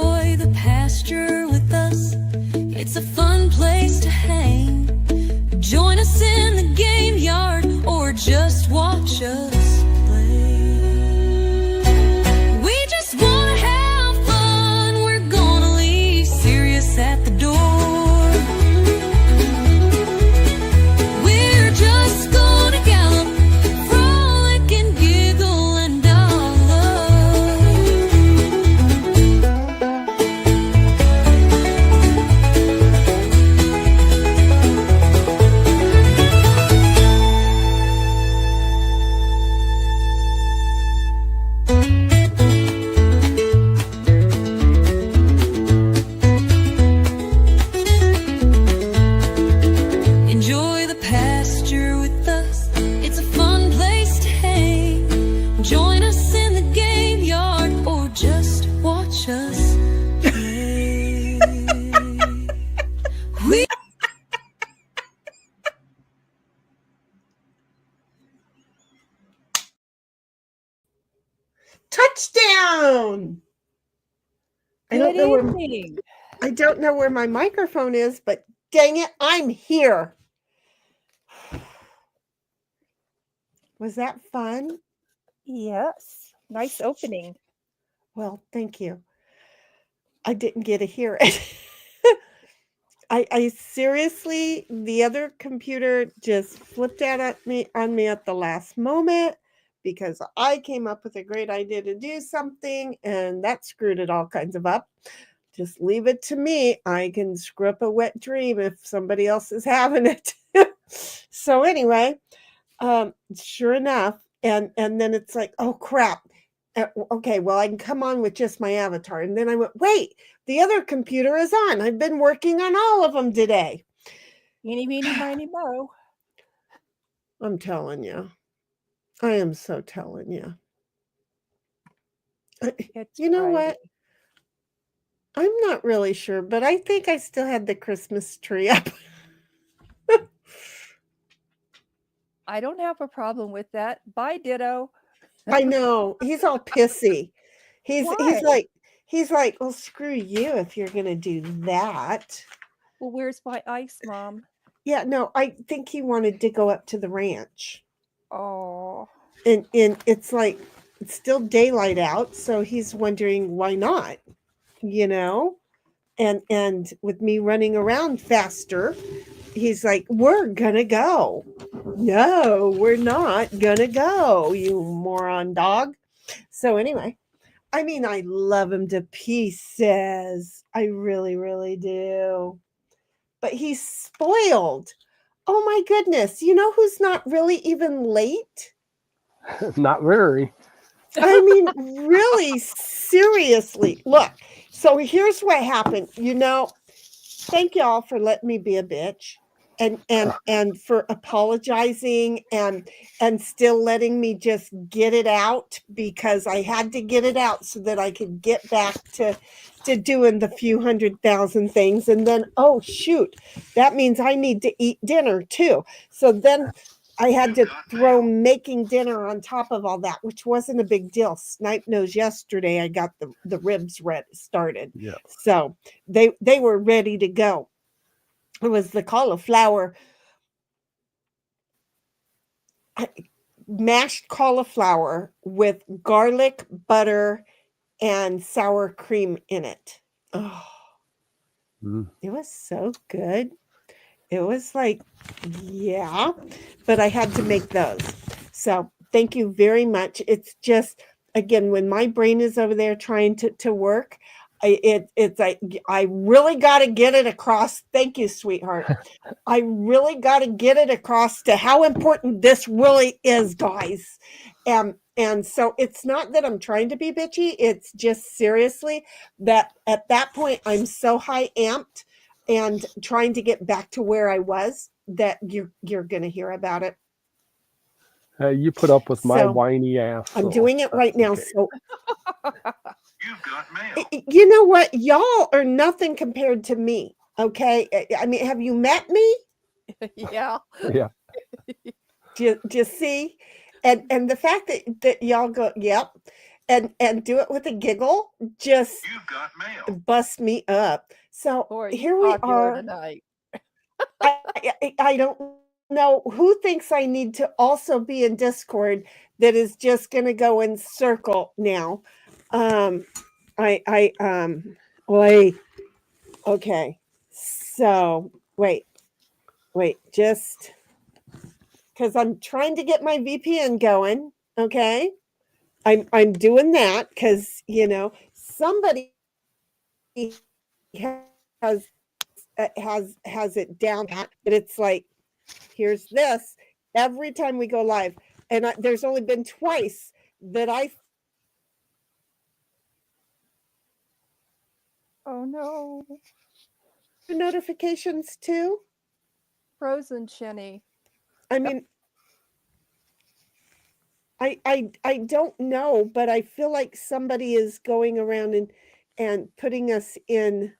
Enjoy the pasture with us. It's a fun place to hang. Join us in the game yard or just watch us play. We just want to have fun. We're gonna leave serious at the door. We're just gonna gallop, frolic and giggle and enjoy the pasture with us. It's a fun place to hang. Join us in the game yard or just watch us play. We Touchdown! I Good don't evening. know where my microphone is, but dang it, I'm here. Was that fun? Yes. Nice opening. Well, thank you. I didn't get to hear it. I seriously, the other computer just flipped out at me at the last moment because I came up with a great idea to do something and that screwed it all kinds of up. Just leave it to me. I can screw up a wet dream if somebody else is having it. So anyway, sure enough, and then it's like, oh crap. Okay, well, I can come on with just my avatar. And then I went, wait, the other computer is on. I've been working on all of them today. Eeny, meeny, miny, moe. I'm telling you. I am so telling you. It's You know Friday. what? I'm not really sure, but I think I still had the Christmas tree up. I don't have a problem with that. Bye, Ditto. I know. He's all pissy. Why? He's like, well, screw you if you're gonna do that. Well, where's my ice, Mom? Yeah, no, I think he wanted to go up to the ranch. Oh, And it's like it's still daylight out, so he's wondering why not, you know? And with me running around faster, he's like, we're gonna go. No, we're not gonna go, you moron dog. So anyway, I mean, I love him to pieces. I really, really do. But he's spoiled. Oh my goodness. You know who's not really even late? Not very. I mean, really, seriously. Look, so here's what happened. You know, thank y'all for letting me be a bitch and for apologizing and still letting me just get it out because I had to get it out so that I could get back to doing the few 100,000 things. And then, oh shoot, that means I need to eat dinner too. So then I had to throw making dinner on top of all that, which wasn't a big deal. Snipe knows yesterday I got the ribs started. Yeah. So they were ready to go. It was the cauliflower, mashed cauliflower with garlic, butter, and sour cream in it. Oh, It was so good. It was like, yeah, but I had to make those. So thank you very much. It's just, again, when my brain is over there trying to work, it's like, I really got to get it across. Thank you, sweetheart. I really got to get it across to how important this really is, guys. And so it's not that I'm trying to be bitchy. It's just seriously that at that point, I'm so high amped and trying to get back to where I was that you're going to hear about it. You put up with my So, whiny ass. I'm so doing it right now. okay. So You've got mail. you know what? Y'all are nothing compared to me. Okay. I mean, have you met me? yeah. Yeah. Do you see? And the fact that y'all go, yep. and do it with a giggle just You've got mail. bust me up. So Boy, you here we popular are. tonight. I don't know who thinks I need to also be in Discord that is just going to go in circle now. Wait, okay. So wait, just because I'm trying to get my VPN going. Okay. I'm doing that because, somebody has has it down pat, but it's like, here's this every time we go live, and there's only been twice that I Oh no. notifications too. Frozen Shinny. I mean, I don't know, but I feel like somebody is going around and putting us in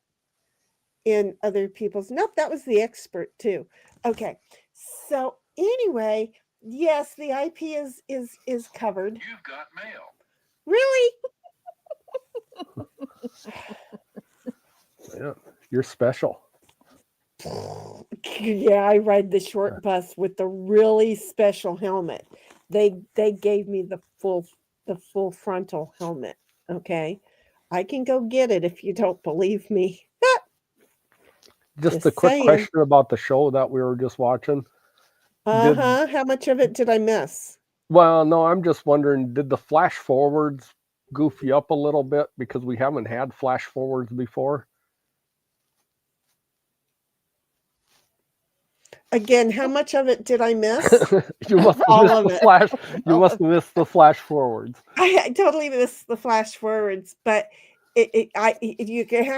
other people's. Nope, that was the expert too. Okay, so anyway, yes, the IP is covered. You've got mail. Really? Yeah, you're special. Yeah, I ride the short bus with the really special helmet. They gave me the full frontal helmet. Okay, I can go get it if you don't believe me. Just Just a quick saying. question about the show that we were just watching. How much of it did I miss? Well, no, I'm just wondering, did the flash forwards goof you up a little bit because we haven't had flash forwards before? Again, how much of it did I miss? You must have All missed of the it. flash. You must have missed the flash forwards. I totally missed the flash forwards, but you have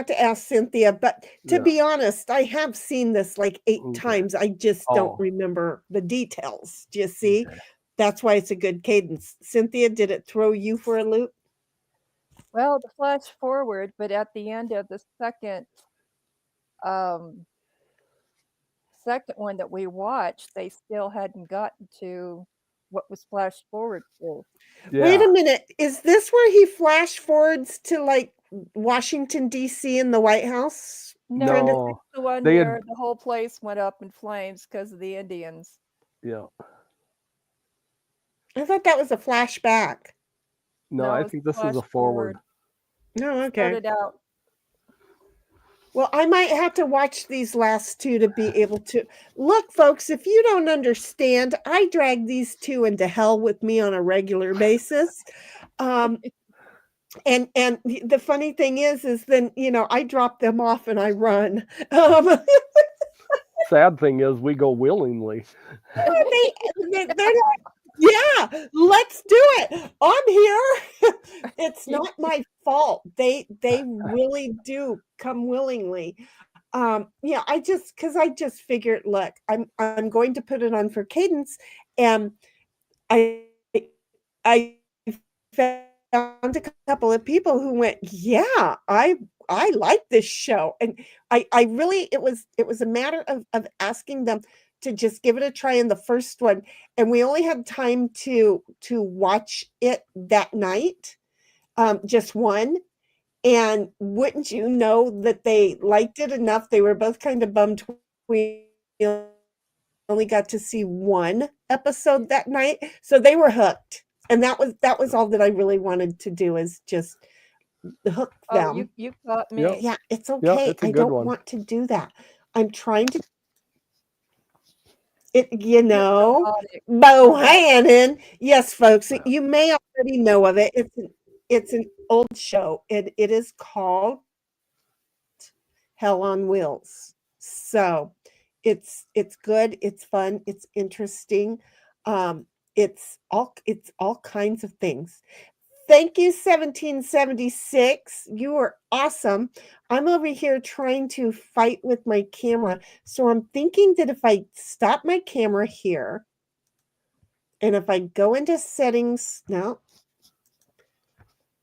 to ask Cynthia. But to Yeah. be honest, I have seen this like 8 Okay. times. I just don't Oh. remember the details. Do you see? Okay. That's why it's a good cadence. Cynthia, did it throw you for a loop? Well, the flash forward, but at the end of the second one that we watched, they still hadn't gotten to what was flashed forward to. Yeah. Wait a minute. Is this where he flash forwards to like Washington, D.C. and the White House? No, No, it's the one they had- where the whole place went up in flames because of the Indians. Yeah. I thought that was a flashback. No, I it's think this is flash a forward. No, okay. Started out. Well, I might have to watch these last two to be able to look, folks. If you don't understand, I drag these two into hell with me on a regular basis. And the funny thing is then I drop them off and I run. Sad thing is, we go willingly. They're not. Yeah, let's do it. I'm here. It's not my fault. They really do come willingly. Yeah, I just figured, look, I'm going to put it on for cadence, and I found a couple of people who went, yeah, I like this show, and I really it was a matter of asking them to just give it a try in the first one, and we only had time to watch it that night, just one. And wouldn't you know that they liked it enough? They were both kind of bummed we only got to see one episode that night, so they were hooked. And that was all that I really wanted to do, is just hook them. Oh, you caught me. Yep. Yeah, it's okay. it's a I good don't one. want to do that. I'm trying to Robotic. Bohannon. Yes, folks, you may already know of it. It's an old show, and it is called Hell on Wheels. So it's good, it's fun, it's interesting. It's all kinds of things. Thank you, 1776. You are awesome. I'm over here trying to fight with my camera. So I'm thinking that if I stop my camera here, and if I go into settings, no.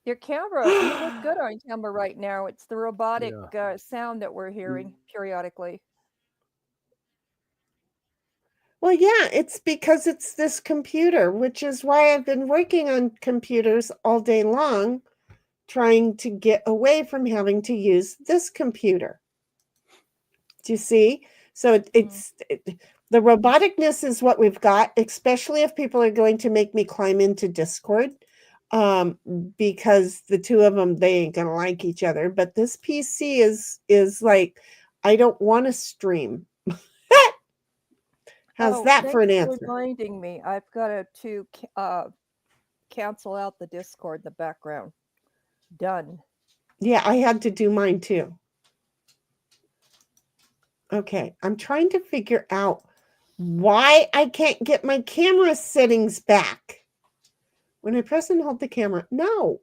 Your camera, you look good on camera right now. It's the robotic sound that we're hearing periodically. Well, yeah, it's because it's this computer, which is why I've been working on computers all day long, trying to get away from having to use this computer. Do you see? So the roboticness is what we've got, especially if people are going to make me climb into Discord, because the two of them, they ain't gonna like each other. But this PC is like, I don't want to stream. How's that for an thanks answer? reminding me, I've got to cancel out the Discord in the background. Done. Yeah, I had to do mine too. Okay, I'm trying to figure out why I can't get my camera settings back. When I press and hold the camera, no.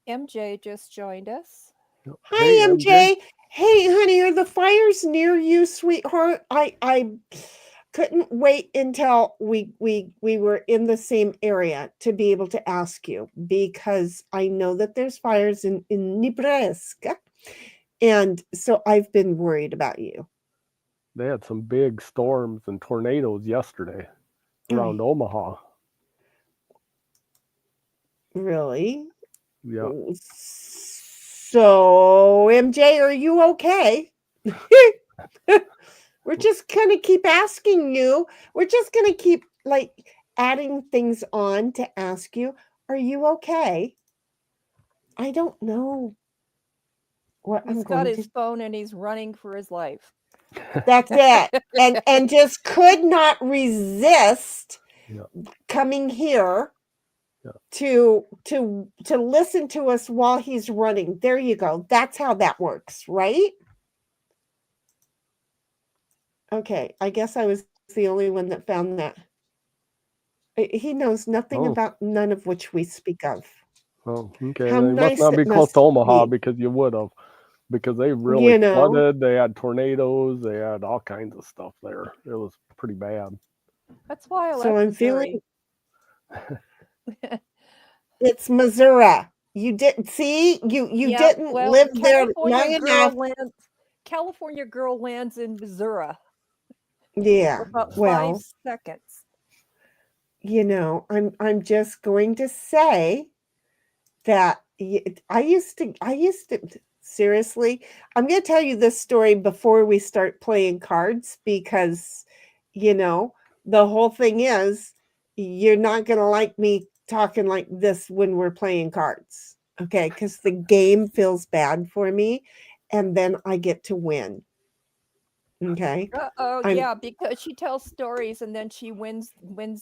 MJ just joined us. Hi, Hey, MJ. Hey, honey, are the fires near you, sweetheart? I couldn't wait until we were in the same area to be able to ask you, because I know that there's fires in Nebraska. And so I've been worried about you. They had some big storms and tornadoes yesterday around Omaha. Really? Yeah. So, MJ, are you okay? We're just going to keep asking you. We're just going to keep adding things on to ask you, are you okay? I don't know what I'm He's going got to his phone and he's running for his life. That's it. And just could not resist coming here to listen to us while he's running. There you go. That's how that works, right? Okay, I guess I was the only one that found that. He knows nothing about none of which we speak of. Oh, okay. How They nice must not it be close must to Omaha be. because you would have. Because they really You know. flooded. They had tornadoes. They had all kinds of stuff there. It was pretty bad. That's why I left So I'm Missouri. feeling it's Missouri. You didn't see, you didn't live there long enough. California girl lands in Missouri. Yeah. For about Well, 5 seconds. You know, I'm just going to say that I used to seriously, I'm going to tell you this story before we start playing cards, because the whole thing is, you're not going to like me talking like this when we're playing cards. Okay, because the game feels bad for me, and then I get to win. Okay. Yeah, because she tells stories and then she wins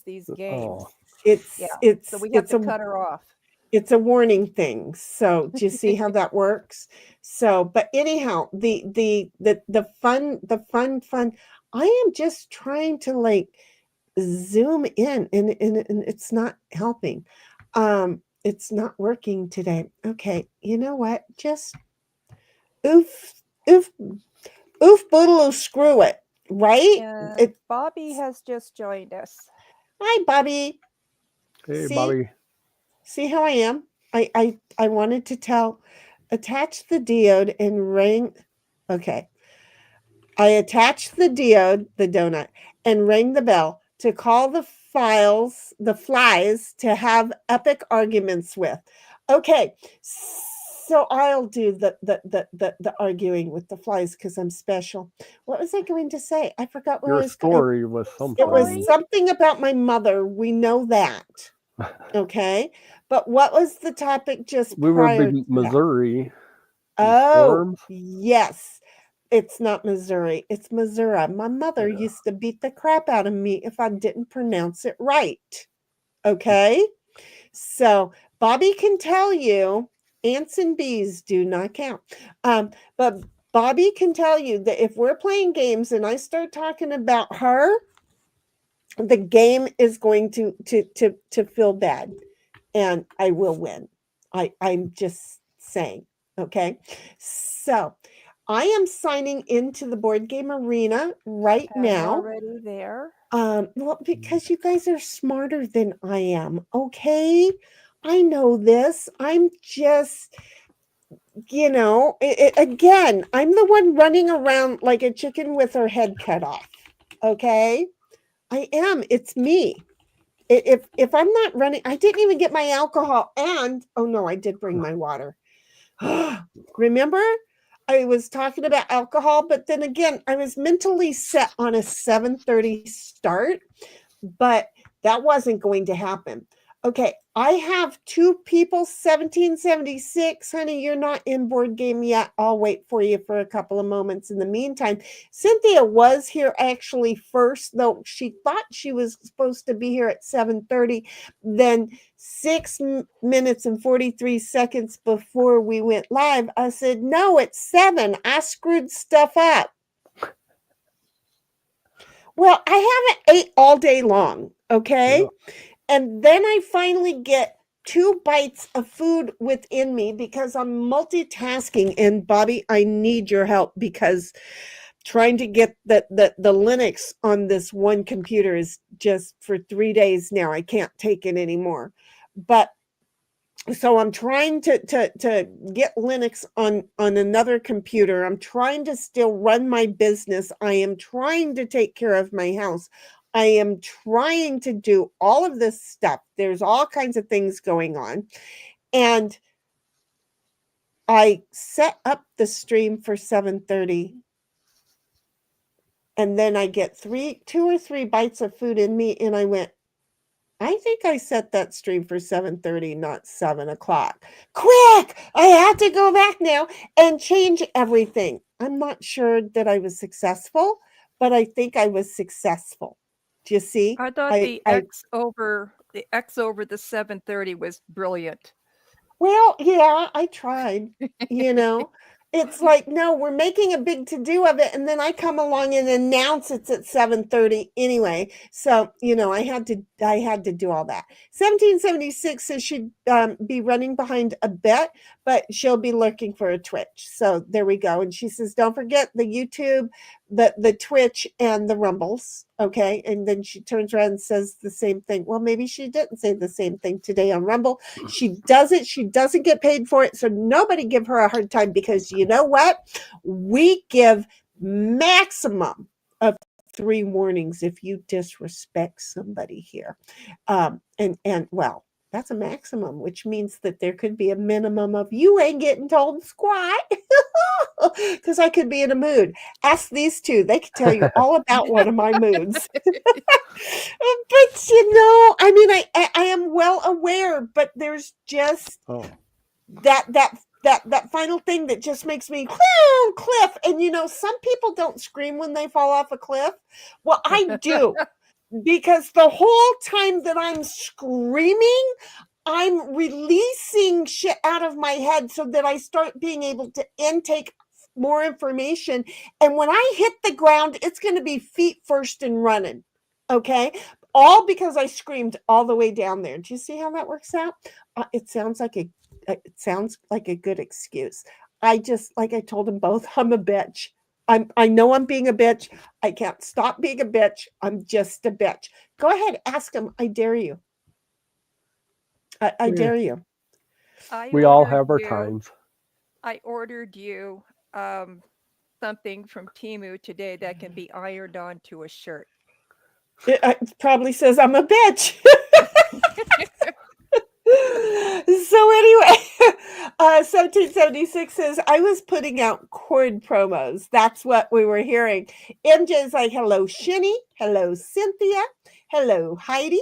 these games. So we have to cut her off. It's a warning thing. So do you see how that works? So, but anyhow, the fun. I am just trying to zoom in, and it's not helping. It's not working today. Okay, you know what? Just oof boodle screw it, right? Bobby has just joined us. Hi, Bobby. Hey, Bobby. See how I am? I wanted to attach the diode and ring. Okay. I attached the diode, the donut, and rang the bell to call the flies to have epic arguments with. Okay. So I'll do the arguing with the flies because I'm special. What was I going to say? I forgot what Your I was story was something. It was something about my mother. We know that. Okay. But what was the topic just we prior were in Missouri. Oh, yes. It's not Missouri. It's Missouri. My mother Yeah. used to beat the crap out of me if I didn't pronounce it right. Okay. So Bobby can tell you ants and bees do not count. But Bobby can tell you that if we're playing games and I start talking about her, the game is going to feel bad, and I will win. I'm just saying. Okay. So I am signing into the board game arena right now. Already there. Well, because you guys are smarter than I am. Okay. I know this. I'm just again, I'm the one running around like a chicken with her head cut off. Okay, I am. It's me. If I'm not running, I didn't even get my alcohol, and oh no, I did bring my water. Remember, I was talking about alcohol, but then again, I was mentally set on a 7:30 start, but that wasn't going to happen. Okay, I have 2 people, 1776. Honey, you're not in board game yet. I'll wait for you for a couple of moments. In the meantime, Cynthia was here actually first, though she thought she was supposed to be here at 7:30. Then 6 minutes and 43 seconds before we went live, I said, no, it's 7. I screwed stuff up. Well, I haven't ate all day long, okay? Yeah. And then I finally get 2 bites of food within me because I'm multitasking. And Bobby, I need your help because trying to get the Linux on this one computer is just for 3 days now. I can't take it anymore. But so I'm trying to get Linux on another computer. I'm trying to still run my business. I am trying to take care of my house. I am trying to do all of this stuff. There's all kinds of things going on. And I set up the stream for 7:30. And then I get 2 or 3 bites of food in me. And I went, I think I set that stream for 7:30, not 7 o'clock. Quick! I have to go back now and change everything. I'm not sure that I was successful, but I think I was successful. Do you see? I thought the X over the 7:30 was brilliant. Well, yeah, I tried, It's like, no, we're making a big to-do of it, and then I come along and announce it's at 7:30 anyway. So, I had to do all that. 1776 says she'd be running behind a bet, but she'll be lurking for a Twitch. So there we go. And she says, don't forget the YouTube, the Twitch, and the Rumbles. Okay. And then she turns around and says the same thing. Well, maybe she didn't say the same thing today on Rumble. She doesn't get paid for it. So nobody give her a hard time because you know what? We give maximum of 3 warnings if you disrespect somebody here. And well, that's a maximum, which means that there could be a minimum of you ain't getting told squat because I could be in a mood. Ask these 2. They could tell you all about one of my moods. But, I mean, I am well aware, but there's just that final thing that just makes me cliff. And, some people don't scream when they fall off a cliff. Well, I do. Because the whole time that I'm screaming, I'm releasing shit out of my head so that I start being able to intake more information. And when I hit the ground, it's going to be feet first and running. Okay. All because I screamed all the way down there. Do you see how that works out? It sounds like a good excuse. Like I told them both, I'm a bitch. I know I'm being a bitch. I can't stop being a bitch. I'm just a bitch. Go ahead, ask him. I dare you. I dare you. We all have our times. I ordered you something from Temu today that can be ironed onto a shirt. It probably says I'm a bitch. So anyway, 1776 says, I was putting out cord promos. That's what we were hearing. MJ's like, hello, Shinny. Hello, Cynthia. Hello, Heidi.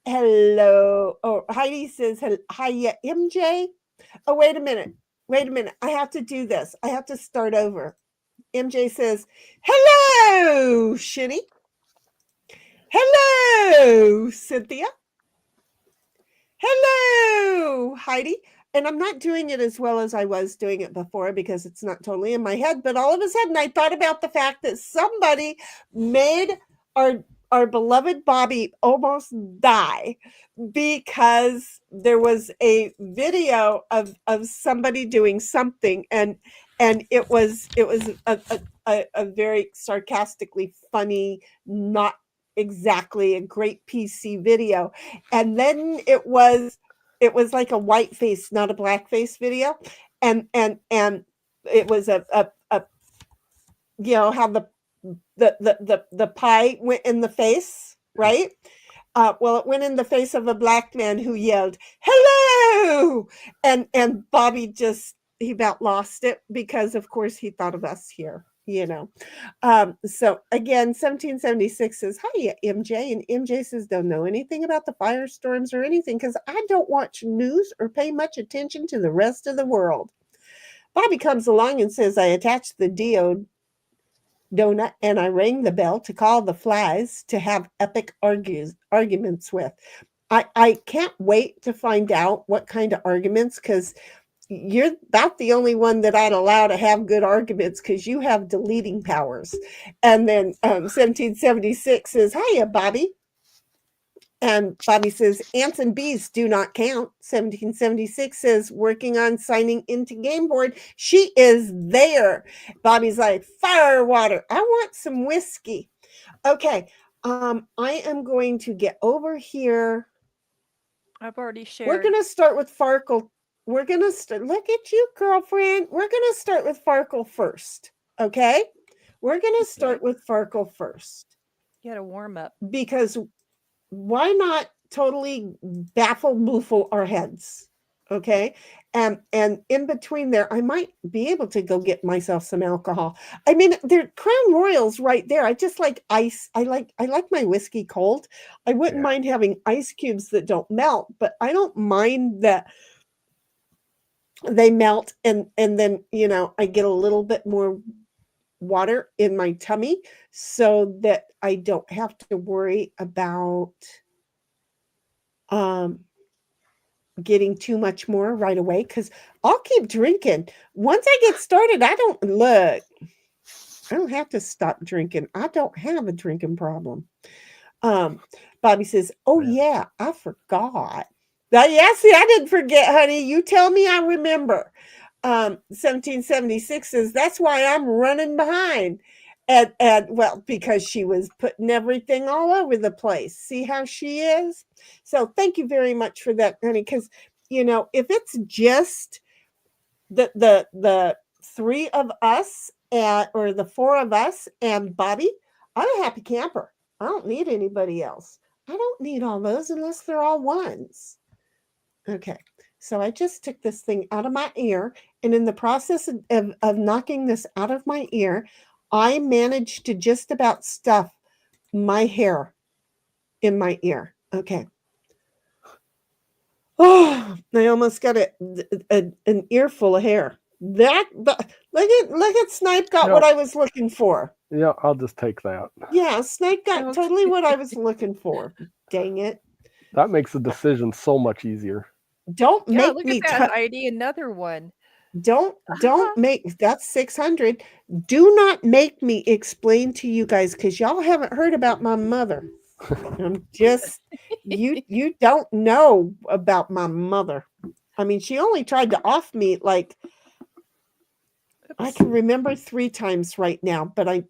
Hello. Oh, Heidi says, hiya, MJ. Oh, wait a minute. I have to do this. I have to start over. MJ says, hello, Shinny. Hello, Cynthia. Hello, Heidi. And I'm not doing it as well as I was doing it before because it's not totally in my head. But all of a sudden, I thought about the fact that somebody made our beloved Bobby almost die because there was a video of somebody doing something, and it was a very sarcastically funny, not exactly a great PC video. And then it was like a white face, not a black face video. and it was a you know how the pie went in the face, right? Well, it went in the face of a black man who yelled, "Hello!" And Bobby he about lost it because, of course, he thought of us here, you know. So again, 1776 says, "Hi, MJ," and MJ says, "Don't know anything about the firestorms or anything because I don't watch news or pay much attention to the rest of the world." Bobby comes along and says, "I attached the donut and I rang the bell to call the flies to have epic arguments with." I can't wait to find out what kind of arguments, because you're about the only one that I'd allow to have good arguments because you have deleting powers. And then 1776 says, "Hiya, Bobby." And Bobby says, "Ants and bees do not count." 1776 says, "Working on signing into Game Board." She is there. Bobby's like, "Fire water. I want some whiskey." Okay. I am going to get over here. I've already shared. We're going to start with Farkle. We're going to start. Look at you, girlfriend. We're going to start with Farkle first. Okay. We're going to start with Farkle first. You got to warm up. Because why not totally boofle our heads? Okay. And in between there, I might be able to go get myself some alcohol. I mean, they're Crown Royals right there. I just like ice. I like my whiskey cold. I wouldn't mind having ice cubes that don't melt, but I don't mind that they melt and then, you know, I get a little bit more water in my tummy so that I don't have to worry about getting too much more right away, because I'll keep drinking. Once I get started, I don't have to stop drinking. I don't have a drinking problem. Bobby says, "Oh yeah, I forgot." Yeah, see, I didn't forget, honey. You tell me, I remember. 1776 says, "That's why I'm running behind." And well, because she was putting everything all over the place. See how she is? So thank you very much for that, honey. Because, you know, if it's just the three of us or the four of us and Bobby, I'm a happy camper. I don't need anybody else. I don't need all those unless they're all ones. Okay. So I just took this thing out of my ear, and in the process of knocking this out of my ear, I managed to just about stuff my hair in my ear. Okay. Oh, I almost got an earful of hair. Look at Snipe got what I was looking for. Yeah, I'll just take that. Yeah, Snipe got totally what I was looking for. Dang it. That makes the decision so much easier. Don't make look me at that ID, another one. Don't make that's 600. Do not make me explain to you guys, because y'all haven't heard about my mother. I'm just you don't know about my mother. I mean, she only tried to off me like I can remember 3 times right now, but I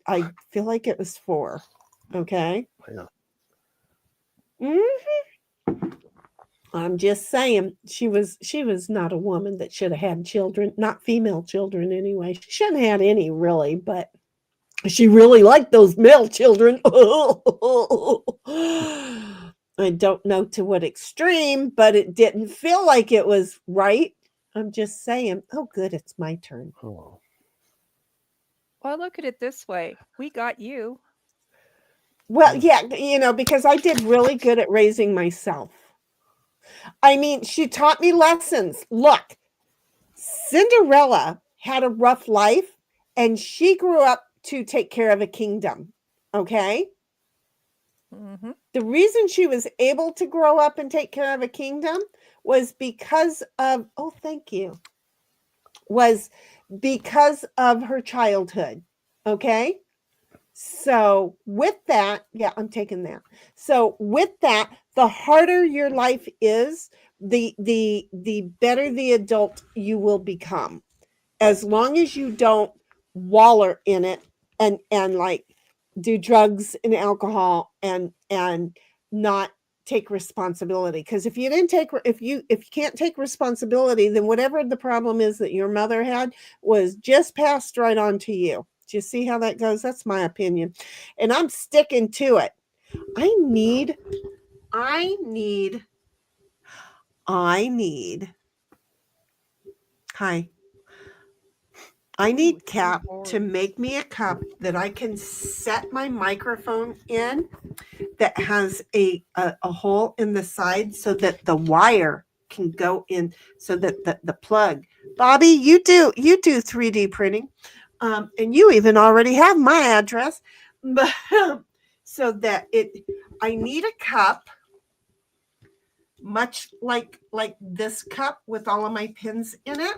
feel like it was 4. Okay. Yeah. Mm-hmm. I'm just saying she was not a woman that should have had children, not female children anyway. She shouldn't have had any, really, but she really liked those male children. I don't know to what extreme, but it didn't feel like it was right. I'm just saying. Oh, good, it's my turn. Oh. Well, look at it this way. We got you. Well, yeah, you know, because I did really good at raising myself. I mean, she taught me lessons. Look, Cinderella had a rough life, and she grew up to take care of a kingdom. Okay? Mm-hmm. The reason she was able to grow up and take care of a kingdom was because of, was because of her childhood. Okay? So with that, yeah, I'm taking that. So with that, the harder your life is, the better the adult you will become. As long as you don't waller in it and like do drugs and alcohol and not take responsibility. Because if you can't take responsibility, then whatever the problem is that your mother had was just passed right on to you. Do you see how that goes? That's my opinion. And I'm sticking to it. I need Cap to make me a cup that I can set my microphone in that has a hole in the side so that the wire can go in, so that the plug. Bobby, you do 3D printing, and you even already have my address, but so that I need a cup much like this cup with all of my pins in it.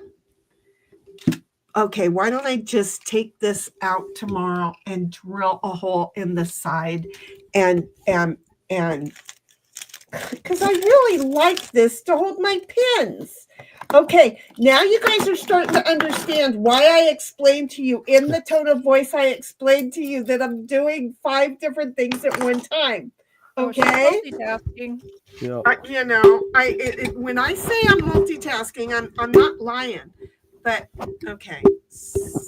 Okay, why don't I just take this out tomorrow and drill a hole in the side and because I really like this to hold my pins. Okay, now you guys are starting to understand why I explained to you in the tone of voice I explained to you that I'm doing 5 different things at one time. Okay? Multitasking. Yeah. When I say I'm multitasking, I'm not lying. But okay.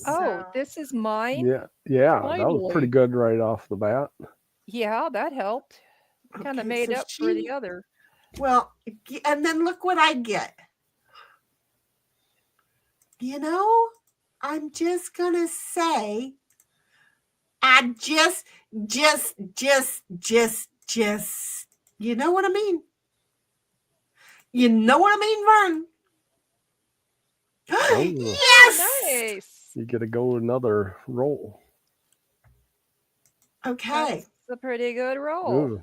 Oh, this is mine? Yeah, that was pretty good right off the bat. Yeah, that helped. Kind of made up for the other. Well, and then look what I get. I'm just gonna say, I just, you know what I mean? You know what I mean, Vern? Oh, yes! Nice. You get to go another roll. Okay. That's a pretty good roll. Ooh.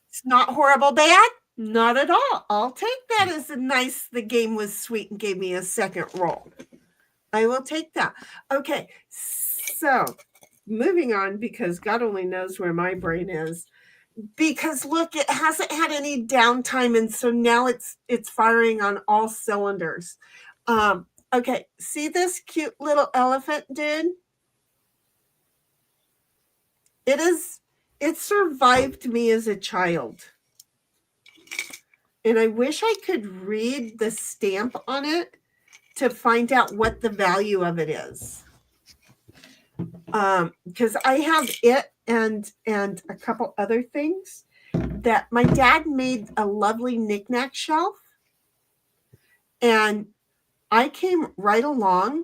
It's not horrible bad. Not at all. I'll take that as a nice, the game was sweet and gave me a second roll. I will take that. Okay. So moving on, because God only knows where my brain is. Because look, it hasn't had any downtime, and so now it's firing on all cylinders. Okay, see this cute little elephant, dude? It survived me as a child. And I wish I could read the stamp on it to find out what the value of it is. Because I have it and a couple other things that my dad made a lovely knickknack shelf. And I came right along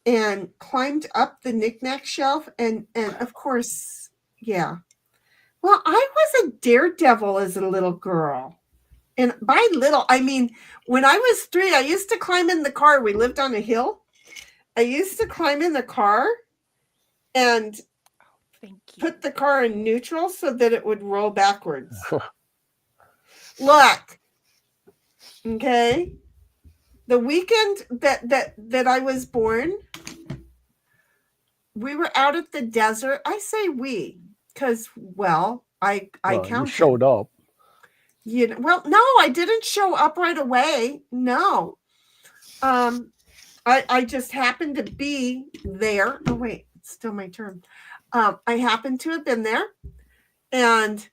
and climbed up the knickknack shelf. And of course, yeah. Well, I was a daredevil as a little girl. And by little, I mean, when I was 3, I used to climb in the car. We lived on a hill. I used to climb in the car and put the car in neutral so that it would roll backwards. Look. Okay. The weekend that I was born, we were out at the desert. I say we, because, I counted. You showed up. Well, no, I didn't show up right away. No. I just happened to be there. Oh, wait, it's still my turn. I happened to have been there, and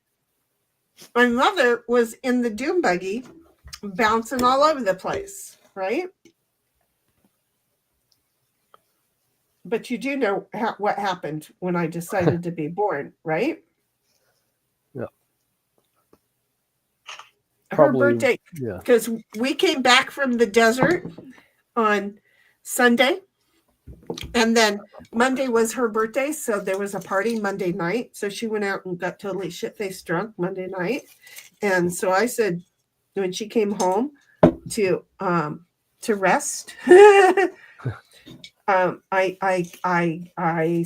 my mother was in the dune buggy bouncing all over the place, right? But you do know what happened when I decided to be born, right? Yeah. Her birthday, because we came back from the desert on Sunday, and then Monday was her birthday, so there was a party Monday night. So she went out and got totally shit-faced drunk Monday night, and so I said, when she came home to rest, I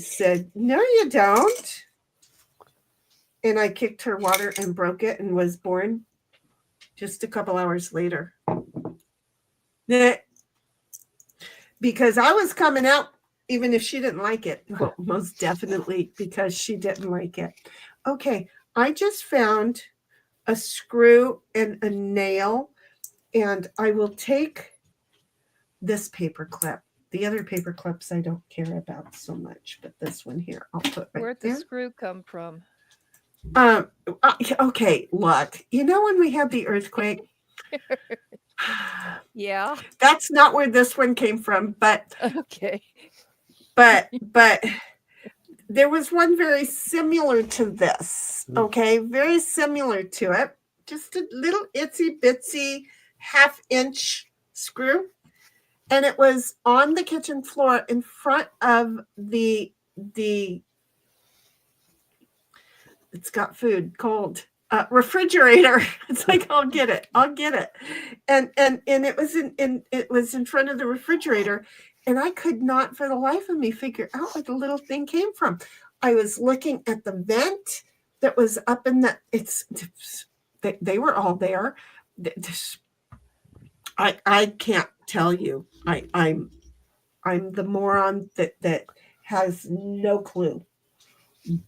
said, no, you don't, and I kicked her water and broke it and was born just a couple hours later. Because I was coming out, even if she didn't like it. Well, most definitely because she didn't like it. Okay, I just found a screw and a nail, and I will take this paper clip. The other paper clips I don't care about so much, but this one here I'll put right there. Where'd the screw come from? Okay, look. You know when we had the earthquake? Yeah. That's not where this one came from, but Okay. but there was one very similar to this. Okay, very similar to it. Just a little itsy bitsy half-inch screw, and it was on the kitchen floor in front of the it's got food cold refrigerator. It's like I'll get it, and it was in front of the refrigerator, and I could not for the life of me figure out where the little thing came from. I was looking at the vent that was up in the they were all there. I can't tell you. I'm the moron that has no clue.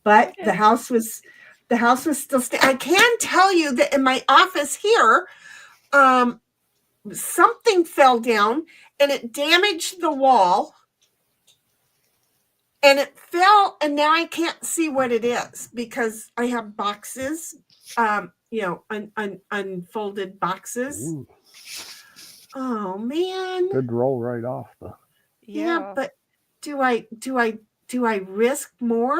But the house was still I can tell you that in my office here, something fell down and it damaged the wall. And it fell, and now I can't see what it is because I have boxes, unfolded boxes. Ooh. Oh man! Could roll right off the. Yeah, but do I risk more?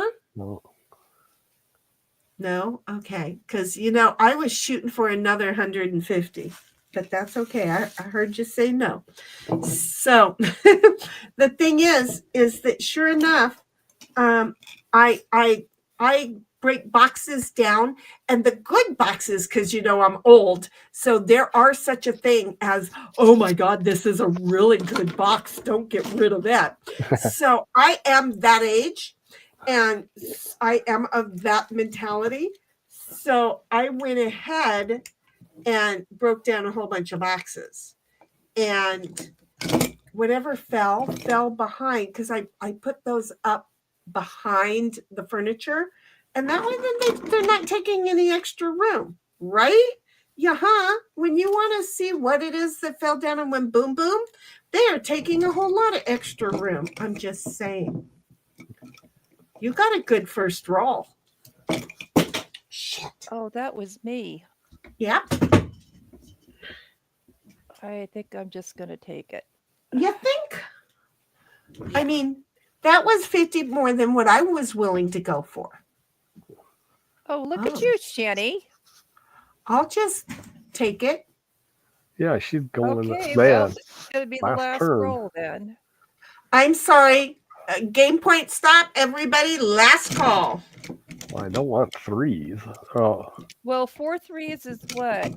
No, okay, because I was shooting for another 150, but that's okay. I heard you say no. So the thing is that sure enough, I break boxes down, and the good boxes, because I'm old, so there are such a thing as, oh my God, this is a really good box. Don't get rid of that. So I am that age, and I am of that mentality. So I went ahead and broke down a whole bunch of boxes, and whatever fell behind, because I put those up behind the furniture, and that way then they're not taking any extra room, right? Yeah, when you want to see what it is that fell down and went boom boom, they are taking a whole lot of extra room. I'm just saying. You got a good first roll. Shit. Oh, that was me. Yeah. I think I'm just going to take it. You think? I mean, that was 50 more than what I was willing to go for. Oh, look at you, Shanny. I'll just take it. Yeah, she's going okay, bad. Well, it's going to be the last roll then. I'm sorry. Game point stop. Everybody, last call. Well, I don't want threes. Oh. Well, 4 threes is what?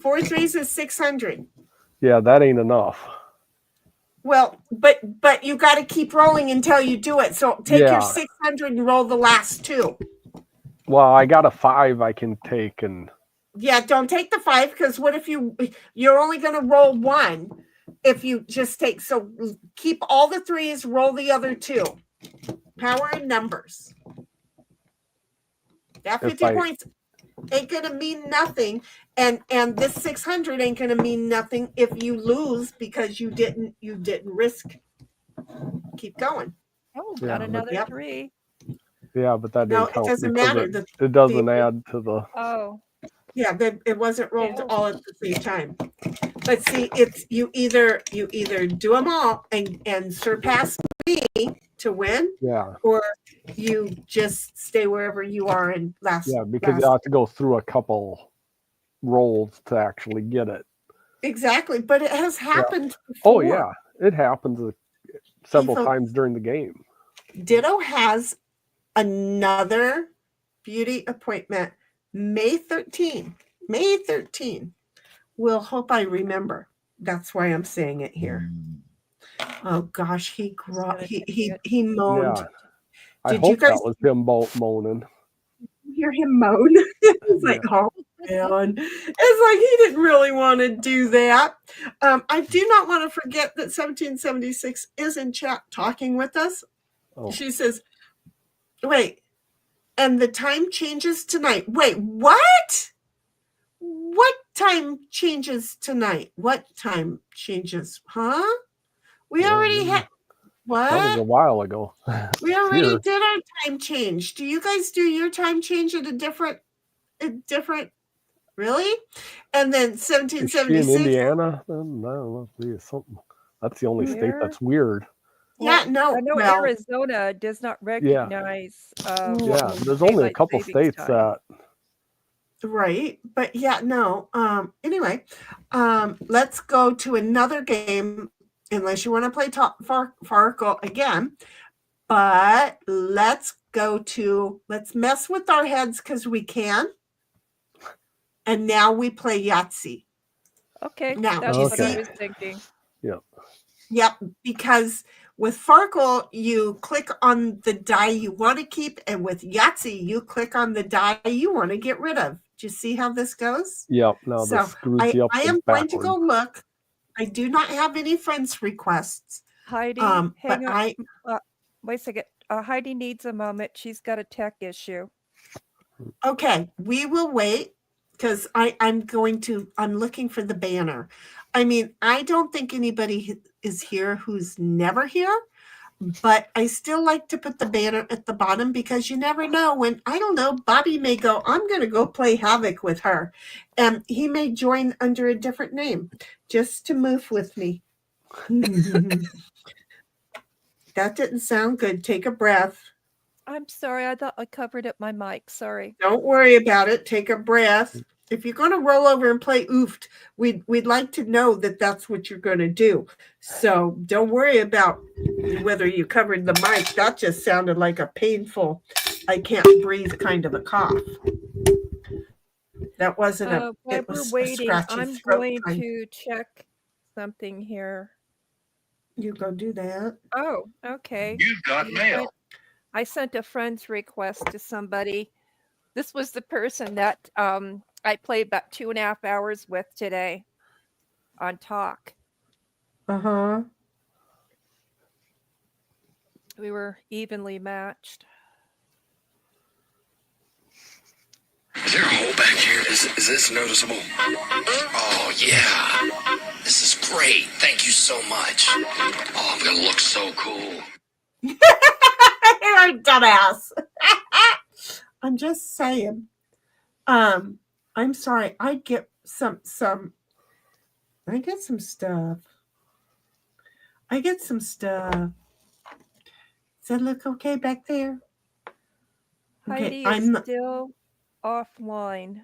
4 threes is 600. Yeah, that ain't enough. Well, but you got to keep rolling until you do it. So take your 600 and roll the last 2. Well, I got a 5 I can take, and yeah, don't take the 5, because what if you're only going to roll 1 if you just take. So keep all the 3s, roll the other 2. Power in numbers. That 50 points ain't going to mean nothing, and this 600 ain't going to mean nothing if you lose because you didn't risk. Keep going. Oh, got another 3. Yeah, but that didn't count. It doesn't matter. It doesn't add to the. Oh. Yeah, it wasn't rolled all at the same time. But see, it's you either do them all and surpass me to win. Yeah. Or you just stay wherever you are and last. Yeah, because you have to go through a couple rolls to actually get it. Exactly, but it has happened before. Oh yeah, it happens several times during the game. Ditto has another beauty appointment May 13. May 13. We'll hope I remember. That's why I'm saying it here. Oh gosh, he moaned. Yeah. I hope that was him moaning. You hear him moan? It's like, oh man. It's like he didn't really want to do that. I do not want to forget that 1776 is in chat talking with us. Oh. She says, wait, and the time changes tonight. Wait, what? What time changes tonight? What time changes? Huh? We already had. What? That was a while ago. We already Here. did our time change. Do you guys do your time change at a different really? And then Is she in 1776. Indiana? I don't know. Something. That's the only state that's weird. Yeah, Well, no. I know Well, Arizona does not recognize. Yeah, there's only a daylight couple savings states time. that. right. But yeah, no. Anyway, let's go to another game, unless you want to play Farkle again. But let's mess with our heads because we can. And now we play Yahtzee. Okay, Now, that's what I was thinking. Yep, because with Farkle, you click on the die you want to keep, and with Yahtzee, you click on the die you want to get rid of. Do you see how this goes? Yep. No, So this screws you up. I am going to go look. I do not have any friends requests. Heidi, but hang on. Wait a second. Heidi needs a moment. She's got a tech issue. Okay, we will wait because I'm looking for the banner. I mean, I don't think anybody is here who's never here, but I still like to put the banner at the bottom because you never know when, I don't know, Bobby may go, I'm going to go play Havoc with her. And he may join under a different name just to move with me. That didn't sound good. Take a breath. I'm sorry. I thought I covered up my mic. Sorry. Don't worry about it. Take a breath. If you're going to roll over and play oofed, we'd like to know that that's what you're going to do. So don't worry about whether you covered the mic. That just sounded like a painful, I can't breathe kind of a cough. That wasn't it was we're waiting. I'm going time. to check something here. You go do that. Oh, okay. You've got mail. I sent a friend's request to somebody. This was the person that I played about 2.5 hours with today on Talk. Uh-huh. We were evenly matched. Is there a hole back here? Is this noticeable? Oh, yeah. This is great. Thank you so much. Oh, I'm going to look so cool. You're a dumbass. I'm just saying. I'm sorry. I get some stuff. Does that look okay back there? Okay, Heidi is still offline.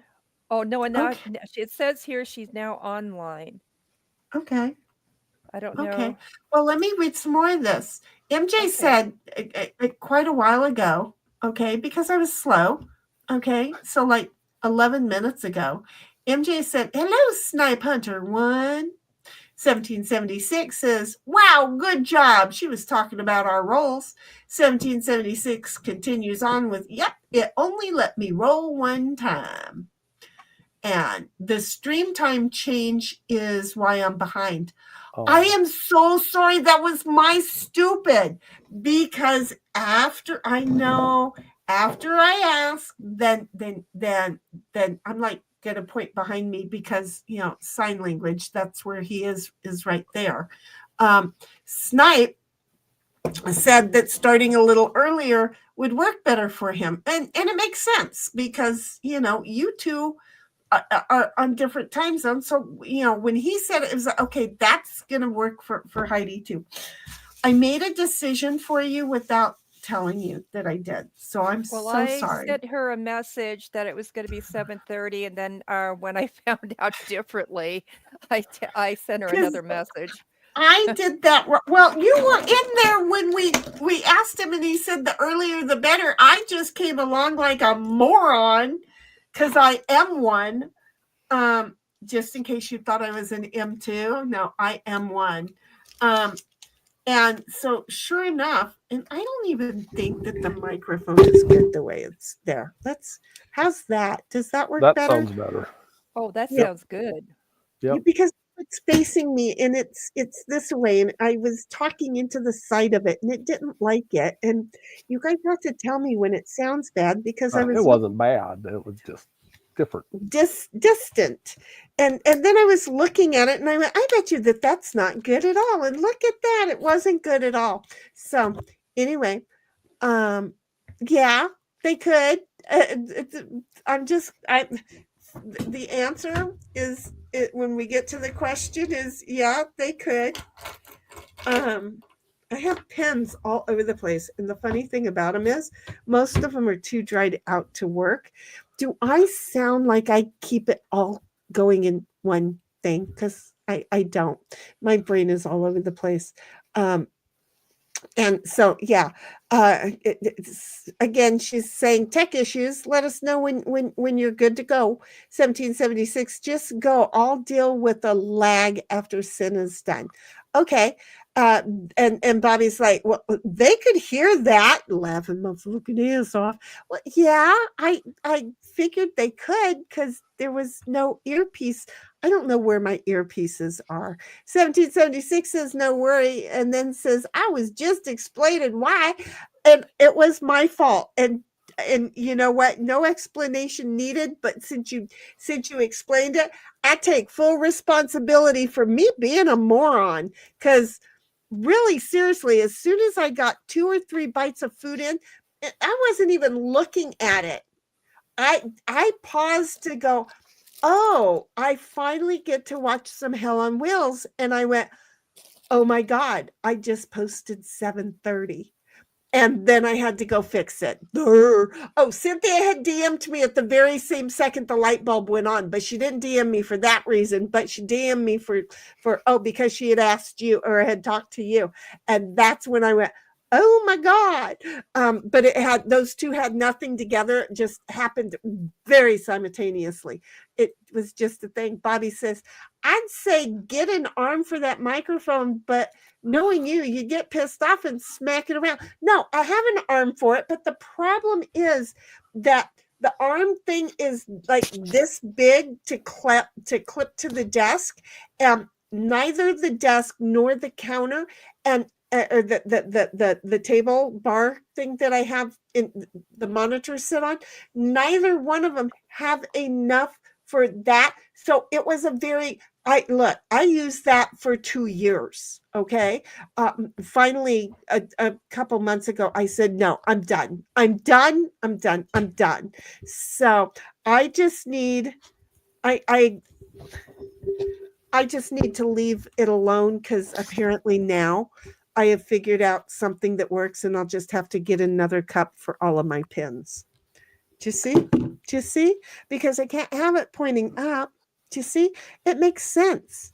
Oh, no, and now it says here she's now online. Okay. I don't know. Okay. Well, let me read some more of this. MJ said quite a while ago, okay, because I was slow, okay, so like 11 minutes ago, MJ said, hello, Snipe Hunter 1. 1776 says, wow, good job. She was talking about our rolls. 1776 continues on with, yep, it only let me roll one time. And the stream time change is why I'm behind. Oh. I am so sorry. That was my stupid. Because after I ask, then I'm like, get a point behind me because, sign language, that's where he is right there. Snipe said that starting a little earlier would work better for him. And it makes sense because, you two are on different time zones. So, when he said it was okay, that's going to work for Heidi too. I made a decision for you without telling you that I did. So I'm so sorry. I sent her a message that it was going to be 7:30. And then when I found out differently, I sent her another message. I did that. Well, you were in there when we asked him and he said the earlier the better. I just came along like a moron because I am one. Just in case you thought I was an M2. No, I am one. And so sure enough, and I don't even think that the microphone is good the way it's there. How's that? Does that work better? That sounds better. Oh, that sounds good. Yeah. Because it's facing me and it's this way. And I was talking into the side of it and it didn't like it. And you guys have to tell me when it sounds bad because it wasn't bad. It was just different. Distant. And then I was looking at it and I went, I bet you that's not good at all. And look at that. It wasn't good at all. So anyway, yeah, they could. The answer is when we get to the question is, yeah, they could. I have pens all over the place. And the funny thing about them is most of them are too dried out to work. Do I sound like I keep it all going in one thing? Because I don't. My brain is all over the place. And so, yeah, again, she's saying tech issues. Let us know when you're good to go. 1776, just go. I'll deal with the lag after sin is done. Okay. And Bobby's like, well, they could hear that, laughing my fucking ass off. Well, yeah, I figured they could because there was no earpiece. I don't know where my earpieces are. 1776 says, no worry, and then says, I was just explaining why, and it was my fault. And you know what? No explanation needed, but since you explained it, I take full responsibility for me being a moron. Because really, seriously, as soon as I got 2 or 3 bites of food in, I wasn't even looking at it. I paused to go, oh, I finally get to watch some Hell on Wheels. And I went, oh my God, I just posted 7:30. And then I had to go fix it. Oh, Cynthia had DM'd me at the very same second the light bulb went on, but she didn't DM me for that reason, but she DM'd me because she had asked you or had talked to you. And that's when I went, oh my God. But those two had nothing together. It just happened very simultaneously. It was just a thing. Bobby says, I'd say get an arm for that microphone, but knowing you get pissed off and smack it around. No, I have an arm for it, but the problem is that the arm thing is like this big to clip to the desk. Neither the desk nor the counter and or the table bar thing that I have in the monitor sit on, neither one of them have enough for that. So it was I used that for 2 years. Okay. Finally, a couple months ago, I said, no, I'm done. I'm done. So I just need, I just need to leave it alone because apparently now I have figured out something that works and I'll just have to get another cup for all of my pins. Do you see? Because I can't have it pointing up. Do you see? It makes sense.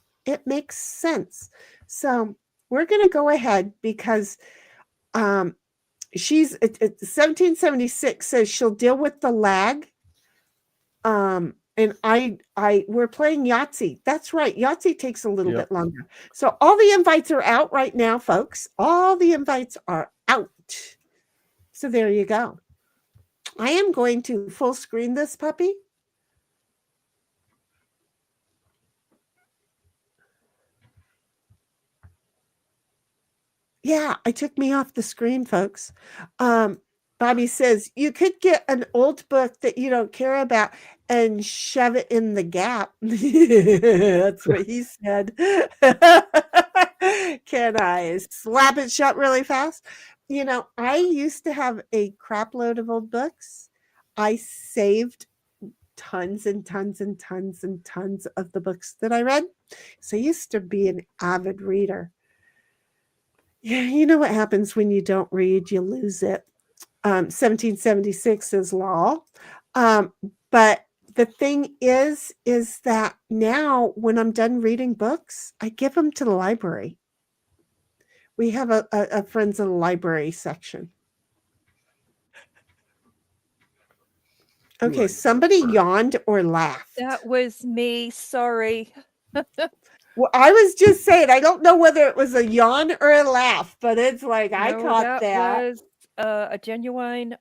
So we're going to go ahead because she's 1776 says she'll deal with the lag. And we're playing Yahtzee. That's right. Yahtzee takes a little bit longer. So all the invites are out right now, folks. All the invites are out. So there you go. I am going to full screen this puppy. Yeah, I took me off the screen, folks. Bobby says, you could get an old book that you don't care about and shove it in the gap. That's what he said. Can I slap it shut really fast? You know, I used to have a crap load of old books. I saved tons and tons and tons and tons of the books that I read. So I used to be an avid reader. Yeah, you know what happens when you don't read, you lose it. 1776 is law. But the thing is that now when I'm done reading books, I give them to the library. We have a Friends of the Library section. Okay, somebody yawned or laughed. That was me. Sorry. Well, I was just saying, I don't know whether it was a yawn or a laugh, but it's like I caught that. That was a genuine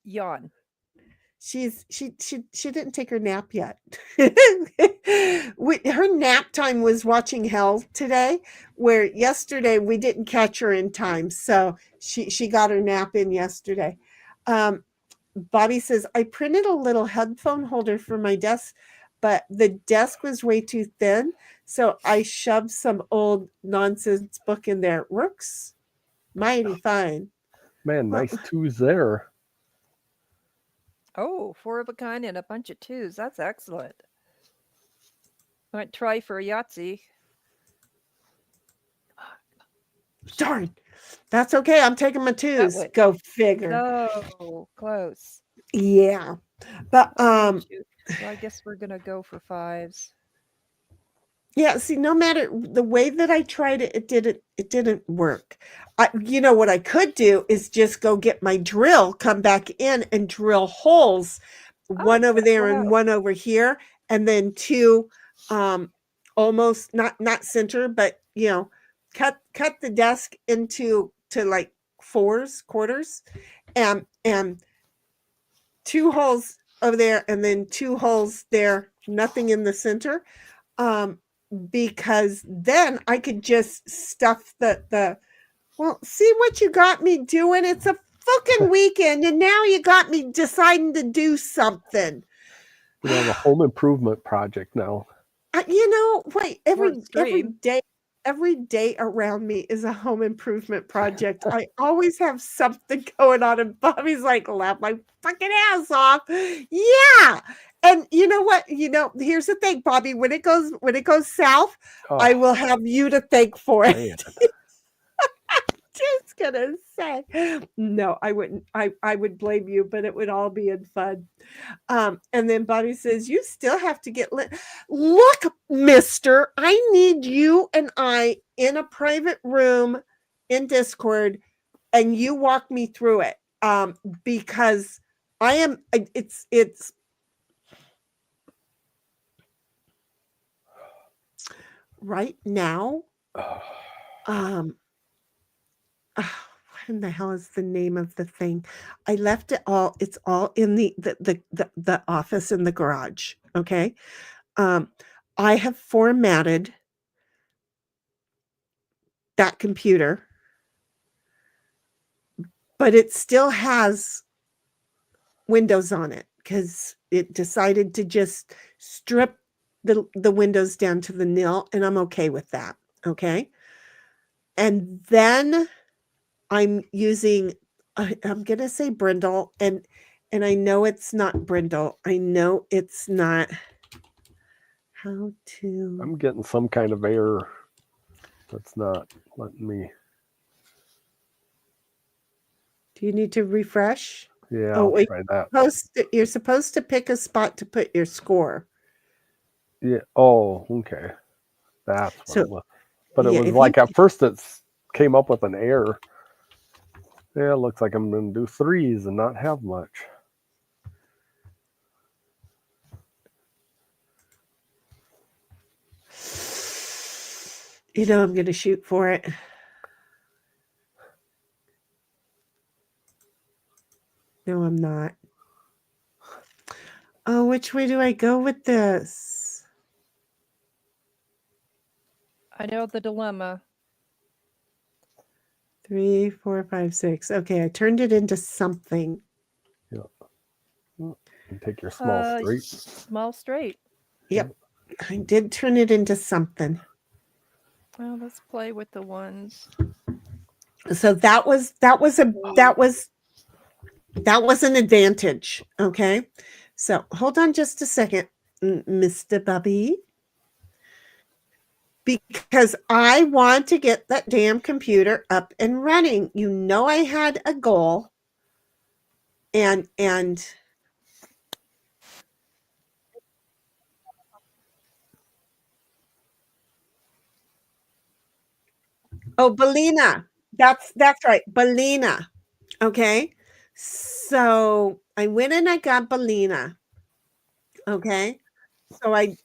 yawn. She didn't take her nap yet. Her nap time was watching Hell today, where yesterday we didn't catch her in time, so she got her nap in yesterday. Bobby says, I printed a little headphone holder for my desk, but the desk was way too thin. So I shoved some old nonsense book in there. Works mighty fine. Man, Well- nice twos there. Oh, 4 of a kind and a bunch of 2s. That's excellent. Might try for a Yahtzee. Darn. That's okay. I'm taking my twos. would- Go figure. No, close. Yeah. But Shoot. So I guess we're gonna go for 5s. yeah, see, no matter the way that I tried it, it didn't work. You know what I could do is just go get my drill, come back in and drill holes, one over there and one over here, and then 2 almost not center, but you know, cut the desk into like quarters, and 2 holes over there and then 2 holes there, nothing in the center. Because then I could just stuff the well, see what you got me doing? It's a fucking weekend and now you got me deciding to do something. We have a home improvement project now. You know, wait, every stream. day around me is a home improvement project. I always have something going on, and Bobby's like, laugh my fucking ass off. Yeah. And you know what? You know, here's the thing, Bobby. When it goes south, Oh, I will have you to thank for it. man. Just gonna say, no, I wouldn't. I would blame you, but it would all be in fun. And then Bobby says, "You still have to get lit." Look, Mister, I need you and I in a private room in Discord, and you walk me through it. Because I am. It's. Right now, what in the hell is the name of the thing? I left it all. It's all in the office in the garage. Okay. I have formatted that computer, but it still has Windows on it because it decided to just strip the Windows down to the nil, and I'm okay with that. Okay. And then I'm using, I'm going to say Brindle, and I know it's not Brindle. I know it's not. How to. I'm getting some kind of error that's not letting me. Do you need to refresh? Yeah, Oh, I'll wait. try that. You're supposed to pick a spot to put your score. Yeah. Oh, okay. That's what So, it was. But it yeah, was if like you- at first it came up with an error. Yeah, it looks like I'm going to do 3s and not have much. You know, I'm going to shoot for it. No, I'm not. Oh, which way do I go with this? I know the dilemma. 3, 4, 5, 6. Okay, I turned it into something. And take your small straight. Small straight. Yep, I did turn it into something. Well, let's play with the 1s. So that was an advantage. Okay, so hold on just a second, Mr. Bobby, because I want to get that damn computer up and running. You know, I had a goal, and oh, Belina. That's right, Belina. Okay. So I went and I got Belina. Okay. So I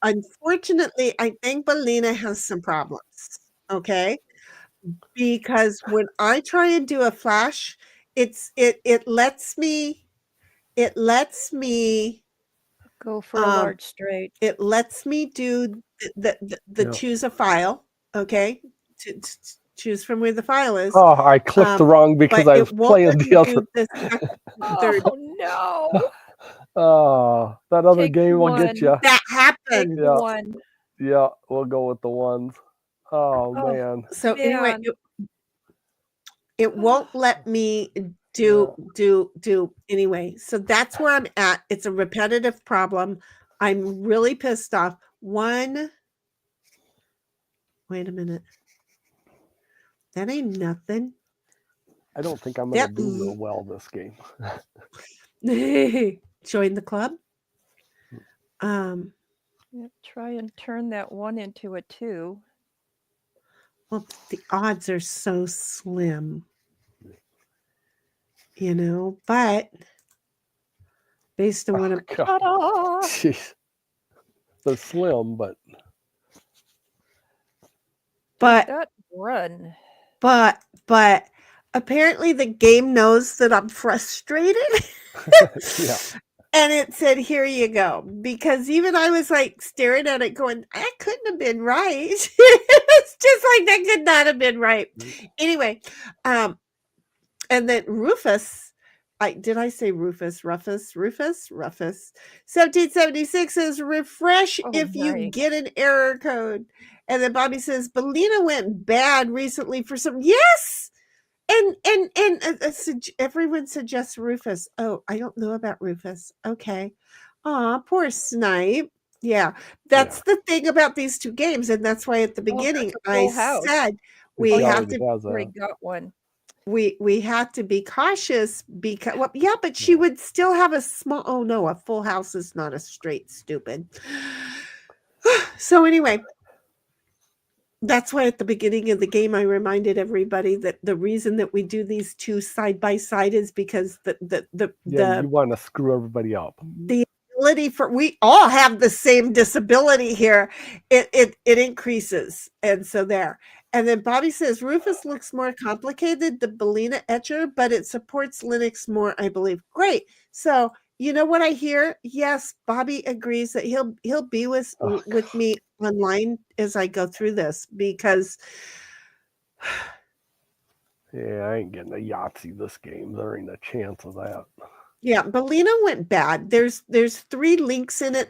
unfortunately I think Belina has some problems. Okay. Because when I try and do a flash, it lets me Go for a large straight. do the Yep. choose a file. Okay. choose from where the file is. Oh, I clicked the wrong because but I was it won't let playing me the other. do the second and third. Oh no! Oh, that other Take game will get one. you. That Take happened. Yeah. one. Yeah, we'll go with the ones. Oh, Oh, man. So anyway, man. it won't let me do anyway. So that's where I'm at. It's a repetitive problem. I'm really pissed off. Wait a minute. That ain't nothing. I don't think I'm going to do real well this game. Join the club. Yeah, try and turn that 1 into a 2. Well, the odds are so slim, you know, but based on what I'm God. Ta-da! Jeez. They're slim, but That run. but apparently the game knows that I'm frustrated. yeah. And it said, here you go. Because even I was like staring at it going, that couldn't have been right. It's just like that could not have been right. Anyway, and then Rufus, did I say Rufus? Rufus? 1776 says refresh if you nice. get an error code. And then Bobby says, Belina went bad recently for some. Yes. And everyone suggests Rufus. Oh, I don't know about Rufus. Okay. Aw, poor Snipe. Yeah, that's the thing about these two games, and that's why at the beginning I said we have to. We got one. We had to be cautious because but she would still have a small. Oh no, a full house is not a straight stupid. So anyway. That's why at the beginning of the game, I reminded everybody that the reason that we do these two side by side is because you want to screw everybody up. The ability we all have the same disability here. It increases, and so there. And then Bobby says Rufus looks more complicated, the Belina etcher, but it supports Linux more, I believe. Great. So you know what I hear? Yes, Bobby agrees that he'll be with me online as I go through this because I ain't getting a Yahtzee this game. There ain't a chance of that. Yeah, Belina went bad. There's 3 links in it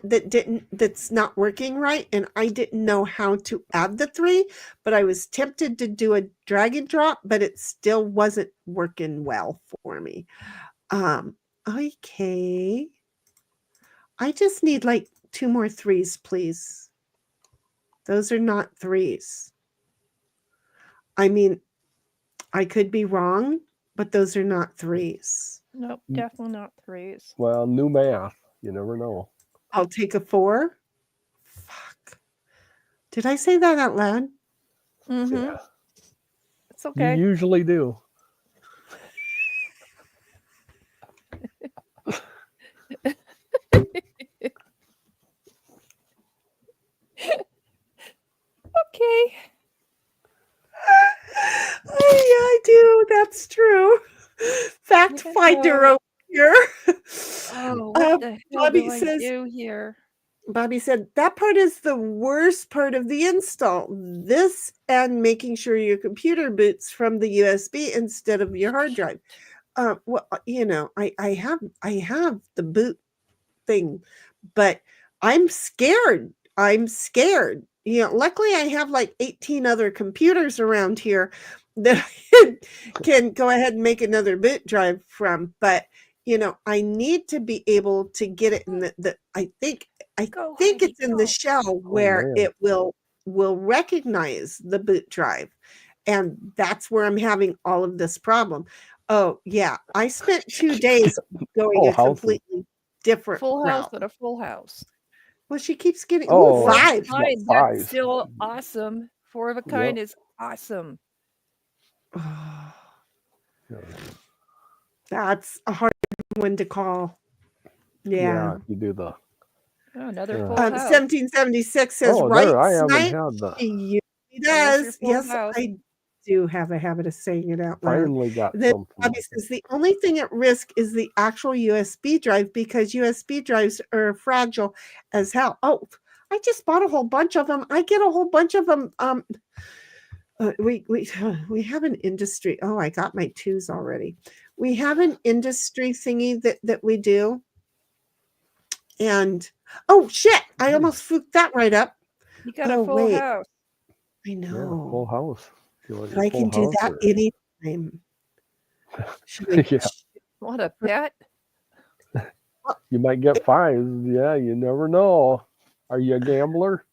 that's not working right, and I didn't know how to add the 3, but I was tempted to do a drag and drop, but it still wasn't working well for me. Okay. I just need like 2 more 3s, please. Those are not 3s. I mean, I could be wrong, but those are not 3s. Nope, definitely not 3s. Well, new math. You never know. I'll take a 4. Fuck. Did I say that out loud? Mm-hmm. Yeah. It's okay. You usually do. Okay. Oh, yeah, I do. That's true. Fact finder over here. Oh, what the hell Bobby do I do here? Bobby said that part is the worst part of the install. This and making sure your computer boots from the USB instead of your hard drive. Well, you know, I have the boot thing, but I'm scared. You know, luckily I have like 18 other computers around here that I can go ahead and make another boot drive from. But you know, I need to be able to get it in the I think it's in the shell where it will recognize the boot drive. And that's where I'm having all of this problem. Oh, yeah. I spent 2 days going a completely different full house, route. but a full house. Well, she keeps getting 5. 5. That's still awesome. 4 of a kind is awesome. That's a hard one to call. Yeah. You do the. Another full house. 1776 says right. There, I haven't had the. He does. Yes, house. I do have a habit of saying it out loud. Finally got then something. Bobby says the only thing at risk is the actual USB drive because USB drives are fragile as hell. Oh, I just bought a whole bunch of them. I get a whole bunch of them. we have an industry. Oh, I got my 2s already. We have an industry thingy that we do. And oh shit, I almost fucked that right up. You got Oh, a full wait. house. I Yeah, full know. house. You want But your I full can do house that or- anytime. Should I Yeah. What a pet. You might get 5s. Yeah, you never know. Are you a gambler?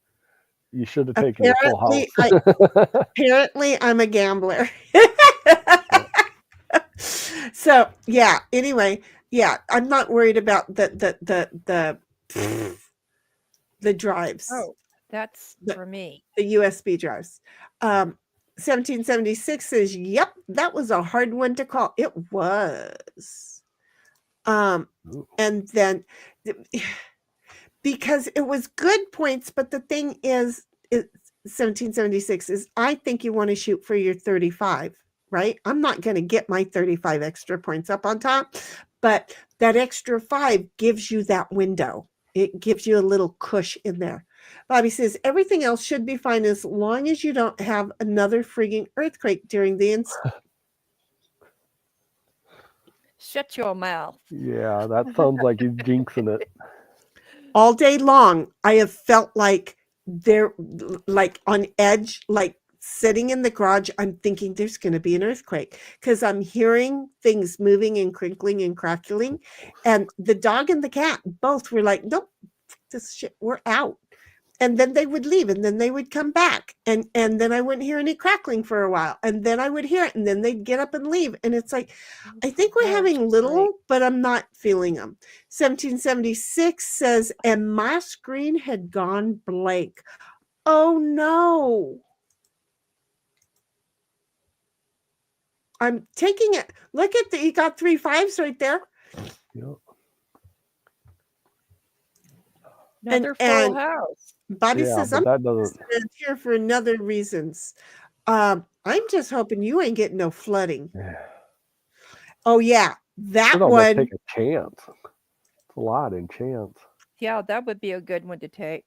You should have taken your full house. Apparently I'm a gambler. So yeah, anyway, yeah, I'm not worried about the drives. Oh, that's The- for me. The USB drives. 1776 says, yep, that was a hard one to call. It was. Ooh. And then because it was good points, but the thing is 1776 is I think you want to shoot for your 35, right? I'm not going to get my 35 extra points up on top, but that extra 5 gives you that window. It gives you a little cush in there. Bobby says everything else should be fine as long as you don't have another frigging earthquake during the Shut your mouth. Yeah, that sounds like he's jinxing it. all day long. I have felt like they're like on edge, like sitting in the garage. I'm thinking there's going to be an earthquake because I'm hearing things moving and crinkling and crackling. And the dog and the cat both were like, nope, this shit, we're out. And then they would leave and then they would come back. And then I wouldn't hear any crackling for a while. And then I would hear it and then they'd get up and leave. And it's like, I think we're Oh, having that's little, great. but I'm not feeling them. 1776 says, and my screen had gone blank. Oh no. I'm taking it. Look at you got 3 5s right there. Yeah. Another full and- house. Bobby Yeah, says, but I'm that doesn't. here for another reasons. I'm just hoping you ain't getting no flooding. Yeah. Oh yeah, that Should almost one. take a chance. It's a lot in chance. Yeah, that would be a good one to take.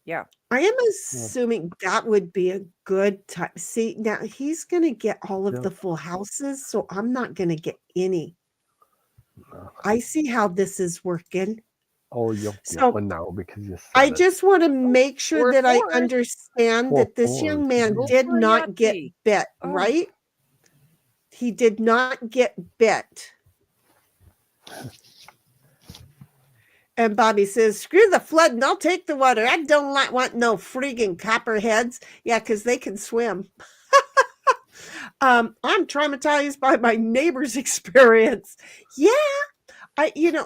Yeah. I am assuming that would be a good time. See, now he's going to get all of Yeah. the full houses, so I'm not going to get any. No. I see how this is working. Oh, you'll So, get one now because you said I it. just want to make sure We're that I for it. understand For that this young man Go did for not get Yahtzee. bit, Oh. right? He did not get bit. And Bobby says, screw the flood and I'll take the water. I don't want no freaking copperheads. Yeah, because they can swim. I'm traumatized by my neighbor's experience. Yeah.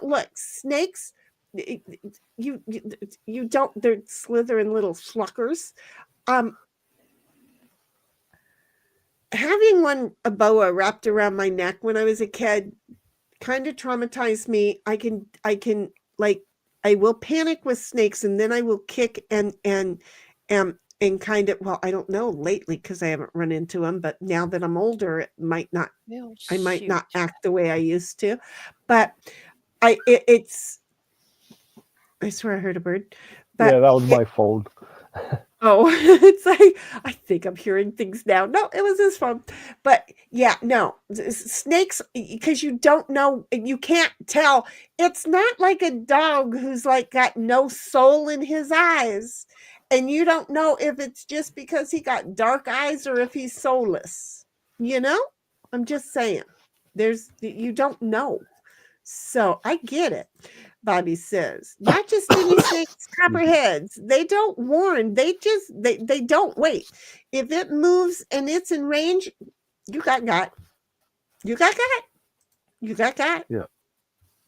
Look, snakes, you don't, they're slithering little schluckers. Having a boa wrapped around my neck when I was a kid kind of traumatized me. I will panic with snakes and then I will kick and kind of, well, I don't know lately because I haven't run into them, but now that I'm older, it might not, Well, I might shoot. not act the way I used to, but I swear I heard a bird. But Yeah, that was my phone. oh, it's like, I think I'm hearing things now. No, it was his phone. But yeah, no, snakes, because you don't know, you can't tell. It's not like a dog who's like got no soul in his eyes. And you don't know if it's just because he got dark eyes or if he's soulless. You know? I'm just saying. You don't know. So I get it. Bobby says, not just any snakes, copperheads. They don't warn. They don't wait. If it moves and it's in range, you got. You got. Yeah.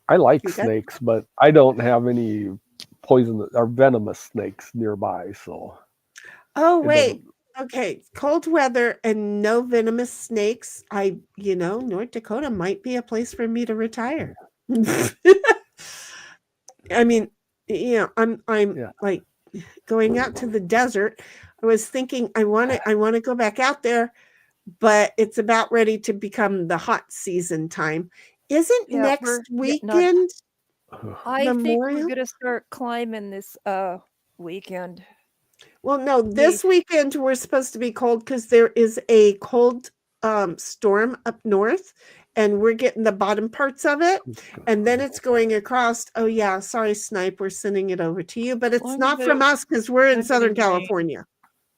I like You got- snakes, but I don't have any poison or venomous snakes nearby, so Oh, it wait. Okay. Cold weather and no venomous snakes. North Dakota might be a place for me to retire. I mean, I'm Yeah. like going out to the desert. I was thinking I want to go back out there, but it's about ready to become the hot season time. Isn't Yeah, next we're getting on- weekend I think we're Memorial? gonna start climbing this weekend. Well, no, this weekend we're supposed to be cold because there is a cold storm up north, and we're getting the bottom parts of it, and then it's going across. Oh yeah, sorry, Snipe, we're sending it over to you, but it's Long not as from it- us because we're in not Southern getting rain. California.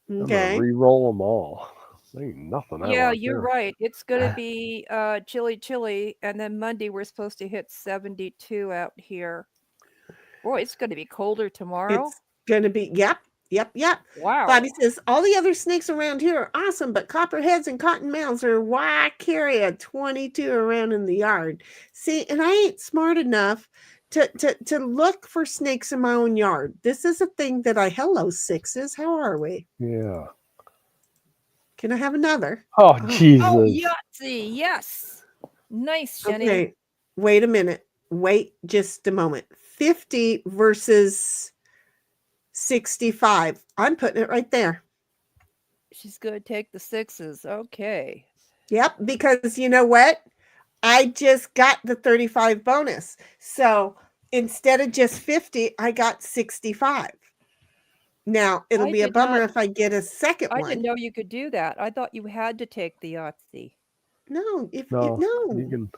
I'm Okay. gonna re-roll them all. There ain't nothing. Yeah, you're right. It's gonna be chilly, and then Monday we're supposed to hit 72 out here. Boy, it's gonna be colder tomorrow. It's gonna be yep. Wow. Bobby says all the other snakes around here are awesome, but copperheads and cottonmouths are why I carry a 22 around in the yard. See, and I ain't smart enough to look for snakes in my own yard. This is a thing that I hello sixes. How are we? Yeah. Can I have another? Oh, Jesus. Oh, Yahtzee, yes. Nice, Jenny. Okay, wait a minute. Wait just a moment. 50 versus 65. I'm putting it right there. She's gonna take the sixes. Okay. Yep, because you know what? I just got the 35 bonus. So instead of just 50, I got 65. Now, it'll I be a did bummer not- if I get a second I one. didn't know you could do that. I thought you had to take the Yahtzee. No, No, you can.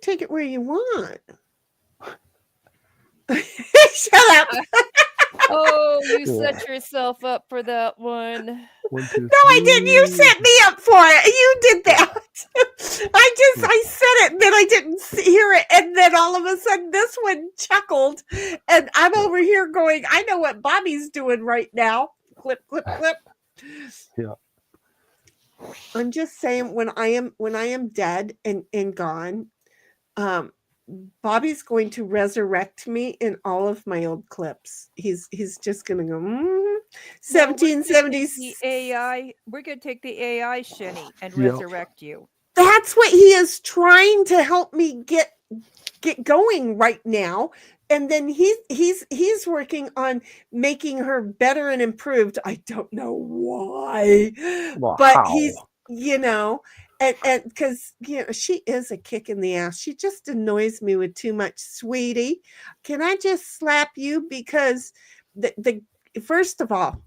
Take it where you want. Shut up. Oh, you set yourself up for that one. 1, 2, No, I didn't. You 3. set me up for it. You did that. I said it, and then I didn't hear it, and then all of a sudden this one chuckled, and I'm over here going, I know what Bobby's doing right now. Clip, clip, clip. Yeah. I'm just saying, when I am dead and gone, Bobby's going to resurrect me in all of my old clips. He's just gonna go 1770s. The AI, we're gonna take the AI Shenny and Yep. resurrect you. That's what he is trying to help me get going right now. And then he's working on making her better and improved. I don't know why, Well, but how? he's and because she is a kick in the ass. She just annoys me with too much. Sweetie, can I just slap you? Because the first of all,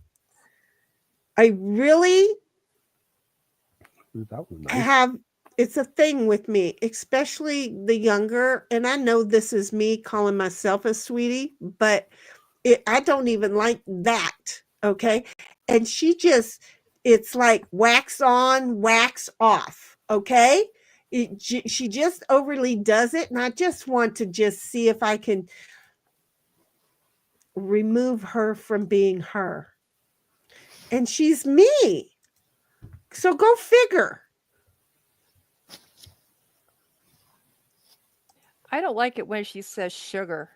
I really That was nice. have, it's a thing with me, especially the younger, and I know this is me calling myself a sweetie, but I don't even like that. Okay. And she just, it's like wax on, wax off. Okay. She just overly does it. And I just want to just see if I can remove her from being her. And she's me. So go figure. I don't like it when she says sugar.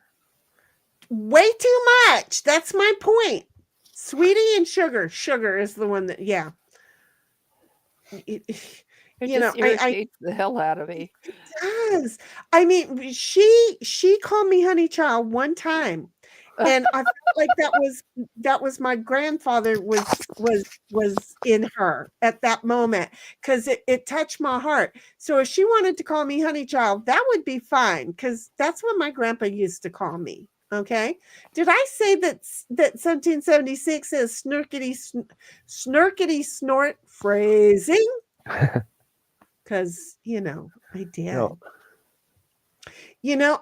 Way too much. That's my point. Sweetie and sugar. Sugar is the one that, yeah. It You just know, I irritates the hell out of me. it does. I mean, she called me honey child one time, and I felt like that was my grandfather was in her at that moment, because it touched my heart. So if she wanted to call me honey child, that would be fine, because that's what my grandpa used to call me. Okay. Did I say that 1776 is snurkity snort phrasing? Because I did. No.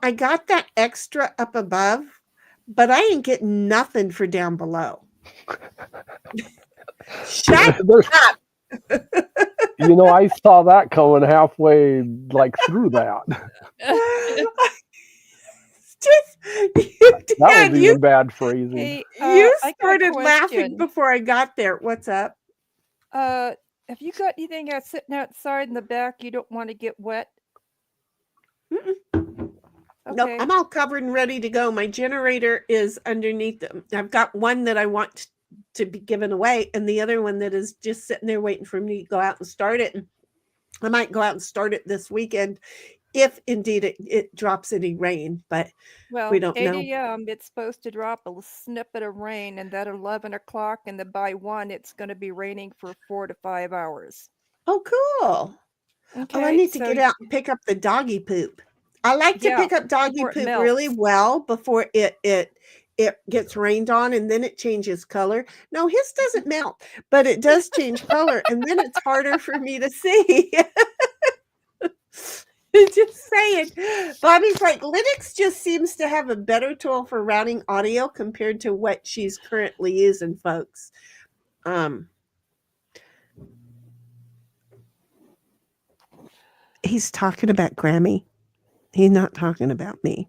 I got that extra up above, but I ain't getting nothing for down below. Shut up. I saw that coming halfway, through that. That was even bad phrasing. Hey, You I got a started laughing question. before I got there. What's up? Have you got anything that's sitting outside in the back you don't want to get wet? No, Okay. I'm all covered and ready to go. My generator is underneath them. I've got one that I want to be given away, and the other one that is just sitting there waiting for me to go out and start it. And I might go out and start it this weekend, if indeed it drops any rain, but Well, we don't 8 know. a.m. it's supposed to drop a snippet of rain, and then 11 o'clock, and then by 1 it's going to be raining for 4 to 5 hours. Oh, cool. Okay. Oh, I need to so get out and pick up the doggy poop. I like to Yeah, pick up doggy before it poop really melts. well before it it gets rained on and then it changes color. No, his doesn't melt, but it does change color, and then it's harder for me to see. Just saying. Bobby's like, Linux just seems to have a better tool for routing audio compared to what she's currently using, folks. He's talking about Grammy. He's not talking about me.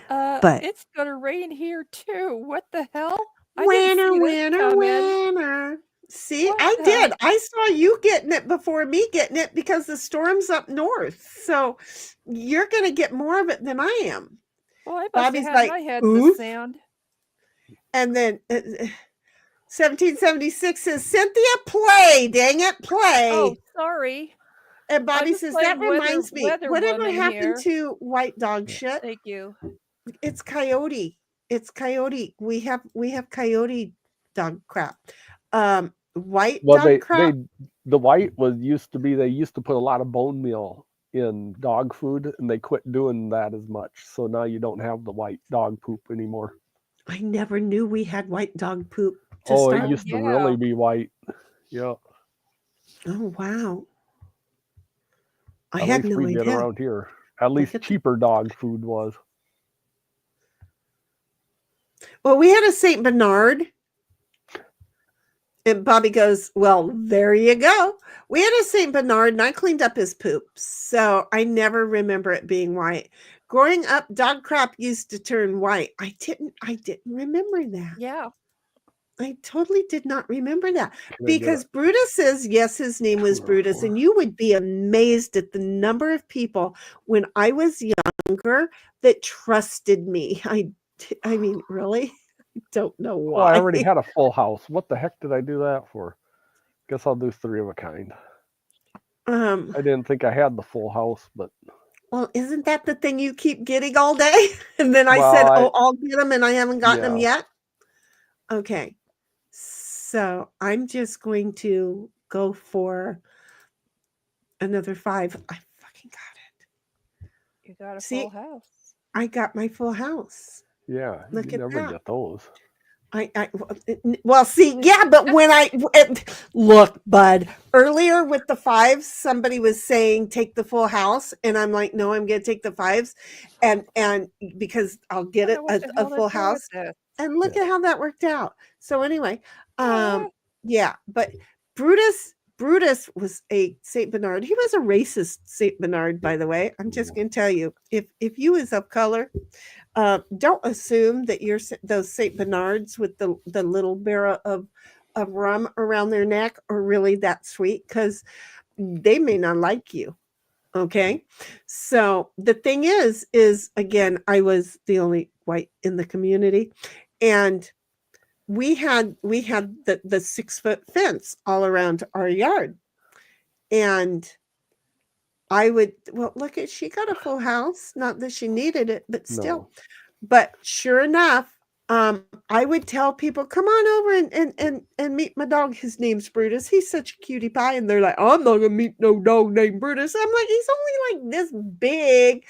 But it's gonna rain here too. What the hell? I winner, didn't see this winner, coming. winner. See, What I the- did. I saw you getting it before me getting it because the storm's up north. So you're going to get more of it than I am. Well, I must Bobby's have had like, my head "Oof." the sand. And then 1776 says, Cynthia, play. Dang it, play. Oh, sorry. And Bobby was says, that playing reminds me, Weather whatever Woman happened here. to white dog shit? Thank you. It's coyote. It's coyote. We have coyote dog crap. White dog crap. The white was used to be, they used to put a lot of bone meal in dog food, and they quit doing that as much. So now you don't have the white dog poop anymore. I never knew we had white dog poop. It used to really be white. Yeah. Oh, wow. I At had least no we did idea. around here. At least cheaper dog food was. Well, we had a St. Bernard. And Bobby goes, well, there you go. We had a St. Bernard and I cleaned up his poop. So I never remember it being white. Growing up, dog crap used to turn white. I didn't remember that. Yeah. I totally did not remember that. Because Brutus says, yes, his name was Brutus. And you would be amazed at the number of people when I was younger that trusted me. I mean, really? I don't know why. Well, I already had a full house. What the heck did I do that for? Guess I'll do 3 of a kind. I didn't think I had the full house, but... Well, isn't that the thing you keep getting all day? And then I said, I'll get them, and I haven't gotten them yet? Okay. So I'm just going to go for another 5. I fucking got it. You got a full house. I got my full house. Yeah, Look you at never that. get those. Well, see, yeah, but when look, bud, earlier with the 5s, somebody was saying take the full house, and I'm like, no, I'm gonna take the 5s, and because I'll get it a full house, and look at how that worked out. So anyway, yeah, but Brutus was a Saint Bernard. He was a racist Saint Bernard, by the way. I'm just gonna tell you, if you is of color. Don't assume that you're those Saint Bernards with the little barrel of rum around their neck are really that sweet, because they may not like you. Okay, so the thing is again, I was the only white in the community, and we had the 6-foot fence all around our yard, and I would, look at, she got a full house. Not that she needed it, but still. No. But sure enough, I would tell people, come on over and meet my dog. His name's Brutus. He's such a cutie pie. And they're like, I'm not going to meet no dog named Brutus. I'm like, he's only like this big.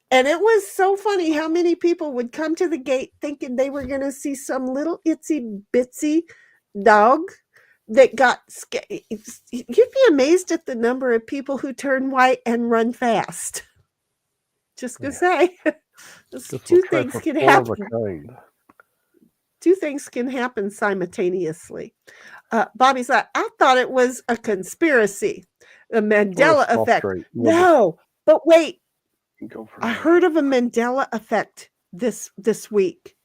And it was so funny how many people would come to the gate thinking they were going to see some little itsy bitsy dog that got scared. You'd be amazed at the number of people who turn white and run fast. Just gonna say, two things can happen. 2 things can happen simultaneously. Bobby's like, I thought it was a conspiracy, the Mandela effect. No, but wait, I heard of a Mandela effect this week.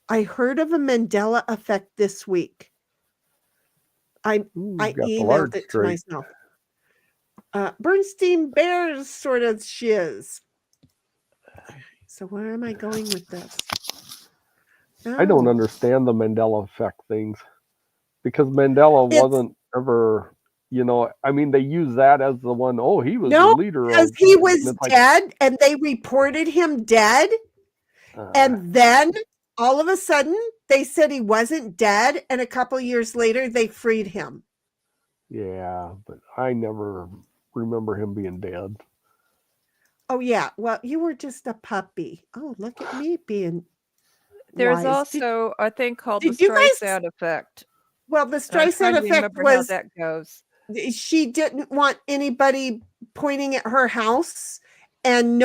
I heard of a Mandela effect this week. I emailed it to myself. Bernstein Bears sort of shiz. So where am I going with this? I don't understand the Mandela effect things, because Mandela wasn't ever, I mean, they use that as the one, he was the leader. Because he was dead, and they reported him dead. And then all of a sudden, they said he wasn't dead, and a couple years later, they freed him. Yeah, but I never remember him being dead. Oh, yeah. Well, you were just a puppy. Oh, look at me being There's wise. also a thing called the Did you guys? Streisand effect. Well, the And I'm trying Streisand to effect remember how was that goes. she didn't want anybody pointing at her house, and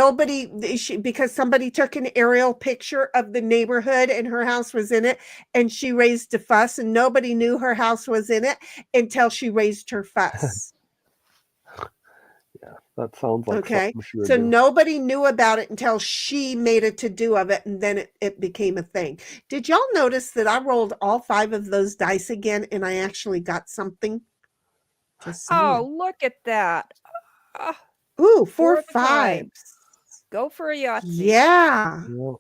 because somebody took an aerial picture of the neighborhood and her house was in it, and she raised a fuss, and nobody knew her house was in it until she raised her fuss. Yeah, that sounds like Okay, something she would so do. nobody knew about it until she made a to-do of it, and then it became a thing. Did y'all notice that I rolled all 5 of those dice again, and I actually got something? Just saying. Oh, look at that. Ooh, 4 of a kind. 5s. Go for a Yahtzee. Yeah. Yeah.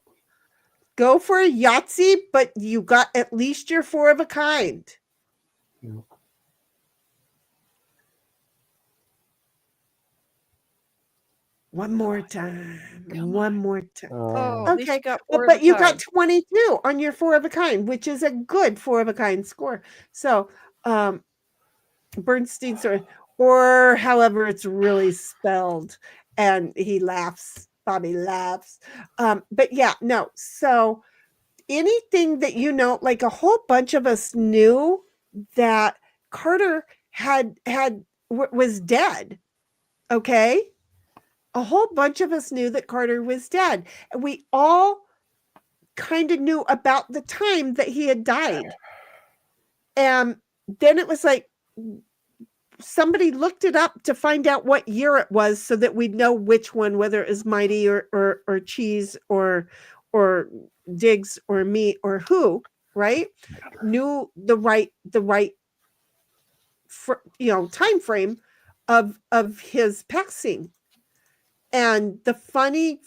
Go for a Yahtzee, but you got at least your 4 of a kind. Yeah. One more time. One more time. Oh, at least you Okay. got Well, 4 of but a you got kind. 22 on your 4 of a kind, which is a good 4 of a kind score. So, Bernstein's or however it's really spelled, and he laughs. Bobby laughs. But yeah, no. So anything that like a whole bunch of us knew that Carter was dead. Okay, a whole bunch of us knew that Carter was dead, and we all kind of knew about the time that he had died. And then it was like somebody looked it up to find out what year it was so that we'd know which one, whether it was Mighty or Cheese or Diggs or me or who, right? Knew the right time frame of his passing. And the funny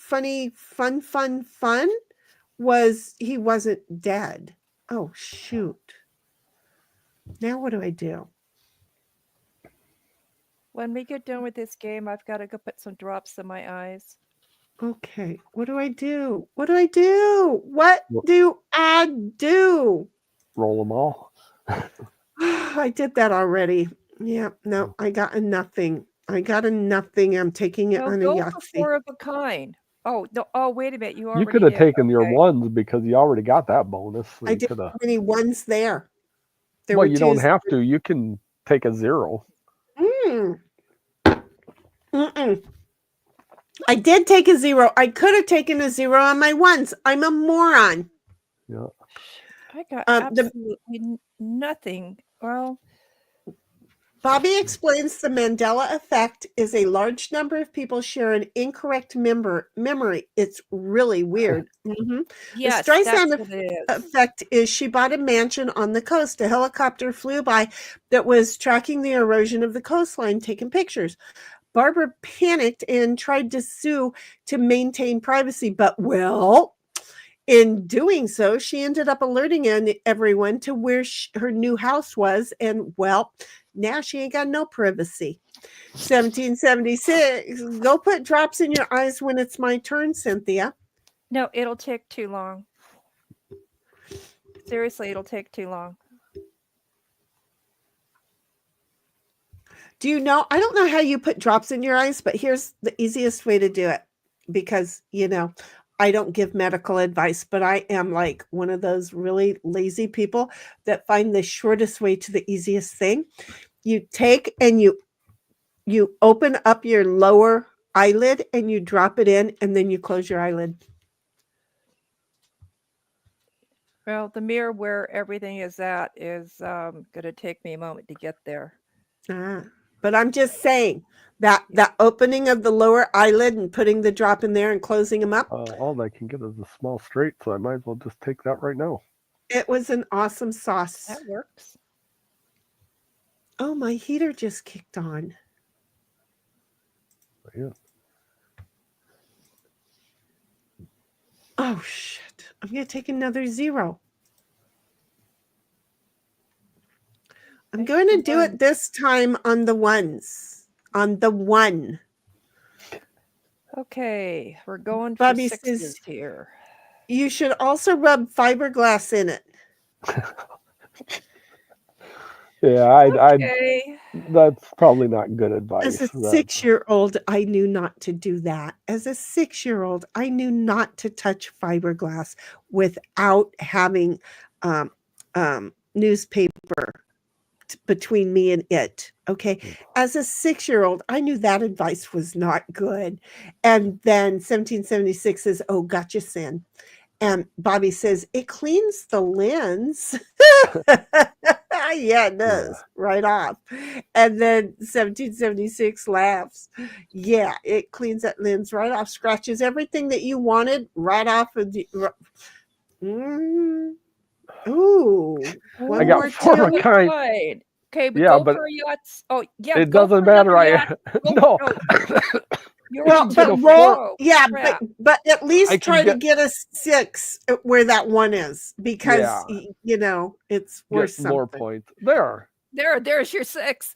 fun was he wasn't dead. Oh, shoot. Now what do I do? When we get done with this game, I've got to go put some drops in my eyes. Okay, what do I do? What do I do? What do I do? Roll them all. I did that already. Yeah, no, I got a nothing. I'm taking it on a Go Yahtzee. for 4 of a kind. Oh, no, wait a minute. You could have taken your ones because you already got that bonus. So I didn't have any ones there. Well, you don't have to. You can take a 0. I did take a 0. I could have taken a 0 on my ones. I'm a moron. Yeah. I got absolutely nothing. Well, Bobby explains the Mandela effect is a large number of people share an incorrect memory. It's really weird. yes, the that's Streisand what it is. effect is she bought a mansion on the coast. A helicopter flew by that was tracking the erosion of the coastline, taking pictures. Barbara panicked and tried to sue to maintain privacy, but in doing so, she ended up alerting everyone to where her new house was, and now she ain't got no privacy. 1776. Go put drops in your eyes when it's my turn, Cynthia. No, it'll take too long. Seriously, it'll take too long. Do you know? I don't know how you put drops in your eyes, but here's the easiest way to do it, because I don't give medical advice, but I am like one of those really lazy people that find the shortest way to the easiest thing. You take and you open up your lower eyelid and you drop it in, and then you close your eyelid. Well, the mirror where everything is at is going to take me a moment to get there. But I'm just saying that opening of the lower eyelid and putting the drop in there and closing them up. All I can get is a small straight, so I might as well just take that right now. It was an awesome sauce. That works. Oh, my heater just kicked on. Yeah. Oh, shit. I'm going to take another 0. I'm going to do it this time on the ones. On the 1. Okay, we're going Bobby for 6s says, here. You should also rub fiberglass in it. Yeah, Okay. That's probably not good advice. As a 6-year-old, I knew not to do that. As a 6-year-old, I knew not to touch fiberglass without having newspaper between me and it. Okay. As a 6-year-old, I knew that advice was not good. And then 1776 says, oh, gotcha, Sin. And Bobby says, it cleans the lens. Yeah, it does. Right off. And then 1776 laughs. Yeah, it cleans that lens right off, scratches everything that you wanted right off of the. Ooh. I got 4 of a kind. Okay, but Yeah, go but for yachts. Oh, yeah. it go doesn't for another matter. yacht. No. Well, but roll, yeah, but at least try to get a 6 where that 1 is, because you know it's worth something. More points. There's your 6.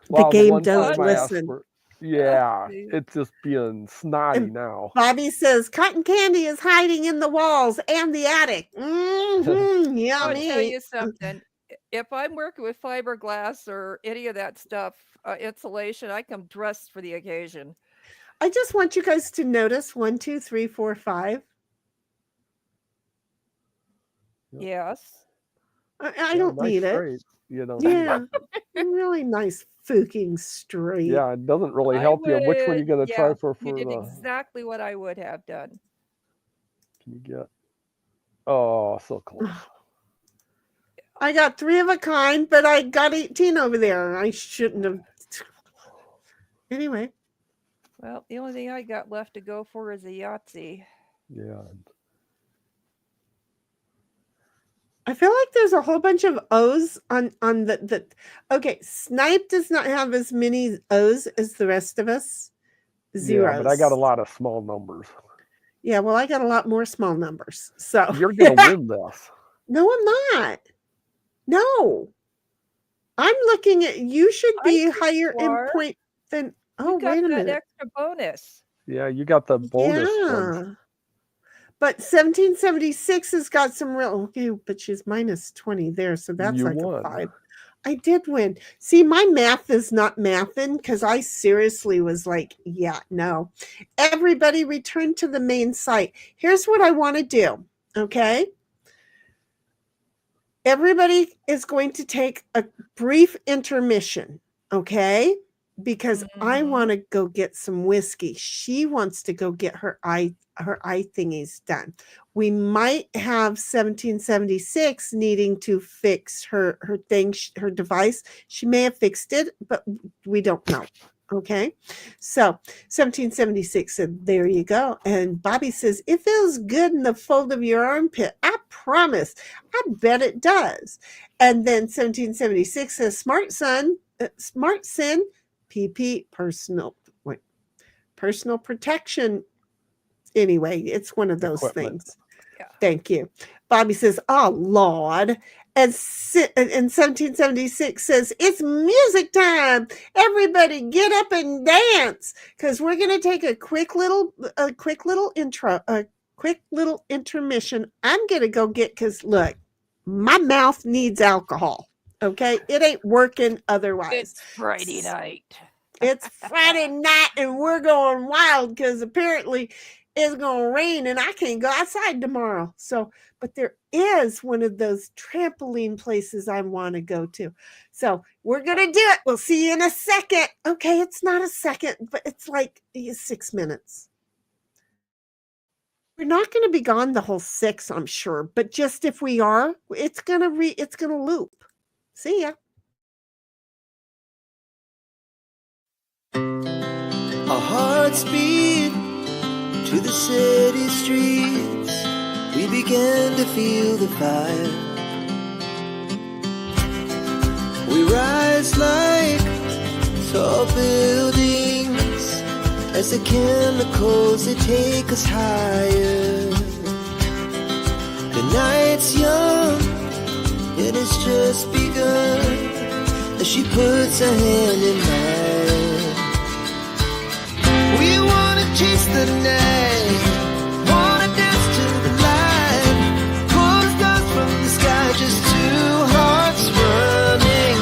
The game does listen. It's just being snotty now. Bobby says cotton candy is hiding in the walls and the attic. Yummy. I'll tell you something. If I'm working with fiberglass or any of that stuff, insulation, I come dressed for the occasion. I just want you guys to notice 1, 2, 3, 4, 5. Yes. I don't need it. You know. Yeah. Really nice fucking straight. Yeah, it doesn't really help you. Which one are you going to try for You did the... exactly what I would have done. Can you get... Oh, so close. I got 3 of a kind, but I got 18 over there. I shouldn't have. Anyway. Well, the only thing I got left to go for is a Yahtzee. Yeah. I feel like there's a whole bunch of O's on the. Okay, Snipe does not have as many O's as the rest of us. Zeros. Yeah, but I got a lot of small numbers. Yeah, well, I got a lot more small numbers. So you're going to win this. No, I'm not. No. I'm looking at, you should be higher in point than, oh, wait a minute. Extra bonus. Yeah, you got the bonus ones. But 1776 has got some real, okay, but she's minus 20 there, so that's like a 5. I did win. See, my math is not mathing because I seriously was like, yeah, no. Everybody return to the main site. Here's what I want to do, okay? Everybody is going to take a brief intermission, okay? Because I want to go get some whiskey. She wants to go get her eye thingies done. We might have 1776 needing to fix her thing, her device. She may have fixed it, but we don't know. Okay. So 1776 said, there you go. And Bobby says, it feels good in the fold of your armpit. I promise. I bet it does. And then 1776 says, smart sin, PP, personal protection. Anyway, it's one of those things. Yeah. Thank you. Bobby says, oh, Lord. And 1776 says, it's music time. Everybody get up and dance. Because we're going to take a quick little intermission. I'm going to go get, because look, my mouth needs alcohol. Okay? It ain't working otherwise. It's Friday night. It's Friday night and we're going wild because apparently it's going to rain and I can't go outside tomorrow. So, but there is one of those trampoline places I want to go to. So we're going to do it. We'll see you in a second. Okay, it's not a second, but it's like 6 minutes. We're not going to be gone the whole 6, I'm sure. But just if we are, it's going to loop. See ya. Our hearts beat to the city streets. We began to feel the fire. We rise like tall buildings as the chemicals they take us higher. The night's young, it has just begun as she puts her hand in mine. We wanna chase the night, wanna dance to the light, pull the stars from the sky, just two hearts running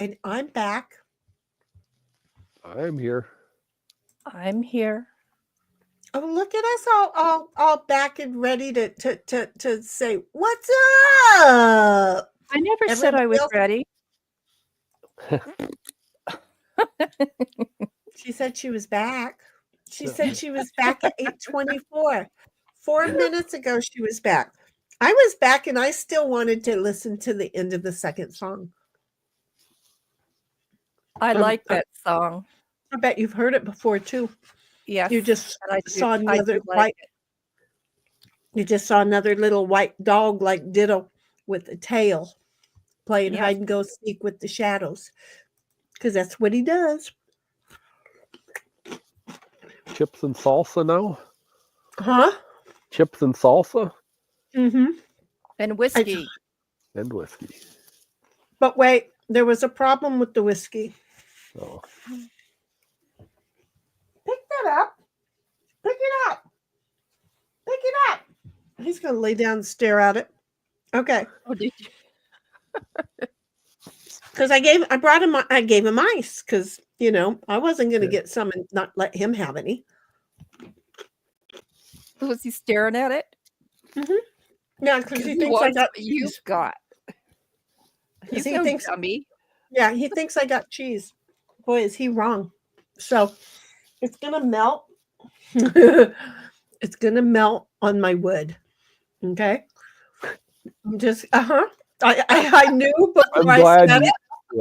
And I'm back. I'm here. I'm here. Oh, look at us all back and ready to say what's up. I never said I Everybody was else- ready. She said she was back. She said she was back at 8:24. 4 minutes ago, she was back. I was back and I still wanted to listen to the end of the second song. I like that song. I bet you've heard it before too. Yes. You just and I saw I do another like white. it. You just saw another little white dog like Ditto with a tail playing Yes. hide and go seek with the shadows. Because that's what he does. Chips and salsa now? Huh? Chips and salsa? Mm-hmm. And whiskey. And whiskey. But wait, there was a problem with the whiskey. Oh. Pick that up. Pick it up. Pick it up. He's going to lay down and stare at it. Okay. Oh, did you? Because I gave him ice because, I wasn't going to get some and not let him have any. Was he staring at it? Yeah, because he He thinks I wants got what you've cheese. got. 'Cause He's he no thinks, dummy. yeah, he thinks I got cheese. Boy, is he wrong. So it's going to melt. It's going to melt on my wood. Okay. I'm just, I knew before I'm I glad said you, it.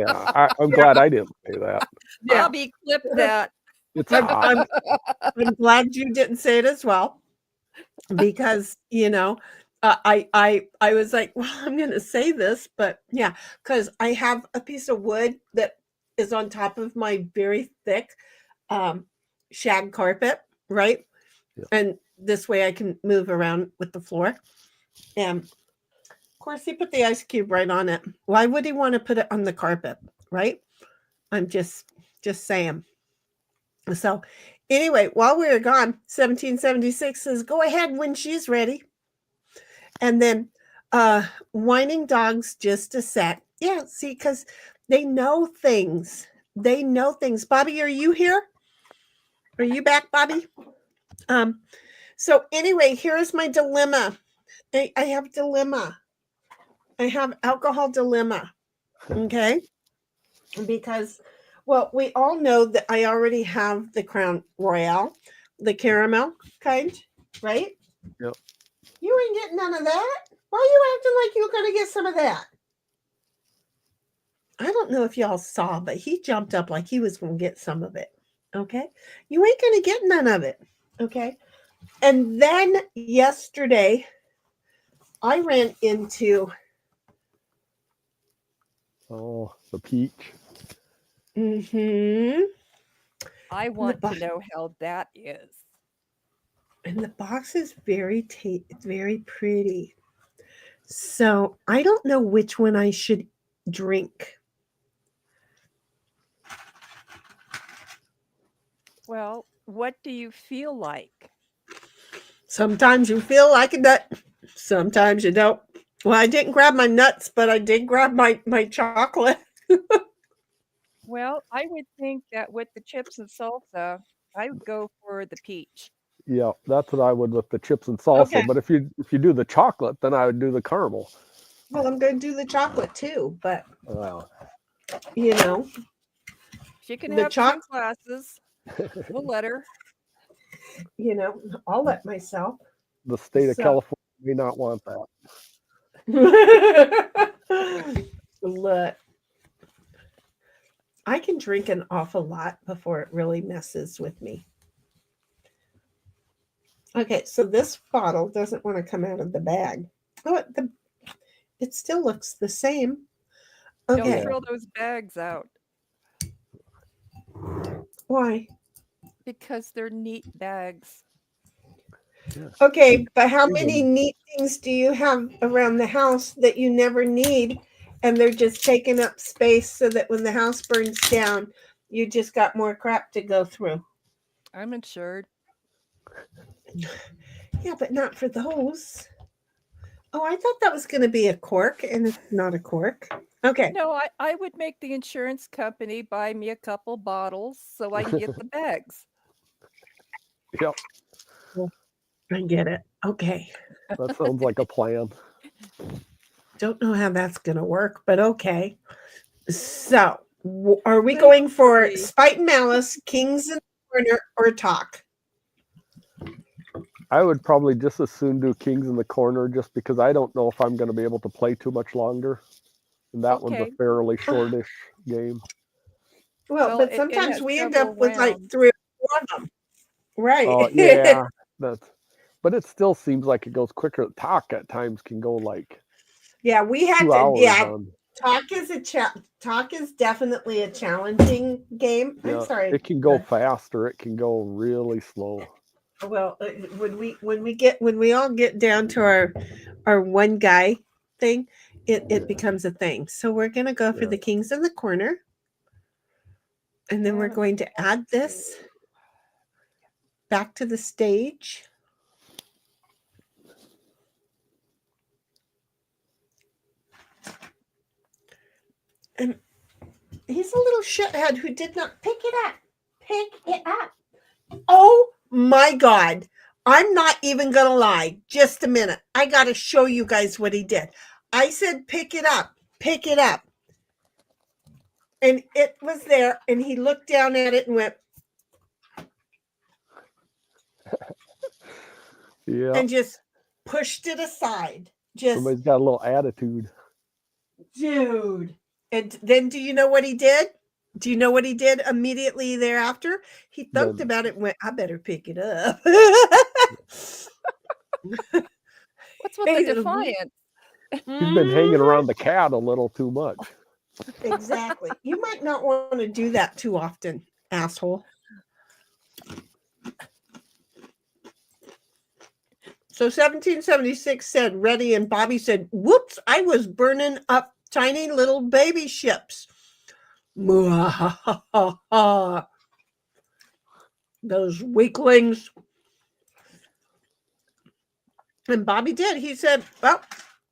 yeah, I'm glad I didn't say that. Yeah. Bobby, clip that. It's hot. I'm glad you didn't say it as well, because I was like, well, I'm going to say this, but yeah, because I have a piece of wood that is on top of my very thick shag carpet, right? Yeah. And this way I can move around with the floor. And of course, he put the ice cube right on it. Why would he want to put it on the carpet, right? I'm just saying. So anyway, while we were gone, 1776 says, go ahead when she's ready. And then whining dogs just a sec. Yeah, see, because they know things. They know things. Bobby, are you here? Are you back, Bobby? So anyway, here's my dilemma. I have dilemma. I have alcohol dilemma. Okay. Because, well, we all know that I already have the Crown Royale, the caramel kind, right? Yep. You ain't getting none of that. Why are you acting like you're going to get some of that? I don't know if y'all saw, but he jumped up like he was going to get some of it. Okay. You ain't going to get none of it. Okay. And then yesterday, I ran into The peach. I want to know how that is. And the box is very pretty. So I don't know which one I should drink. Well, what do you feel like? Sometimes you feel like a nut. Sometimes you don't. Well, I didn't grab my nuts, but I did grab my chocolate. Well, I would think that with the chips and salsa, I would go for the peach. Yeah, that's what I would with the chips and salsa. Okay. But if you do the chocolate, then I would do the caramel. Well, I'm going to do the chocolate too, but Wow. She can The have choc- 2 glasses. We'll let her. I'll let myself. The state of So- California may not want that. Look, I can drink an awful lot before it really messes with me. Okay, so this bottle doesn't want to come out of the bag. Oh, it still looks the same. Okay, Don't throw those bags out why? because they're neat bags. Okay, but how many neat things do you have around the house that you never need, and they're just taking up space so that when the house burns down, you just got more crap to go through? I'm insured. Yeah, but not for those. Oh, I thought that was going to be a cork, and it's not a cork. Okay. No, I would make the insurance company buy me a couple bottles so I can get the bags. Yep, I get it. Okay. that sounds like a plan. Don't know how that's going to work, but okay. So, are we Thank going for you. Spite and Malice, Kings in the Corner, or Talk? I would probably just as soon do Kings in the Corner, just because I don't know if I'm going to be able to play too much longer. And that one's a Okay. fairly shortish game. Well, Well, but it sometimes has we end several up with like rounds. 3 or 4 of them. Right. Oh yeah, but it still seems like it goes quicker. Talk at times can go like Yeah, we had 2 to. hours Yeah, on. Talk is definitely a challenging game. I'm Yeah, sorry. it can go faster. It can go really slow. Well, when we all get down to our one guy thing, it becomes a thing. So we're gonna go for Yeah. the Kings in the Corner, and then we're going to add this back to the stage. And he's a little shithead who did not pick it up. Pick it up. Oh my God. I'm not even going to lie. Just a minute. I got to show you guys what he did. I said, pick it up. Pick it up. And it was there. And he looked down at it and went, Yeah. and just pushed it aside. Just, Somebody's got a little attitude. dude. And then do you know what he did? Do you know what he did immediately thereafter? He thought Then- about it and went, I better pick it up. What's with the defiance? He's been hanging around the cat a little too much. Exactly. You might not want to do that too often, asshole. So 1776 said ready, and Bobby said, whoops, I was burning up tiny little baby ships. Those weaklings. And Bobby did. He said, well,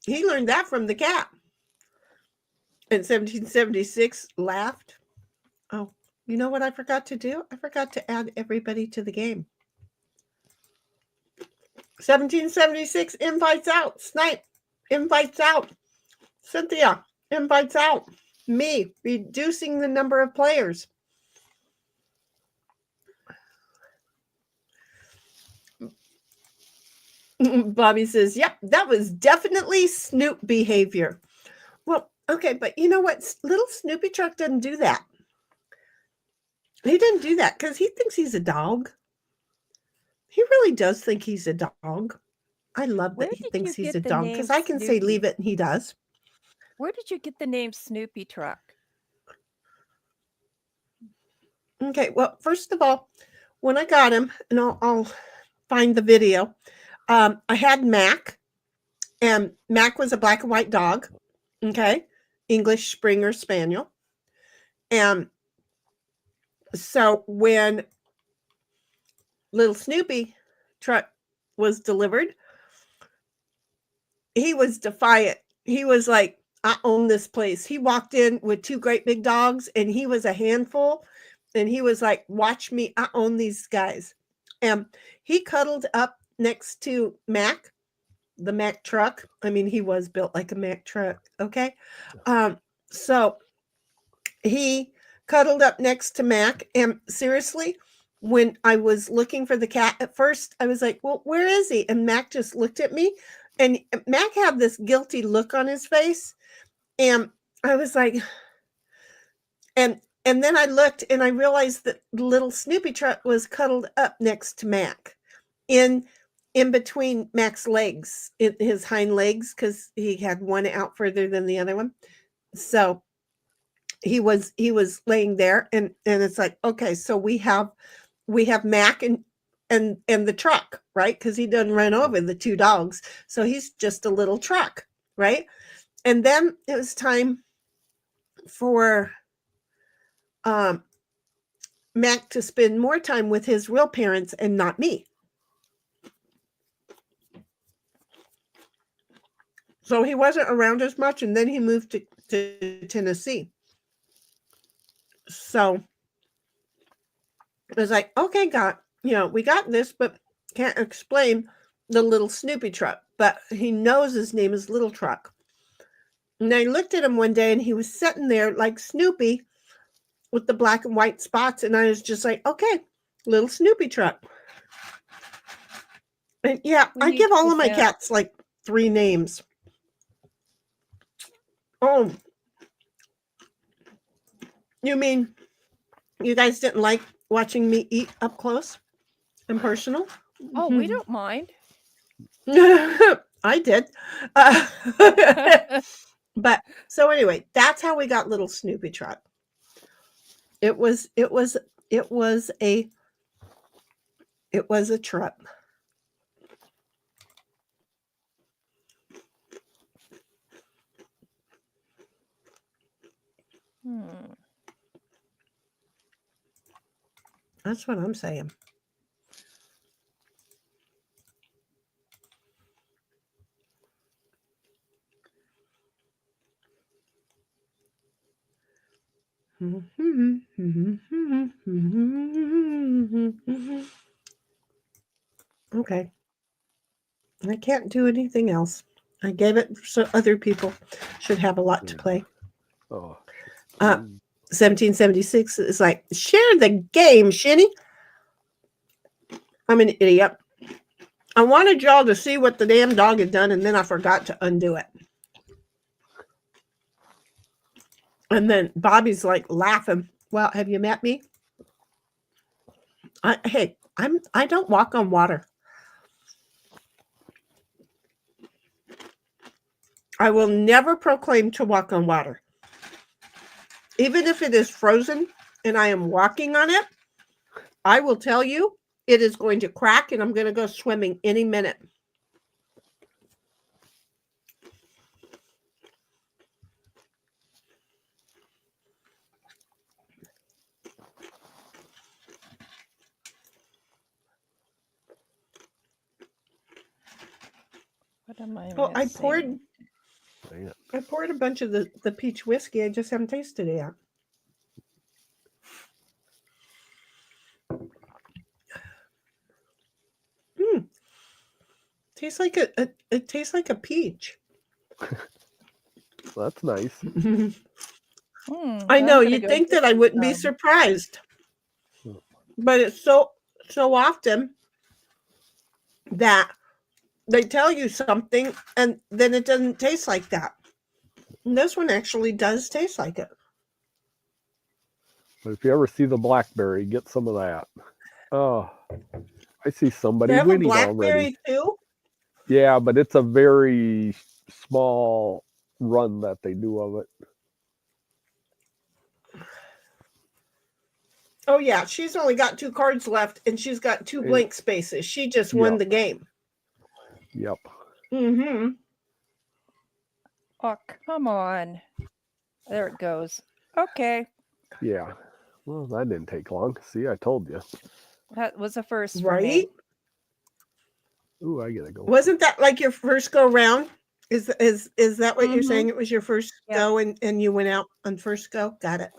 he learned that from the cat. And 1776 laughed. Oh, you know what I forgot to do? I forgot to add everybody to the game. 1776 invites out. Snipe invites out. Cynthia invites out. Me, reducing the number of players. Bobby says, yep, that was definitely Snoop behavior. Well, okay, but you know what? Little Snoopy Truck doesn't do that. He didn't do that because he thinks he's a dog. He really does think he's a dog. I love that he thinks he's a dog because I can say leave it and he does. Where did you get the name Snoopy Truck? Okay, well, first of all, when I got him, and I'll find the video, I had Mac, and Mac was a black and white dog, okay, English Springer Spaniel. And so when little Snoopy Truck was delivered, he was defiant. He was like, I own this place. He walked in with 2 great big dogs, and he was a handful. And he was like, watch me. I own these guys. And he cuddled up next to Mac, the Mac truck. I mean, he was built like a Mac truck. Okay. So he cuddled up next to Mac. And seriously, when I was looking for the cat at first, I was like, well, where is he? And Mac just looked at me. And Mac had this guilty look on his face. And I was like, and then I looked and I realized that little Snoopy Truck was cuddled up next to Mac in between Mac's legs, his hind legs, because he had one out further than the other one. So he was laying there, and it's like, okay, so we have Mac and the truck, right? Because he doesn't run over the 2 dogs. So he's just a little truck, right? And then it was time for Mac to spend more time with his real parents and not me. So he wasn't around as much, and then he moved to Tennessee. So it was like, okay, we got this, but can't explain the little Snoopy truck. But he knows his name is Little Truck. And I looked at him one day, and he was sitting there like Snoopy with the black and white spots. And I was just like, okay, Little Snoopy Truck. And yeah, I give all of my cats like 3 names. Oh, you mean you guys didn't like watching me eat up close and personal? Oh, we don't mind. I did. But so anyway, that's how we got Little Snoopy Truck. It was a truck. That's what I'm saying. Okay. I can't do anything else. I gave it so other people should have a lot to play. Oh. 1776 is like, share the game, Shinny. I'm an idiot. I wanted y'all to see what the damn dog had done, and then I forgot to undo it. And then Bobby's like laughing. Well, have you met me? I don't walk on water. I will never proclaim to walk on water. Even if it is frozen and I am walking on it, I will tell you it is going to crack and I'm going to go swimming any minute. What am I Well, I missing? poured a bunch of the peach whiskey. I just haven't tasted it yet. Tastes like it tastes like a peach. That's nice. I know, you'd think that I wouldn't be surprised. But it's so often that they tell you something and then it doesn't taste like that. And this one actually does taste like it. But if you ever see the blackberry, get some of that. Oh, I see somebody They have a winning blackberry already. too? Yeah, but it's a very small run that they do of it. Oh yeah, she's only got 2 cards left and she's got 2 blank spaces. She just won the game. Yep. Mm-hmm. Oh, come on. There it goes. Okay. Yeah. Well, that didn't take long. See, I told you. That was a first for me. Right? Ooh, I gotta go. Wasn't that like your first go round? Is that what you're saying? It was your first go and you went out on first go? Got it.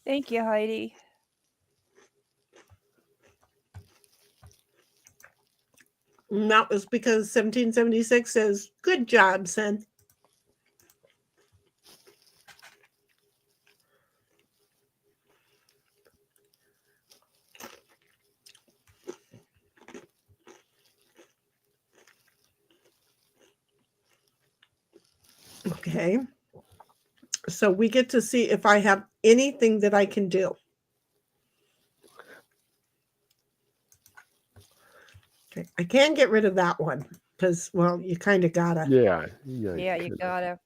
Thank you, Heidi. And that was because 1776 says, good job, son. Okay. So we get to see if I have anything that I can do. Okay. I can get rid of that one because, well, you kind of gotta, Yeah. Yeah, you gotta.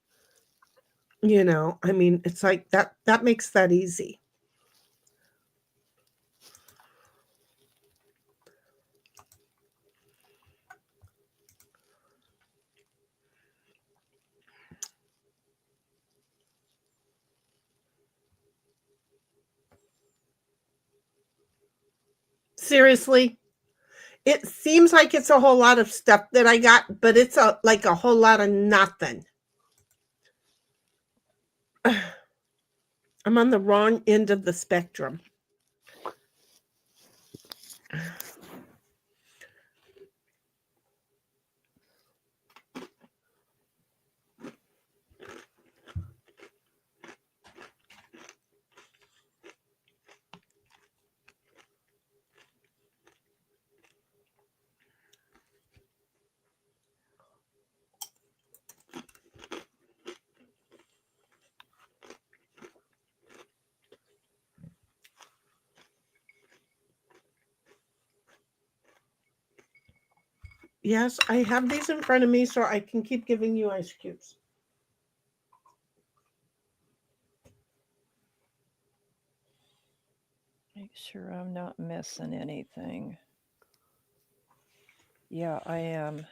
you know, I mean, it's like that makes that easy. Seriously, it seems like it's a whole lot of stuff that I got, but it's like a whole lot of nothing. I'm on the wrong end of the spectrum. Yes, I have these in front of me so I can keep giving you ice cubes. Make sure I'm not missing anything. Yeah, I am.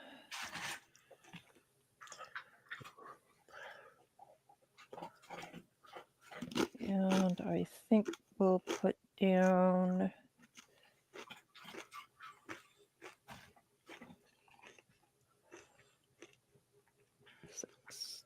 And I think we'll put down six.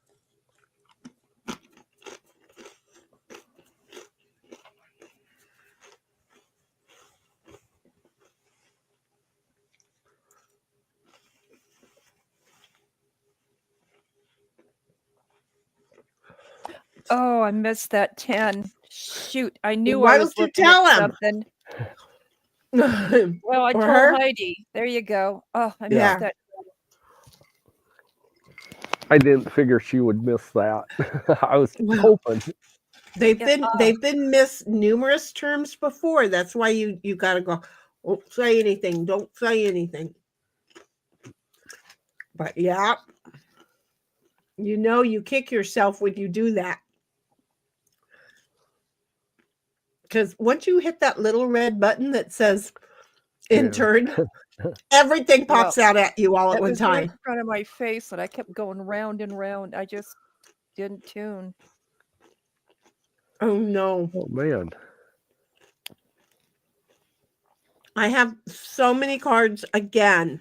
Oh, I missed that 10. Shoot, I knew Why I was don't you looking tell at him? something. Well, I Or told her? Heidi. There you go. Oh, I Yeah. missed that. I didn't figure she would miss that. I was Well, hoping. They've Yeah, been missed numerous terms before. That's why you gotta go. Don't say anything. Don't say anything. But yeah, you know you kick yourself when you do that. Because once you hit that little red button that says entered, everything well, pops out at you all at that one was right in time. front of my face, and I kept going round and round. I just didn't tune. Oh no. Oh man. I have so many cards again.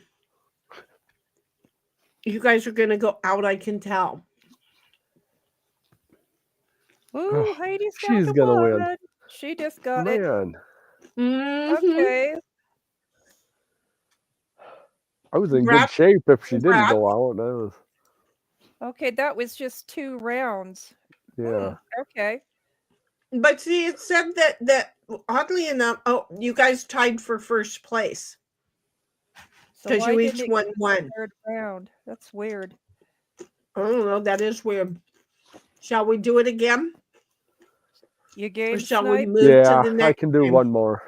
You guys are gonna go out, I can tell. Ooh, Oh, Heidi's got she's the gonna win. one. She just got it. Man. Mhm. Okay. I was in Congrats. good shape if she didn't Congrats. go out. I was Okay, that was just 2 rounds. yeah. Okay. But see, it said that oddly enough, oh, you guys tied for first place. So 'Cause why you didn't each it won go to the one. 3rd round? That's weird. I don't know. That is weird. Shall we do it again? You Or game shall we snipe? move to Yeah, the I next can do game? one more.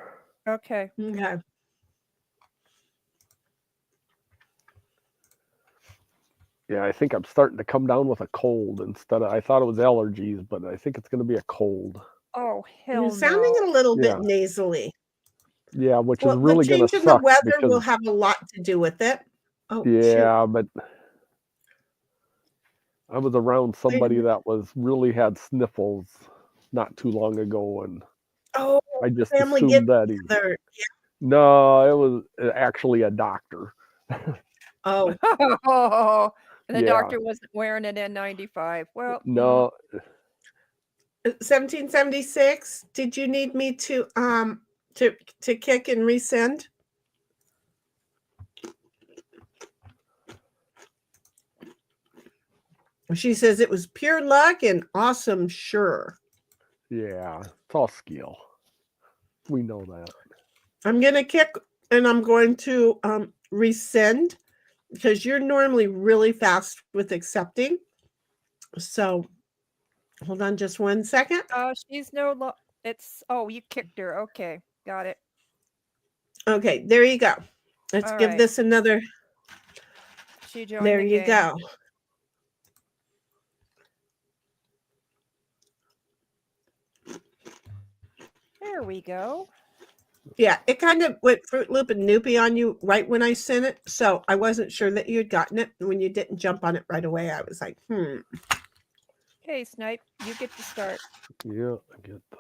Okay. Okay. Yeah, I think I'm starting to come down with a cold instead of I thought it was allergies, but I think it's gonna be a cold. Oh, You're hell sounding no. a little Yeah. bit nasally. Yeah, which is Well, the really gonna change in the suck weather will because have a lot to do with it. Oh, shoot. yeah, but I was around Wait a somebody minute. that was really had sniffles not too long ago, and Oh, I just family assumed get that he. together. No, it was actually a doctor. Oh, And the Yeah, doctor wasn't wearing an N95. Well, no, 1776. Did you need me to kick and resend? She says it was pure luck and awesome, sure. yeah, it's all skill. We know that. I'm gonna kick and I'm going to resend because you're normally really fast with accepting. So hold on just 1 second. she's it's you kicked her. Okay. Got it. Okay, there you go. Let's All give right. this another She joined There the you game. go. There we go. Yeah, it kind of went Fruit Loop and Noopy on you right when I sent it, so I wasn't sure that you had gotten it. And when you didn't jump on it right away, I was like, Okay, Snipe, you get to start. Yeah, I get that.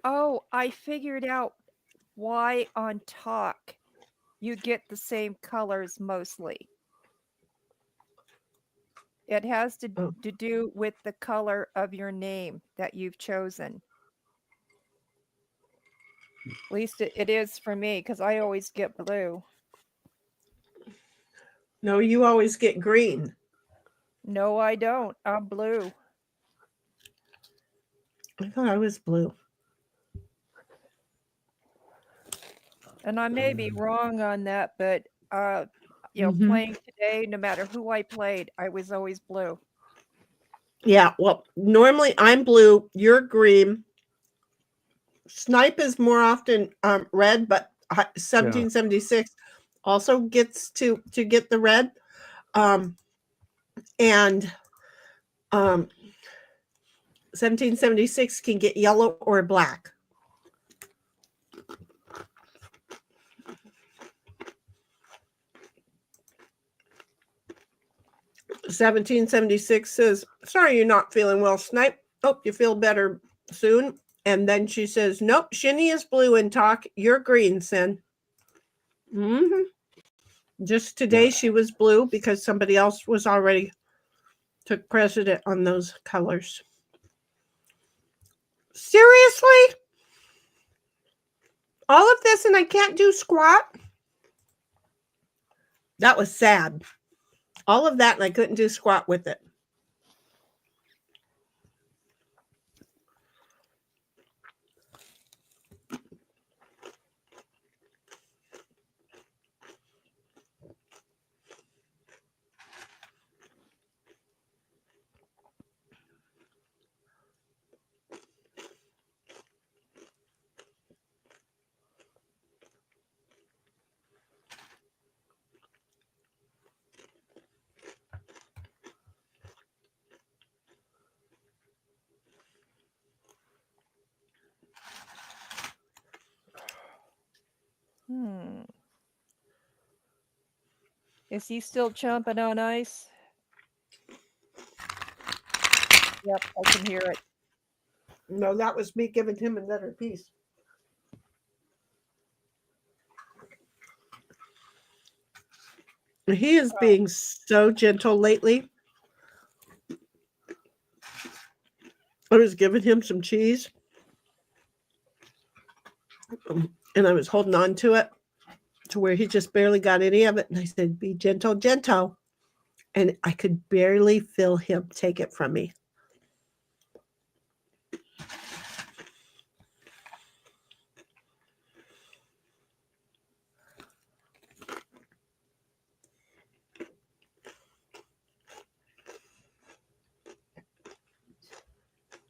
Oh, I figured out why on Talk you get the same colors mostly. It has to Oh. do with the color of your name that you've chosen. At least it is for me, because I always get blue. no, you always get green. No, I don't. I'm blue. I thought I was blue. And I may be wrong on that, but Mhm. playing today, no matter who I played, I was always blue. Yeah, well, normally I'm blue, you're green. Snipe is more often red, but 1776 also gets to get the red. And 1776 can get yellow or black. "1776 says, sorry you're not feeling well, Snipe. Hope you feel better soon." And then she says, nope, Shinny is blue and Talk. You're green, Sin. Just today she was blue because somebody else was already took precedent on those colors. Seriously? All of this and I can't do squat? That was sad. All of that and I couldn't do squat with it. Is he still chomping on ice? Yep, I can hear it. No, that was me giving him another piece. He is being so gentle lately. I was giving him some cheese. And I was holding on to it to where he just barely got any of it. And I said, be gentle, gentle. And I could barely feel him take it from me.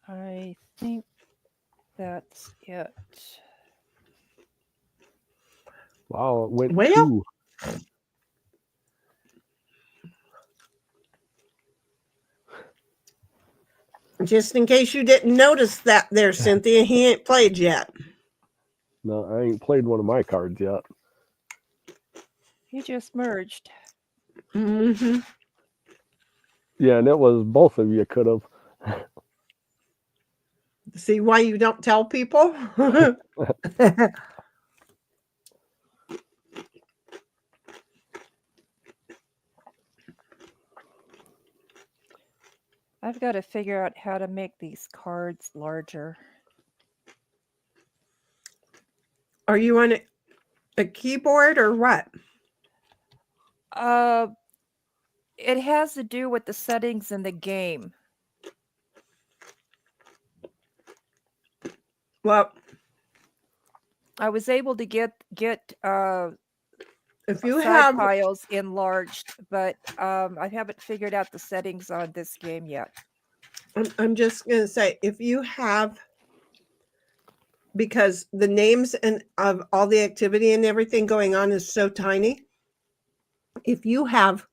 I think that's it. Wow, it went Well, 2. just in case you didn't notice that there, Cynthia, he ain't played yet. No, I ain't played one of my cards yet. He just merged. Mm-hmm. Yeah, and it was both of you could have. See why you don't tell people? I've got to figure out how to make these cards larger. Are you on a keyboard or what? It has to do with the settings in the game. Well, I was able to get if you side have piles enlarged, but I haven't figured out the settings on this game yet. I'm just going to say, if you have because the names and of all the activity and everything going on is so tiny. If you have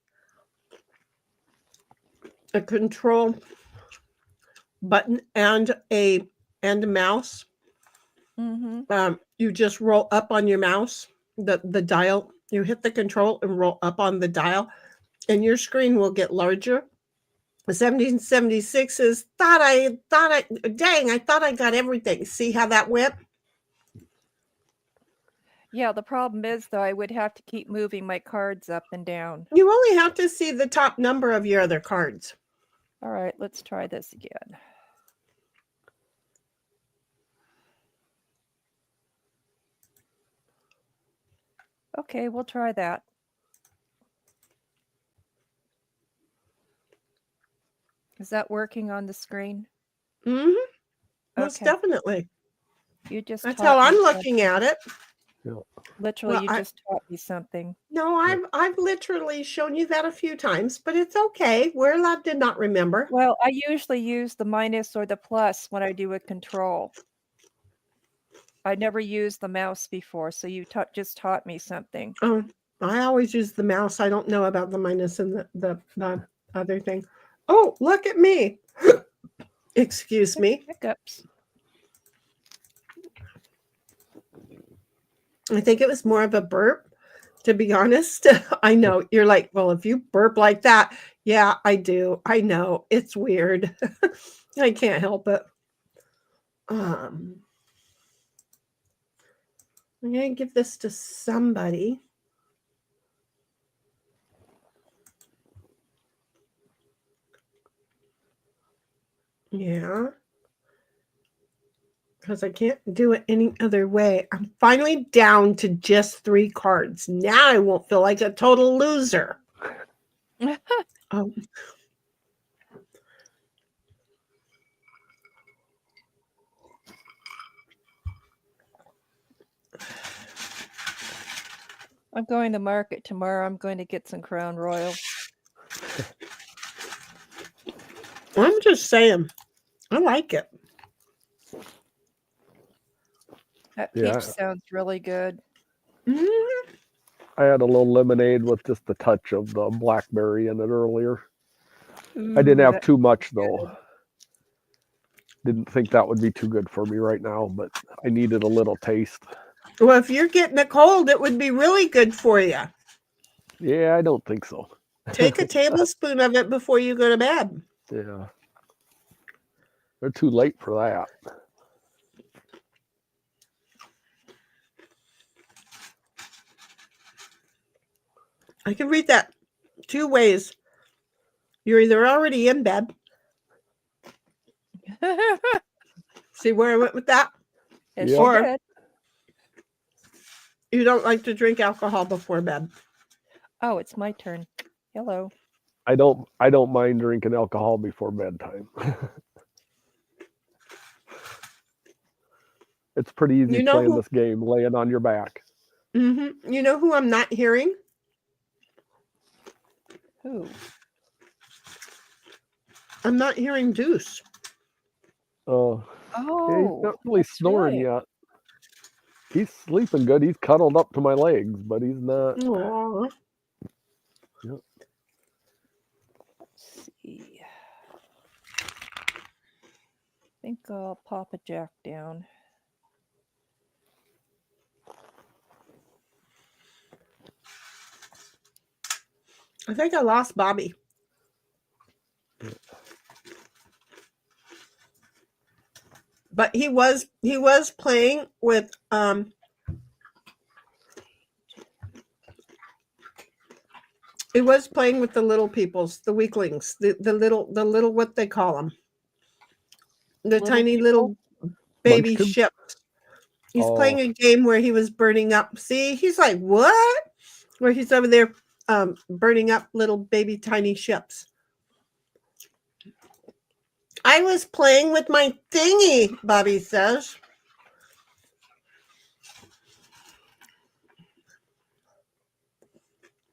a control button and a mouse, you just roll up on your mouse, the dial. You hit the control and roll up on the dial, and your screen will get larger. 1776 is dang, I thought I got everything. See how that went? Yeah, the problem is, though, I would have to keep moving my cards up and down. You only have to see the top number of your other cards. All right, let's try this again. Okay, we'll try that. Is that working on the screen? Mm-hmm. Most Okay. definitely. You just That's taught how I'm me looking at it. Yeah. Literally, Well, you just taught me something. No, I've literally shown you that a few times, but it's okay. We're allowed to not remember. Well, I usually use the minus or the plus when I do a control. I never used the mouse before, so you just taught me something. Oh, I always use the mouse. I don't know about the minus and the other thing. Oh, look at me. Excuse me. Hiccups. I think it was more of a burp, to be honest. I know you're like, well, if you burp like that, yeah, I do. I know it's weird. I can't help it. I'm gonna give this to somebody. Yeah. Because I can't do it any other way. I'm finally down to just 3 cards. Now I won't feel like a total loser. Oh. I'm going to market tomorrow. I'm going to get some Crown Royal. I'm just saying. I like it. That Yeah. peach sounds really good. Mm-hmm. I had a little lemonade with just a touch of the blackberry in it earlier. I didn't have too much though. Didn't think that would be too good for me right now, but I needed a little taste. Well, if you're getting a cold, it would be really good for you. Yeah, I don't think so. Take a tablespoon of it before you go to bed. Yeah. They're too late for that. I can read that 2 ways. You're either already in bed. See where I went with that? Yes, Yeah. you Or did. you don't like to drink alcohol before bed. Oh, it's my turn. Hello. I don't mind drinking alcohol before bedtime. It's pretty easy You know playing who- this game, laying on your back. Mm-hmm. You know who I'm not hearing? Who? I'm not hearing Deuce. Oh, yeah, Oh, he's not really that's snoring right. yet. He's sleeping good. He's cuddled up to my legs, but he's not. Aww. Yep. Let's see. I think I'll pop a jack down. I think I lost Bobby. But he was playing with he was playing with the little peoples, the weaklings, the little what they call them, the Little tiny people? little baby Munchkins? ships. He's Oh. playing a game where he was burning up. See, he's like, what? Where he's over there burning up little baby tiny ships. I was playing with my thingy, Bobby says.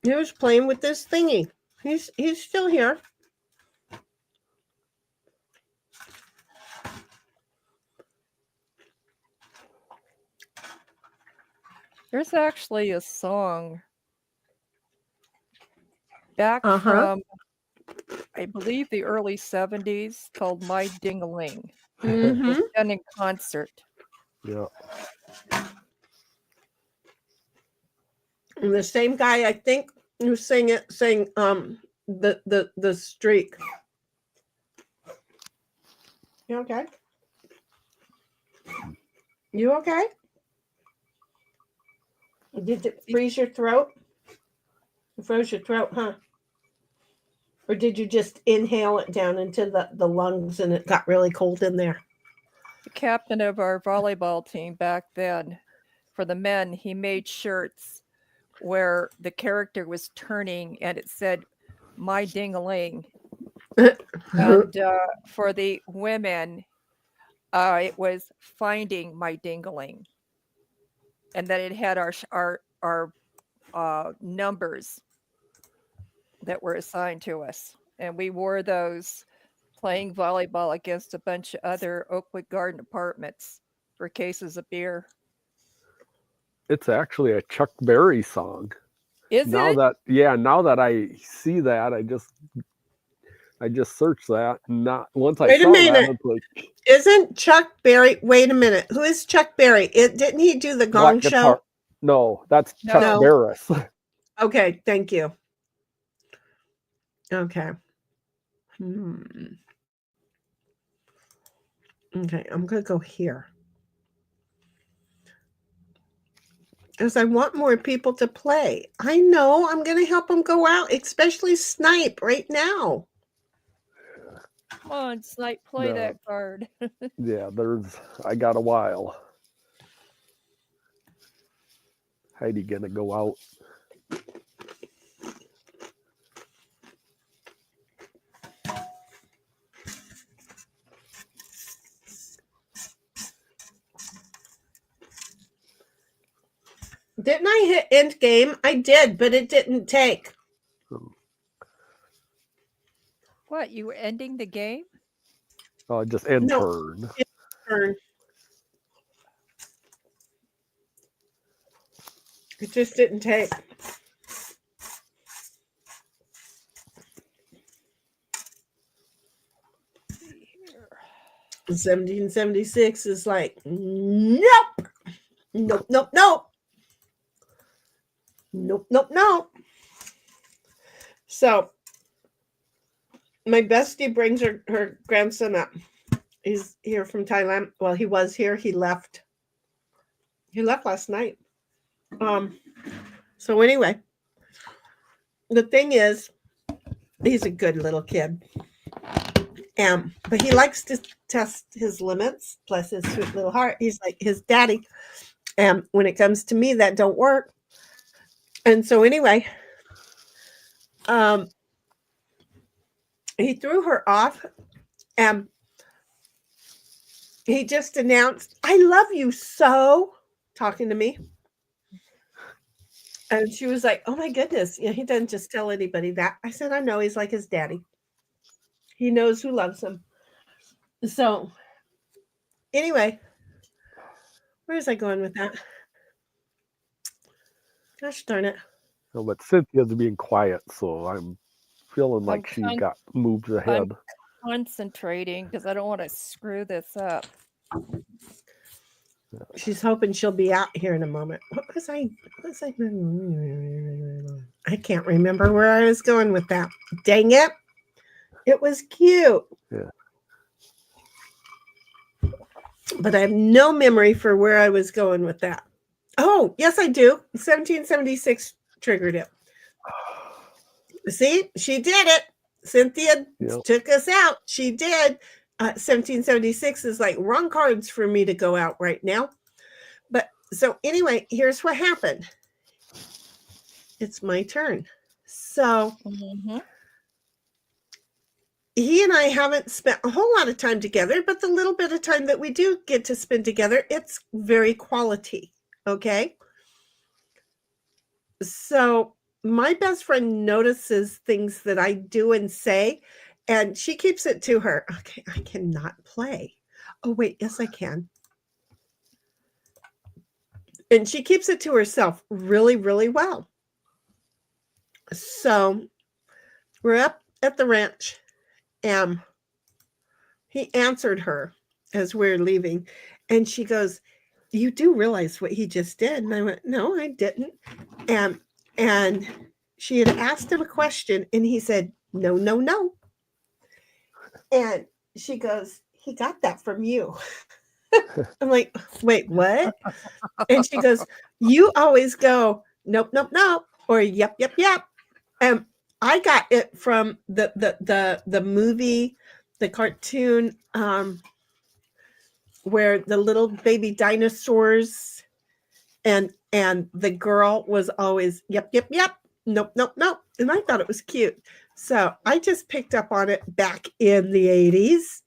He was playing with this thingy. He's still here. There's actually a song back Uh-huh. from, I believe, the early 70s called My Ding-a-Ling. Mm-hmm. It's done in concert. Yeah. And the same guy, I think, who sang the streak. You okay? You okay? Did it freeze your throat? It froze your throat, huh? Or did you just inhale it down into the lungs and it got really cold in there? The captain of our volleyball team back then, for the men, he made shirts where the character was turning and it said, My Ding-a-Ling. And for the women, it was Finding My Ding-a-Ling. And then it had our numbers that were assigned to us. And we wore those playing volleyball against a bunch of other Oakwood Garden apartments for cases of beer. It's actually a Chuck Berry song. Is now it? Now that I see that, I just searched that. Not once I Wait a saw that, minute. it's like, Isn't Chuck Berry? Wait a minute. Who is Chuck Berry? Didn't he do the Gong Black Show? Guitar. No, that's Chuck No. Barris. Okay, thank you. Okay. Okay, I'm going to go here. Because I want more people to play. I know I'm going to help them go out, especially Snipe right now. Come on, Snipe, play that card. Yeah, I got a while. Heidi gonna go out. Didn't I hit end game? I did, but it didn't take. What, you were ending the game? Just end No. turn. Turn. It just didn't take. Let's see here. 1776 is like, nope. Nope, nope, nope. Nope, nope, nope. So my bestie brings her grandson up. He's here from Thailand. Well, he was here. He left. He left last night. So anyway, the thing is, he's a good little kid. But he likes to test his limits, bless his sweet little heart. He's like his daddy. And when it comes to me, that don't work. And so anyway, he threw her off and he just announced, I love you so, talking to me. And she was like, oh my goodness. He doesn't just tell anybody that. I said, I know, he's like his daddy. He knows who loves him. So anyway, where was I going with that? Gosh darn it. No, but Cynthia's being quiet, so I'm feeling like she got moved ahead. I'm concentrating because I don't want to screw this up. She's hoping she'll be out here in a moment. What was I? I can't remember where I was going with that. Dang it. It was cute. Yeah. But I have no memory for where I was going with that. Oh, yes, I do. 1776 triggered it. See, she did it. Cynthia took us out. She did. 1776 is like wrong cards for me to go out right now. But so anyway, here's what happened. It's my turn. So he and I haven't spent a whole lot of time together, but the little bit of time that we do get to spend together, it's very quality. Okay. So my best friend notices things that I do and say, and she keeps it to her. Okay, I cannot play. Oh, wait, yes, I can. And she keeps it to herself really, really well. So we're up at the ranch, and he answered her as we're leaving, and she goes, "You do realize what he just did?" And I went, "No, I didn't." And she had asked him a question, and he said, "No, no, no." And she goes, "He got that from you." I'm like, "Wait, what?" And she goes, "You always go, nope, nope, nope, or yep, yep, yep." And I got it from the movie, the cartoon, where the little baby dinosaurs and the girl was always yep, yep, yep, nope, nope, nope. And I thought it was cute. So I just picked up on it back in the 80s.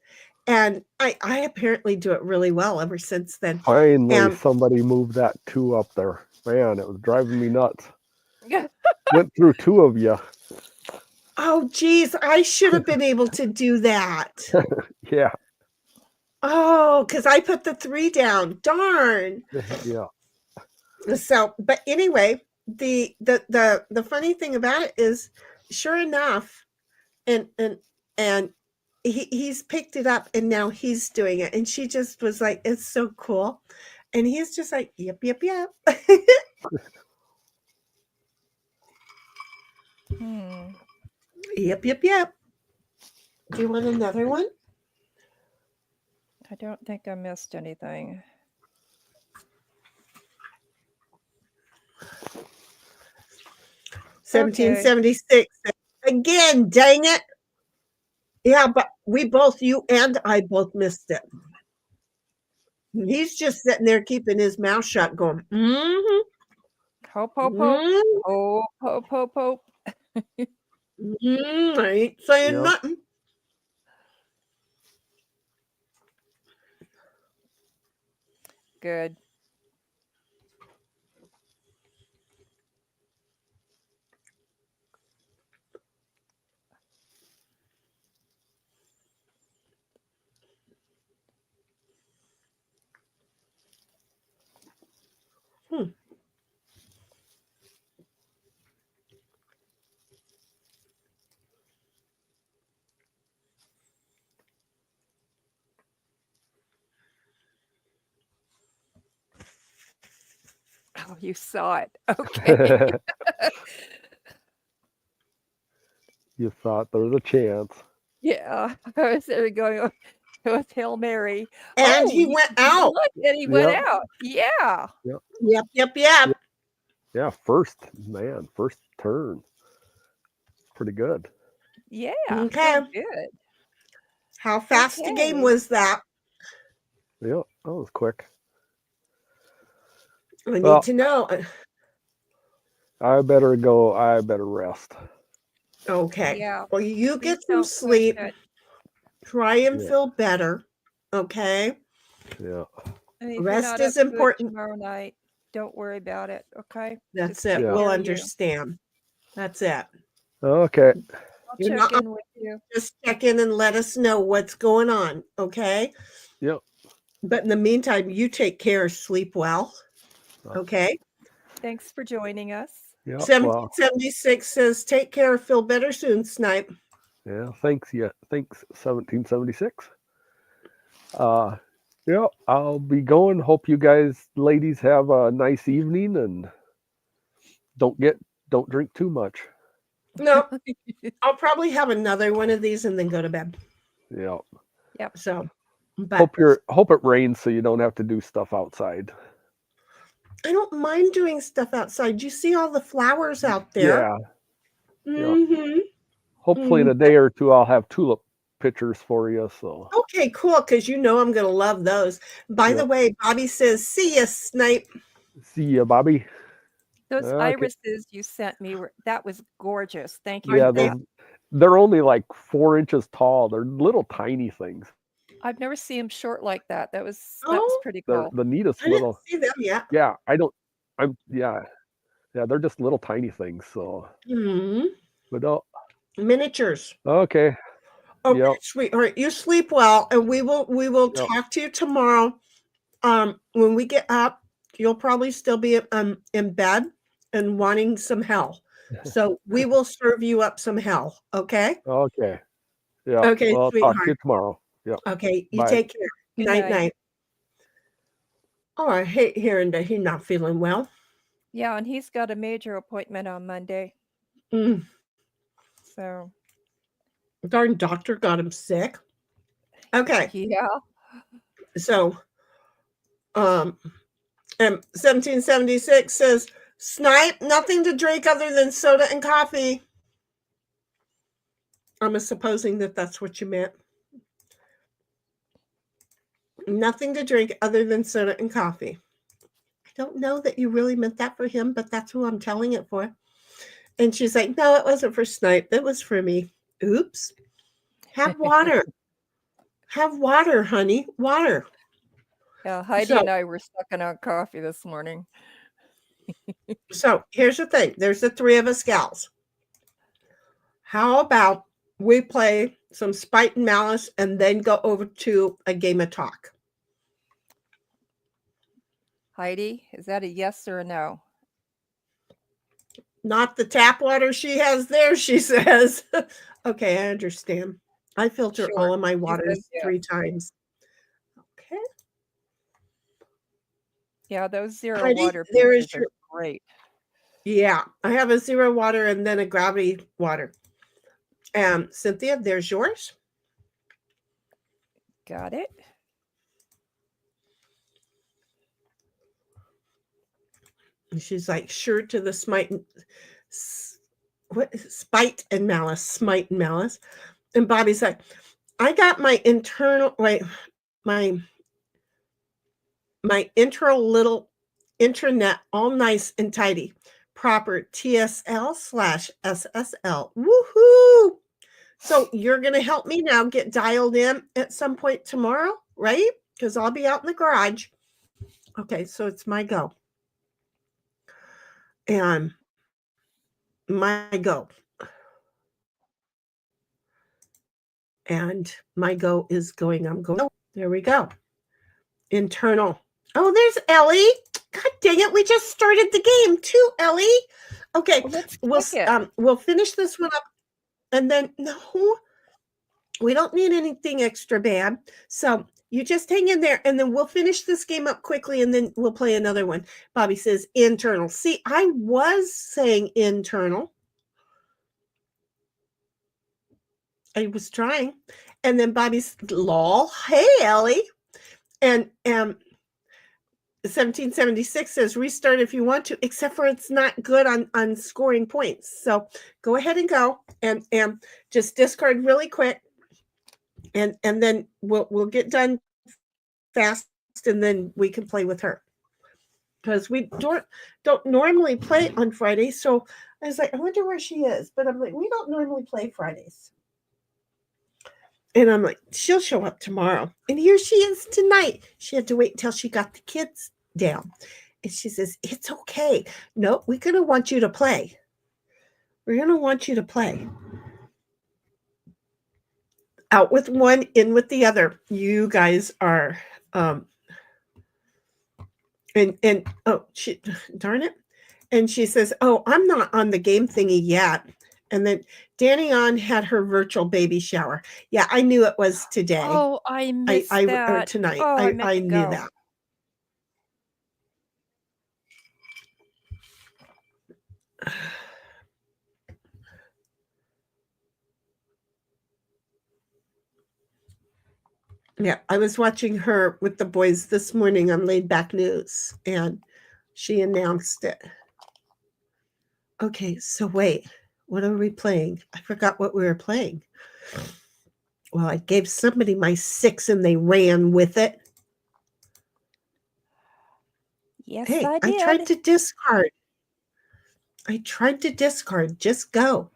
And I apparently do it really well ever since then. Finally, somebody moved that 2 up there. Man, it was driving me nuts. Went through 2 of you. Oh, geez, I should have been able to do that. Yeah. Oh, because I put the 3 down. Darn. Yeah. So, but anyway, the funny thing about it is, sure enough, and he's picked it up, and now he's doing it, and she just was like, "It's so cool," and he's just like, "Yep, yep, yep." Yep, yep, yep. Do you want another one? I don't think I missed anything. 1776. Again, dang it. Yeah, but you and I both missed it. He's just sitting there keeping his mouth shut going, mm-hmm. Hope, hope, hope. Mm-hmm. Hope, hope, hope, hope. I ain't saying nothing. Good. Oh, you saw it. Okay. You thought there was a chance. Yeah. I was there going with Hail Mary. And he went out. Look, and he went out. Yeah. Yep, yep, yep. Yeah, first turn. Pretty good. Yeah. Okay. So good. How fast a game was that? Yeah, that was quick. I need to know. I better go. I better rest. Okay. Yeah. Well, you Please get some don't push sleep. it. Try and feel better. Okay. Yeah. And if you're Rest not is up to it important. tomorrow night, don't worry about it. Okay. That's Just it. take Yeah. We'll care of you. understand. That's it. Okay. I'll You're check not- in with you. Just check in and let us know what's going on. Okay. Yep. But in the meantime, you take care. Sleep well. Okay. Thanks for joining us. Yeah. Well, 1776 says, "Take care. Feel better soon, Snipe." yeah. Thanks. Yeah. Thanks. 1776. Yeah. I'll be going. Hope you guys, ladies, have a nice evening and don't drink too much. No, I'll probably have another one of these and then go to bed. Yeah. Yep. So, but Hope it rains so you don't have to do stuff outside. I don't mind doing stuff outside. You see all the flowers out there. Yeah. Mm-hmm. Hopefully in a day or two I'll have tulip pictures for you. So Okay, cool. Because you know I'm going to love those. By the way, Bobby says, "See ya, Snipe." see ya, Bobby. Those Okay. irises you sent me that was gorgeous. Thank you. Yeah, for that. they're only like 4 inches tall. They're little tiny things. I've never seen them short like that. That was Oh, pretty They're cool. the neatest I didn't little. see them yet. Yeah, yeah, they're just little tiny things. So, Hmm. but Miniatures. okay. Okay, Yep. sweetheart. You sleep well, and we will Yep. talk to you tomorrow. When we get up, you'll probably still be in bed and wanting some hell. So we will serve you up some hell. Okay. Okay. Yeah. Okay, Well, I'll talk to you sweetheart. tomorrow. Yeah. Okay. You Bye. take care. Good Night, night. night. Oh, I hate hearing that he's not feeling well. Yeah, and he's got a major appointment on Monday. Mm, So, darn doctor got him sick. Okay. yeah. So, and 1776 says, Snipe, nothing to drink other than soda and coffee. I'm supposing that that's what you meant. Nothing to drink other than soda and coffee. I don't know that you really meant that for him, but that's who I'm telling it for. And she's like, no, it wasn't for Snipe. It was for me. Oops. Have water. Have water, honey. Water. Yeah, Heidi So- and I were sucking on coffee this morning. So here's the thing. There's the three of us gals. How about we play some Spite and Malice and then go over to a game of talk? Heidi, is that a yes or a no? Not the tap water she has there, she says. Okay, I understand. I filter Sure. all of my She waters says yes. 3 times. Okay. Yeah, those zero Heidi, water there is pitchers are great. Yeah, I have a zero water and then a gravity water. Cynthia, there's yours. Got it. And she's like, sure to the Spite and Malice, Smite and Malice. And Bobby's like, I got my internal, my little intranet all nice and tidy. Proper TSL/SSL. Woohoo! So you're going to help me now get dialed in at some point tomorrow, right? Because I'll be out in the garage. Okay, so it's my go. And my go. And my go is going. I'm going. Oh, there we go. Internal. Oh, there's Ellie. God dang it. We just started the game too, Ellie. Okay, Well, let's kick it. we'll finish this one up. And then, no, we don't need anything extra bad. So you just hang in there and then we'll finish this game up quickly and then we'll play another one. Bobby says internal. See, I was saying internal. I was trying. And then Bobby's lol. Hey, Ellie. And 1776 says restart if you want to, except for it's not good on scoring points. So go ahead and go and just discard really quick. And then we'll get done fast and then we can play with her. Because we don't normally play on Fridays. So I was like, I wonder where she is. But I'm like, we don't normally play Fridays. And I'm like, she'll show up tomorrow. And here she is tonight. She had to wait until she got the kids down. And she says, it's okay. No, we're going to want you to play. We're going to want you to play. Out with one, in with the other. You guys are, oh, darn it. And she says, oh, I'm not on the game thingy yet. And then Danny on had her virtual baby shower. Yeah, I knew it was today. Oh, I missed Or that. tonight. Oh, I meant to knew go. that. Yeah, I was watching her with the boys this morning on Laid Back News, and she announced it. Okay, so wait, what are we playing? I forgot what we were playing. Well, I gave somebody my 6 and they ran with it. Yes, Hey, I I did. tried to discard. Just go.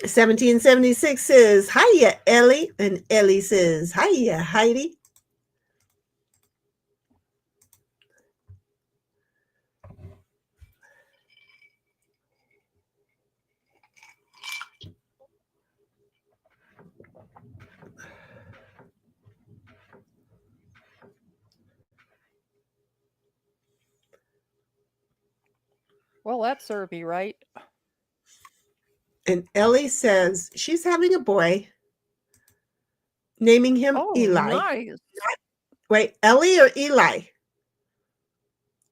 1776 says, hiya, Ellie. And Ellie says, hiya, Heidi. Well, that served me right. And Ellie says she's having a boy, naming him Oh, Eli. nice. Wait, Ellie or Eli?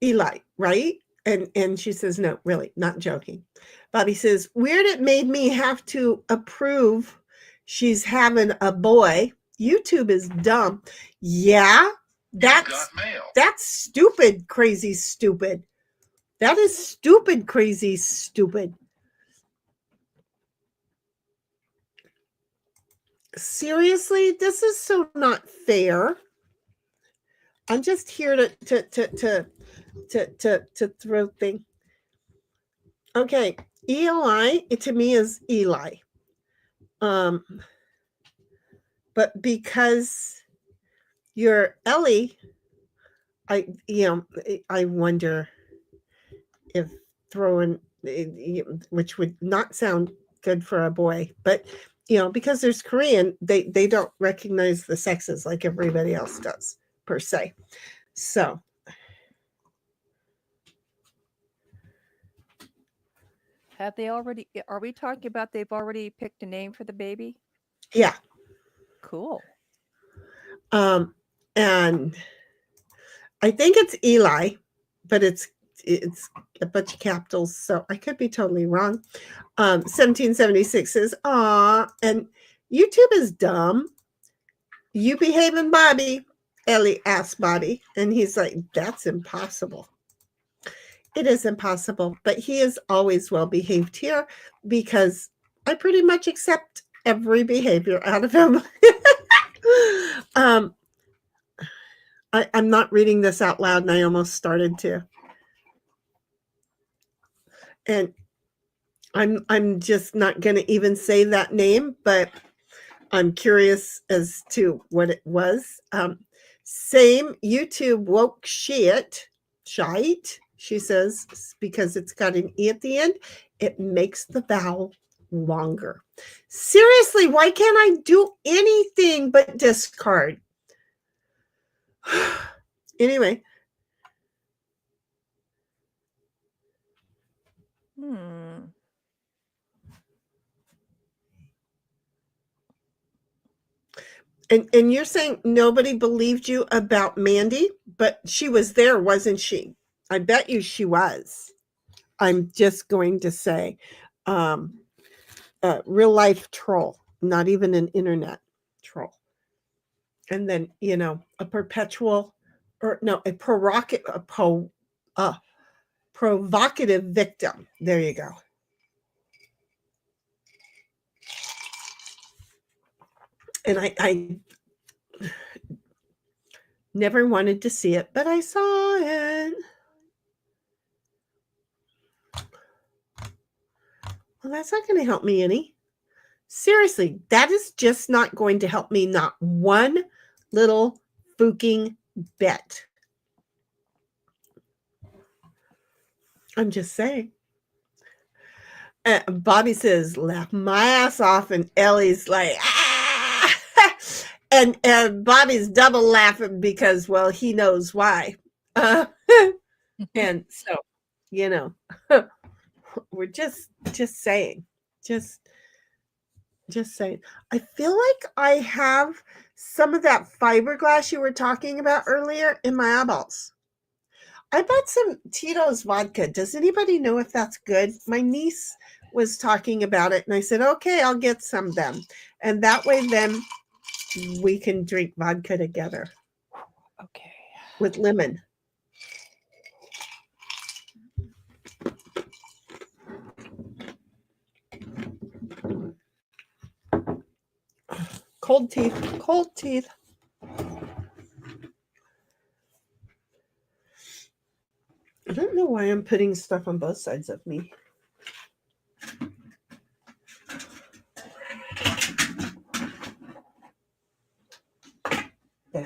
Eli, right? And she says, no, really, not joking. Bobby says, weird it made me have to approve she's having a boy. YouTube is dumb. Yeah, that's stupid, crazy, stupid. That is stupid, crazy, stupid. Seriously, this is so not fair. I'm just here to throw things. Okay, Eli to me is Eli. But because you're Ellie, I wonder if throwing, which would not sound good for a boy, but because there's Korean, they don't recognize the sexes like everybody else does per se. So Have they already? Are we talking about they've already picked a name for the baby? yeah. Cool. And I think it's Eli, but it's a bunch of capitals, so I could be totally wrong. 1776 says, "Aw," and YouTube is dumb. You behaving, Bobby? Ellie asked Bobby, and he's like, "That's impossible." It is impossible, but he is always well behaved here because I pretty much accept every behavior out of him. I'm not reading this out loud, and I almost started to. And I'm just not going to even say that name, but I'm curious as to what it was. Same YouTube woke shite, she says, because it's got an E at the end. It makes the vowel longer. Seriously, why can't I do anything but discard? Anyway. And you're saying nobody believed you about Mandy, but she was there, wasn't she? I bet you she was. I'm just going to say real life troll, not even an internet troll. And then, a perpetual, or no, a provocative victim. There you go. And I never wanted to see it, but I saw it. Well, that's not going to help me any. Seriously, that is just not going to help me, not one little fucking bit. I'm just saying. Bobby says, laugh my ass off, and Ellie's like, ah! and Bobby's double laughing because, well, he knows why. And so, we're just saying, just saying. I feel like I have some of that fiberglass you were talking about earlier in my eyeballs. I bought some Tito's vodka. Does anybody know if that's good? My niece was talking about it, and I said, okay, I'll get some then. And that way then we can drink vodka together. Okay. With lemon. Cold teeth. I don't know why I'm putting stuff on both sides of me. Okay.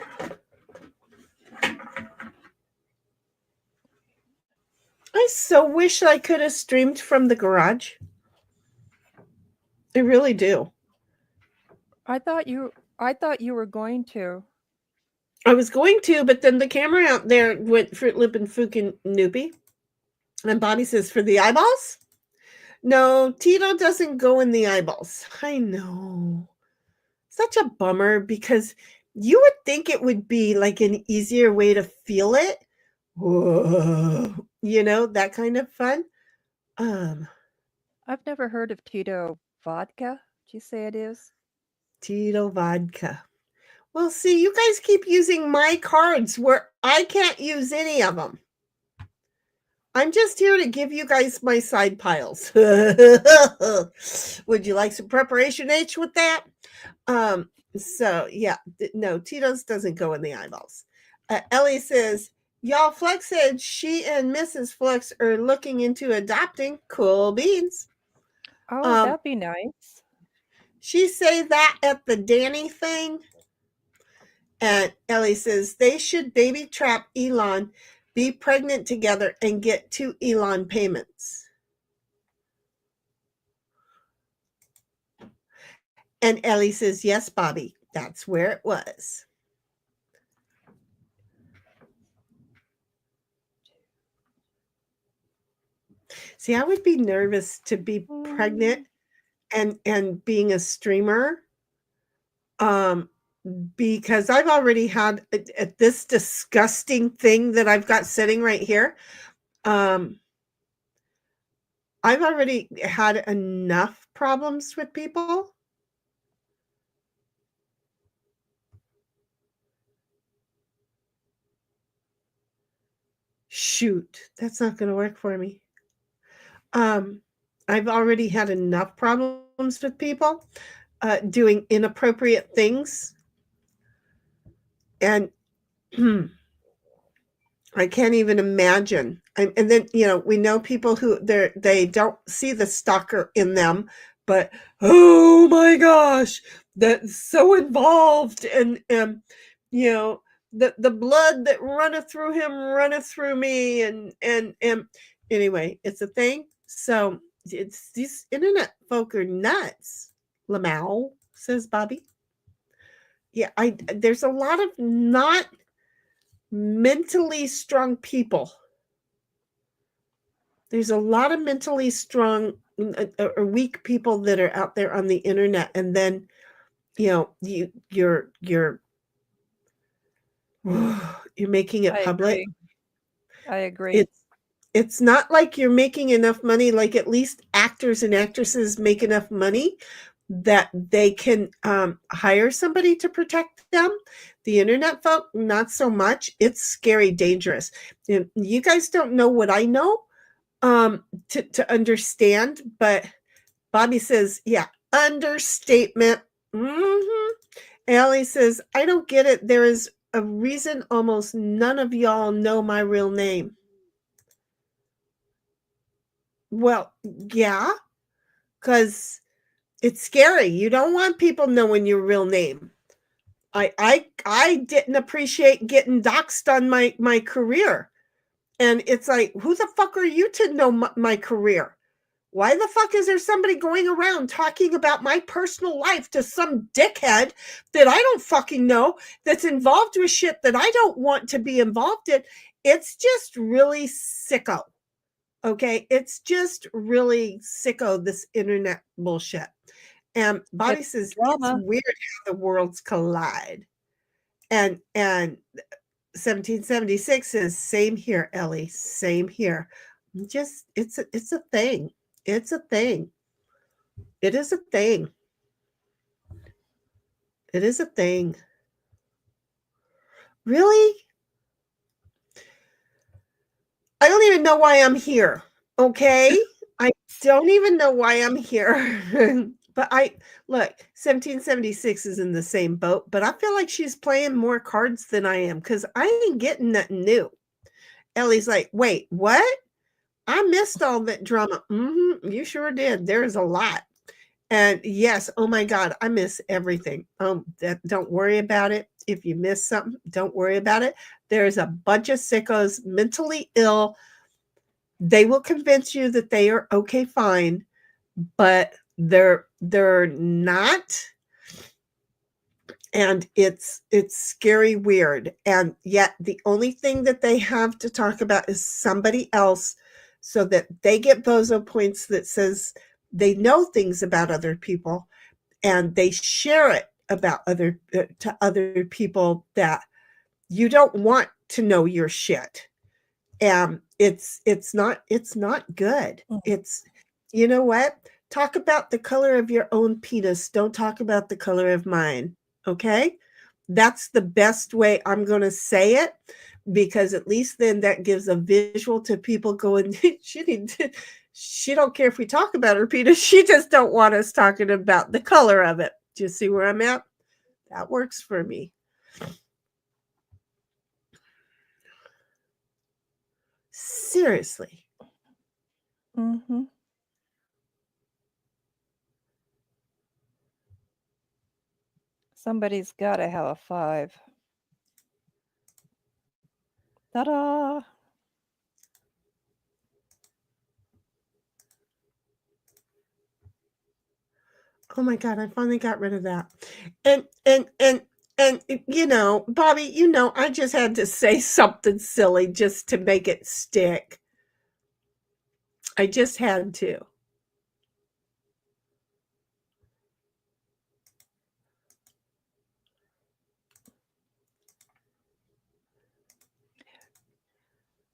I so wish I could have streamed from the garage. I really do. I thought you were going to. I was going to, but then the camera out there went Fruit Loop and fucking Noopy. And Bobby says, for the eyeballs? No, Tito doesn't go in the eyeballs. I know. Such a bummer, because you would think it would be like an easier way to feel it. Whoa. You know, that kind of fun. I've never heard of Tito vodka. Did you say it is? Tito vodka. Well, see, you guys keep using my cards where I can't use any of them. I'm just here to give you guys my side piles. Would you like some preparation H with that? So yeah, no, Tito's doesn't go in the eyeballs. Ellie says, y'all, Flex said she and Mrs. Flex are looking into adopting. Cool beans. Oh, that'd be nice. She say that at the Danny thing. And Ellie says they should baby trap Elon, be pregnant together, and get 2 Elon payments. And Ellie says, yes, Bobby, that's where it was. See, I would be nervous to be pregnant and being a streamer. Because I've already had this disgusting thing that I've got sitting right here. I've already had enough problems with people. Shoot, that's not going to work for me. I've already had enough problems with people doing inappropriate things. And I can't even imagine. And then, you know, we know people who they don't see the stalker in them, but oh my gosh, that's so involved. And you know, the blood that runneth through him runneth through me. And anyway, it's a thing. So it's these internet folk are nuts. Lamau, says Bobby. Yeah, there's a lot of not mentally strong people. There's a lot of mentally strong or weak people that are out there on the internet, and then you know you're making it public. I agree. It's not like you're making enough money. Like, at least actors and actresses make enough money that they can hire somebody to protect them. The internet folk, not so much. It's scary, dangerous. You guys don't know what I know to understand, but Bobby says, yeah, understatement. Allie says, I don't get it. There is a reason almost none of y'all know my real name. Well, yeah, because it's scary. You don't want people knowing your real name. I didn't appreciate getting doxxed on my career. And it's like, who the fuck are you to know my career? Why the fuck is there somebody going around talking about my personal life to some dickhead that I don't fucking know, that's involved with shit that I don't want to be involved in? It's just really sicko. Okay, it's just really sicko, this internet bullshit. And Bobby says, it's weird how the worlds collide. And 1776 says, same here, Ellie, same here. Just, it's a thing. It's a thing. It is a thing. It is a thing. Really? I don't even know why I'm here. Okay? I don't even know why I'm here. But look, 1776 is in the same boat, but I feel like she's playing more cards than I am, because I ain't getting nothing new. Ellie's like, wait, what? I missed all that drama. You sure did. There's a lot. And yes, oh my God, I miss everything. Don't worry about it. If you miss something, don't worry about it. There's a bunch of sickos, mentally ill. They will convince you that they are okay, fine, but they're not. And it's scary, weird. And yet the only thing that they have to talk about is somebody else so that they get bozo points that says they know things about other people, and they share it about to other people that you don't want to know your shit. And it's not good. It's, you know what? Talk about the color of your own penis. Don't talk about the color of mine. Okay? That's the best way I'm going to say it, because at least then that gives a visual to people going, she don't care if we talk about her penis. She just don't want us talking about the color of it. Do you see where I'm at? That works for me. Seriously. Mm-hmm. Somebody's got to have a 5. Ta-da! Oh my God, I finally got rid of that. And you know, Bobby, you know, I just had to say something silly just to make it stick. I just had to.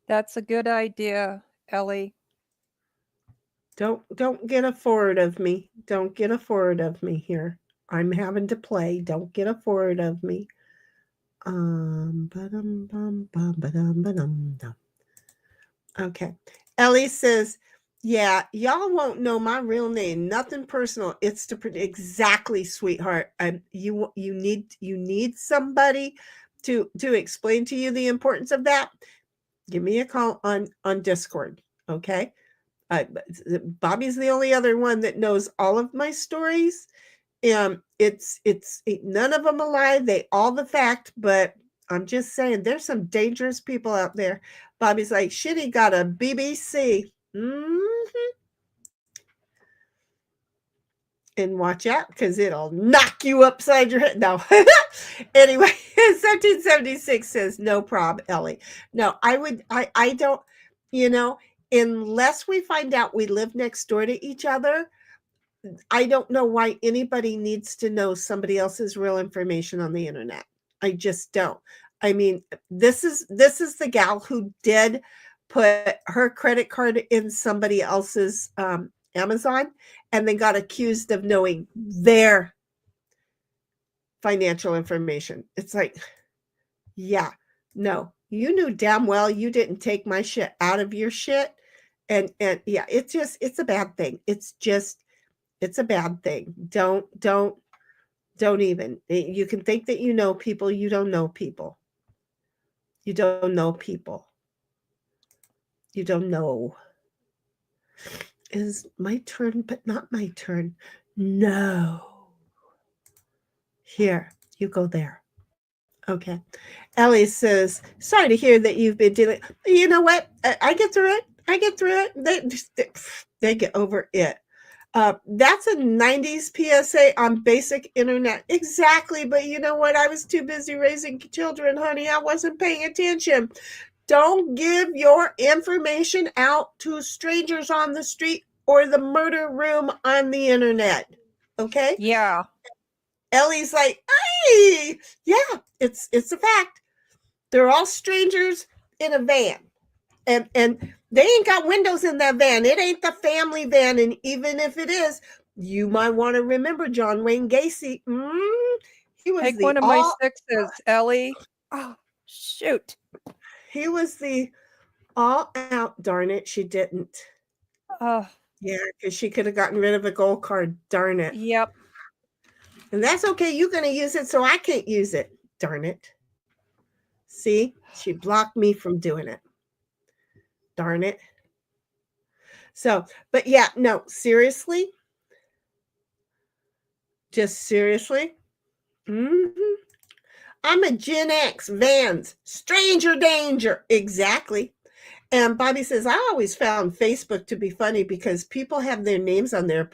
That's a good idea, Ellie. Don't get a forward of me. Don't get a forward of me here. I'm having to play. Don't get a forward of me. Okay. Ellie says, yeah, y'all won't know my real name. Nothing personal. It's to exactly, sweetheart. You need somebody to explain to you the importance of that. Give me a call on Discord. Okay. Bobby's the only other one that knows all of my stories. It's none of them a lie. They all the fact, but I'm just saying there's some dangerous people out there. Bobby's like, shit, he got a BBC. And watch out, because it'll knock you upside your head. No. Anyway, 1776 says, no prob, Ellie. No, I don't, you know, unless we find out we live next door to each other, I don't know why anybody needs to know somebody else's real information on the internet. I just don't. I mean, this is the gal who did put her credit card in somebody else's Amazon, and then got accused of knowing their financial information. It's like, yeah, no, you knew damn well you didn't take my shit out of your shit. And yeah, it's a bad thing. It's a bad thing. Don't even. You can think that you know people. You don't know people. You don't know people. You don't know. Is my turn, but not my turn. No. Here, you go there. Okay. Ellie says, sorry to hear that you've been dealing. You know what? I get through it. They get over it. That's a 90s PSA on basic internet. Exactly. But you know what? I was too busy raising children, honey. I wasn't paying attention. Don't give your information out to strangers on the street or the murder room on the internet. Okay? Yeah. Ellie's like, hey, yeah, it's a fact. They're all strangers in a van. And they ain't got windows in that van. It ain't the family van. And even if it is, you might want to remember John Wayne Gacy. He was Take one of my 6s, Ellie. Oh, shoot. He was the all out. Darn it, she didn't. Oh. Yeah, because she could have gotten rid of a gold card. Darn it. Yep. And that's okay. You're going to use it, so I can't use it. Darn it. See, she blocked me from doing it. Darn it. So, but yeah, no, seriously. Just seriously. I'm a Gen X, Vans, stranger danger. Exactly. And Bobby says, I always found Facebook to be funny because people have their names on there.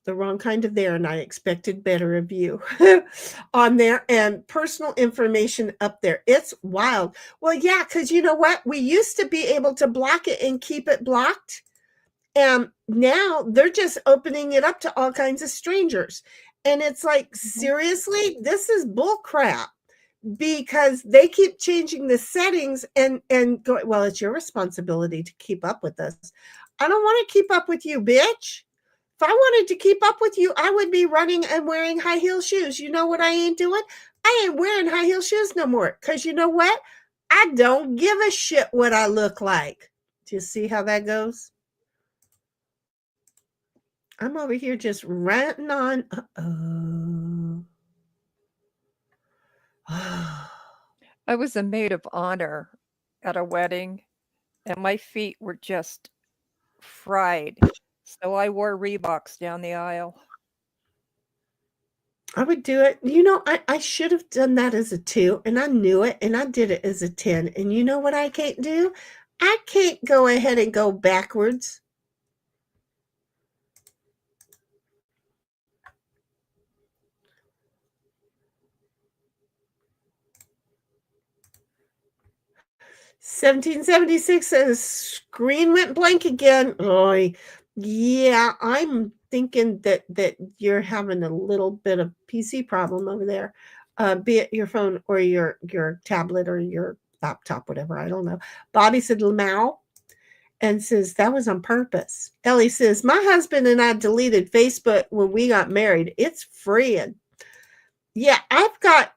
the wrong kind of there, and I expected better of you on there, and personal information up there. It's wild. Well, yeah, because you know what? We used to be able to block it and keep it blocked. And now they're just opening it up to all kinds of strangers. And it's like, seriously, this is bull crap, because they keep changing the settings and go, well, it's your responsibility to keep up with us. I don't want to keep up with you, bitch. If I wanted to keep up with you, I would be running and wearing high heel shoes. You know what I ain't doing? I ain't wearing high heel shoes no more. Because you know what? I don't give a shit what I look like. Do you see how that goes? I'm over here just ranting on. I was a maid of honor at a wedding, and my feet were just fried. So I wore Reeboks down the aisle. I would do it. You know, I should have done that as a 2, and I knew it, and I did it as a 10. And you know what I can't do? I can't go ahead and go backwards. $17.76 says screen went blank again. Oh, yeah, I'm thinking that you're having a little bit of PC problem over there, be it your phone or your tablet or your laptop, whatever. I don't know. Bobby said Lamau and says that was on purpose. Ellie says my husband and I deleted Facebook when we got married. It's free. And yeah, I've got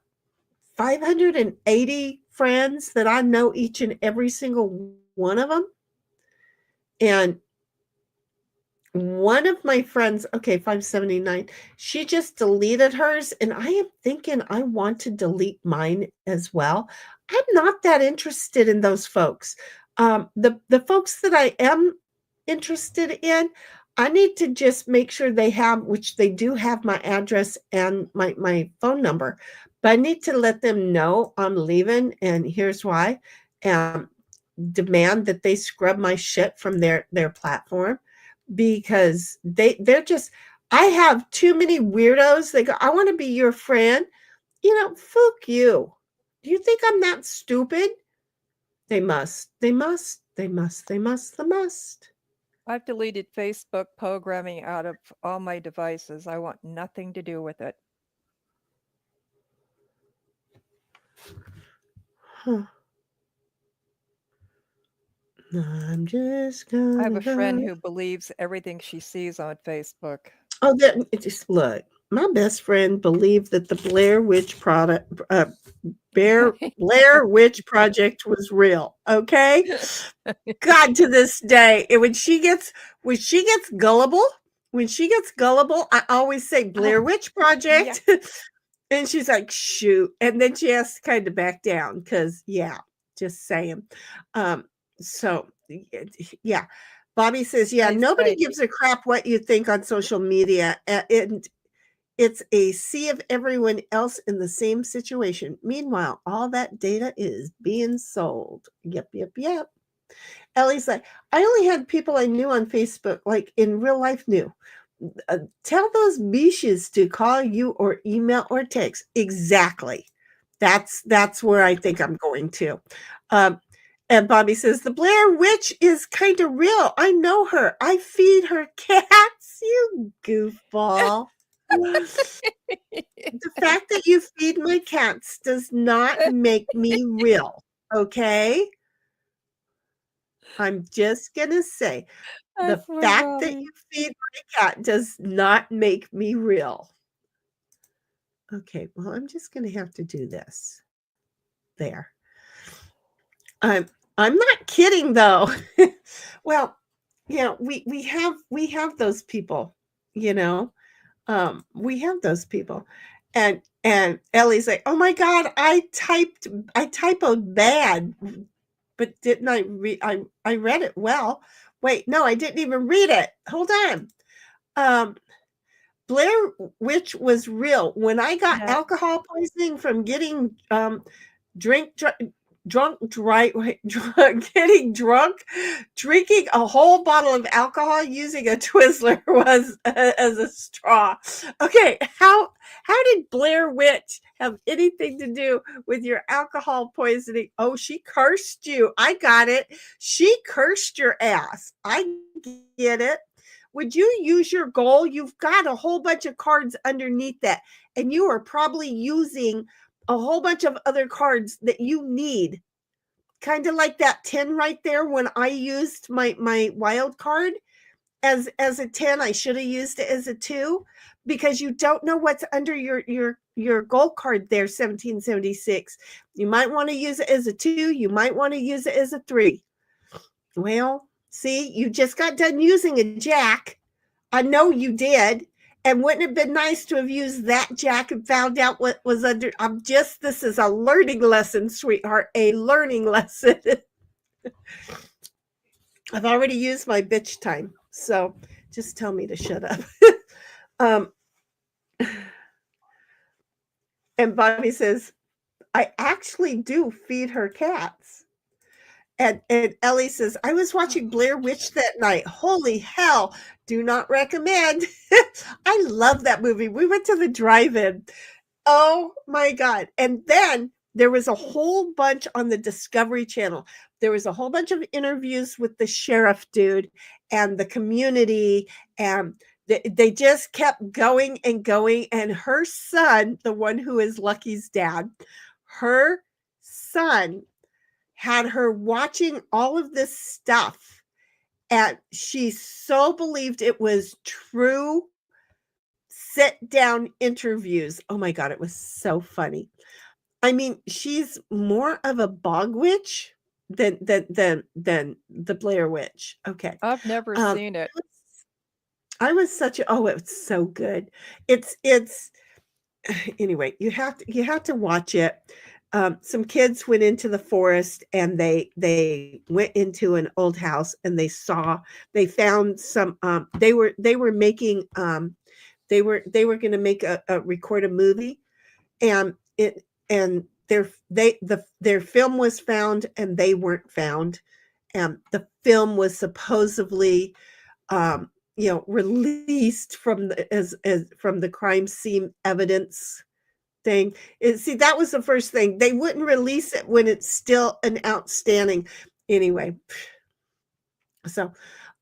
580 friends that I know each and every single one of them. And one of my friends, okay, 579, she just deleted hers. And I am thinking I want to delete mine as well. I'm not that interested in those folks. The folks that I am interested in, I need to just make sure they have, which they do have, my address and my phone number. But I need to let them know I'm leaving, and here's why. Demand that they scrub my shit from their platform, because they're just, I have too many weirdos. They go, I want to be your friend. You know, fuck you. Do you think I'm that stupid? They must. I've deleted Facebook programming out of all my devices. I want nothing to do with it. Huh. I'm just gonna I have a friend go. who believes everything she sees on Facebook. Oh, just look. My best friend believed that the Blair Witch Blair Witch Project was real. Okay, God, to this day, when she gets gullible, I always say Blair Witch Project, and she's like, shoot, and then she has to kind of back down because, yeah, just saying. So, yeah. Bobby says, yeah, nobody gives a crap what you think on social media. And it's a sea of everyone else in the same situation. Meanwhile, all that data is being sold. Yep. Ellie's like, I only had people I knew on Facebook, like in real life knew. Tell those biches to call you or email or text. Exactly. That's where I think I'm going to. And Bobby says, the Blair Witch is kind of real. I know her. I feed her cats, you goofball. The fact that you feed my cats does not make me real, okay? I'm just going to say, the fact that you feed my cat does not make me real. Okay, well, I'm just going to have to do this. There. I'm not kidding, though. Well, yeah, we have those people, you know. We have those people. And Ellie's like, oh my God, I typoed bad, but didn't I read? I read it well. Wait, no, I didn't even read it. Hold on. Blair Witch was real. When I got alcohol poisoning from getting getting drunk, drinking a whole bottle of alcohol using a Twizzler was as a straw. Okay, how did Blair Witch have anything to do with your alcohol poisoning? Oh, she cursed you. I got it. She cursed your ass. I get it. Would you use your goal? You've got a whole bunch of cards underneath that, and you are probably using a whole bunch of other cards that you need. Kind of like that 10 right there when I used my wild card as a 10. I should have used it as a 2 because you don't know what's under your gold card there, 1776. You might want to use it as a 2. You might want to use it as a 3. Well, see, you just got done using a jack. I know you did. And wouldn't it have been nice to have used that jack and found out what was under? This is a learning lesson, sweetheart, a learning lesson. I've already used my bitch time, so just tell me to shut up. And Bobby says, I actually do feed her cats. And Ellie says, I was watching Blair Witch that night. Holy hell. Do not recommend. I love that movie. We went to the drive-in. Oh my God. And then there was a whole bunch on the Discovery Channel. There was a whole bunch of interviews with the sheriff dude and the community. And they just kept going and going. And her son, the one who is Lucky's dad, her son had her watching all of this stuff, and she so believed it was true sit-down interviews. Oh my God, it was so funny. I mean, she's more of a bog witch than the Blair Witch. Okay. I've never seen it. I was such a, it was so good. It's anyway, you have to watch it. Some kids went into the forest and they went into an old house and they found some, they were making, they were going to make record a movie, and their film was found and they weren't found. And the film was supposedly, released from the crime scene evidence thing. See, that was the first thing. They wouldn't release it when it's still an outstanding. Anyway, so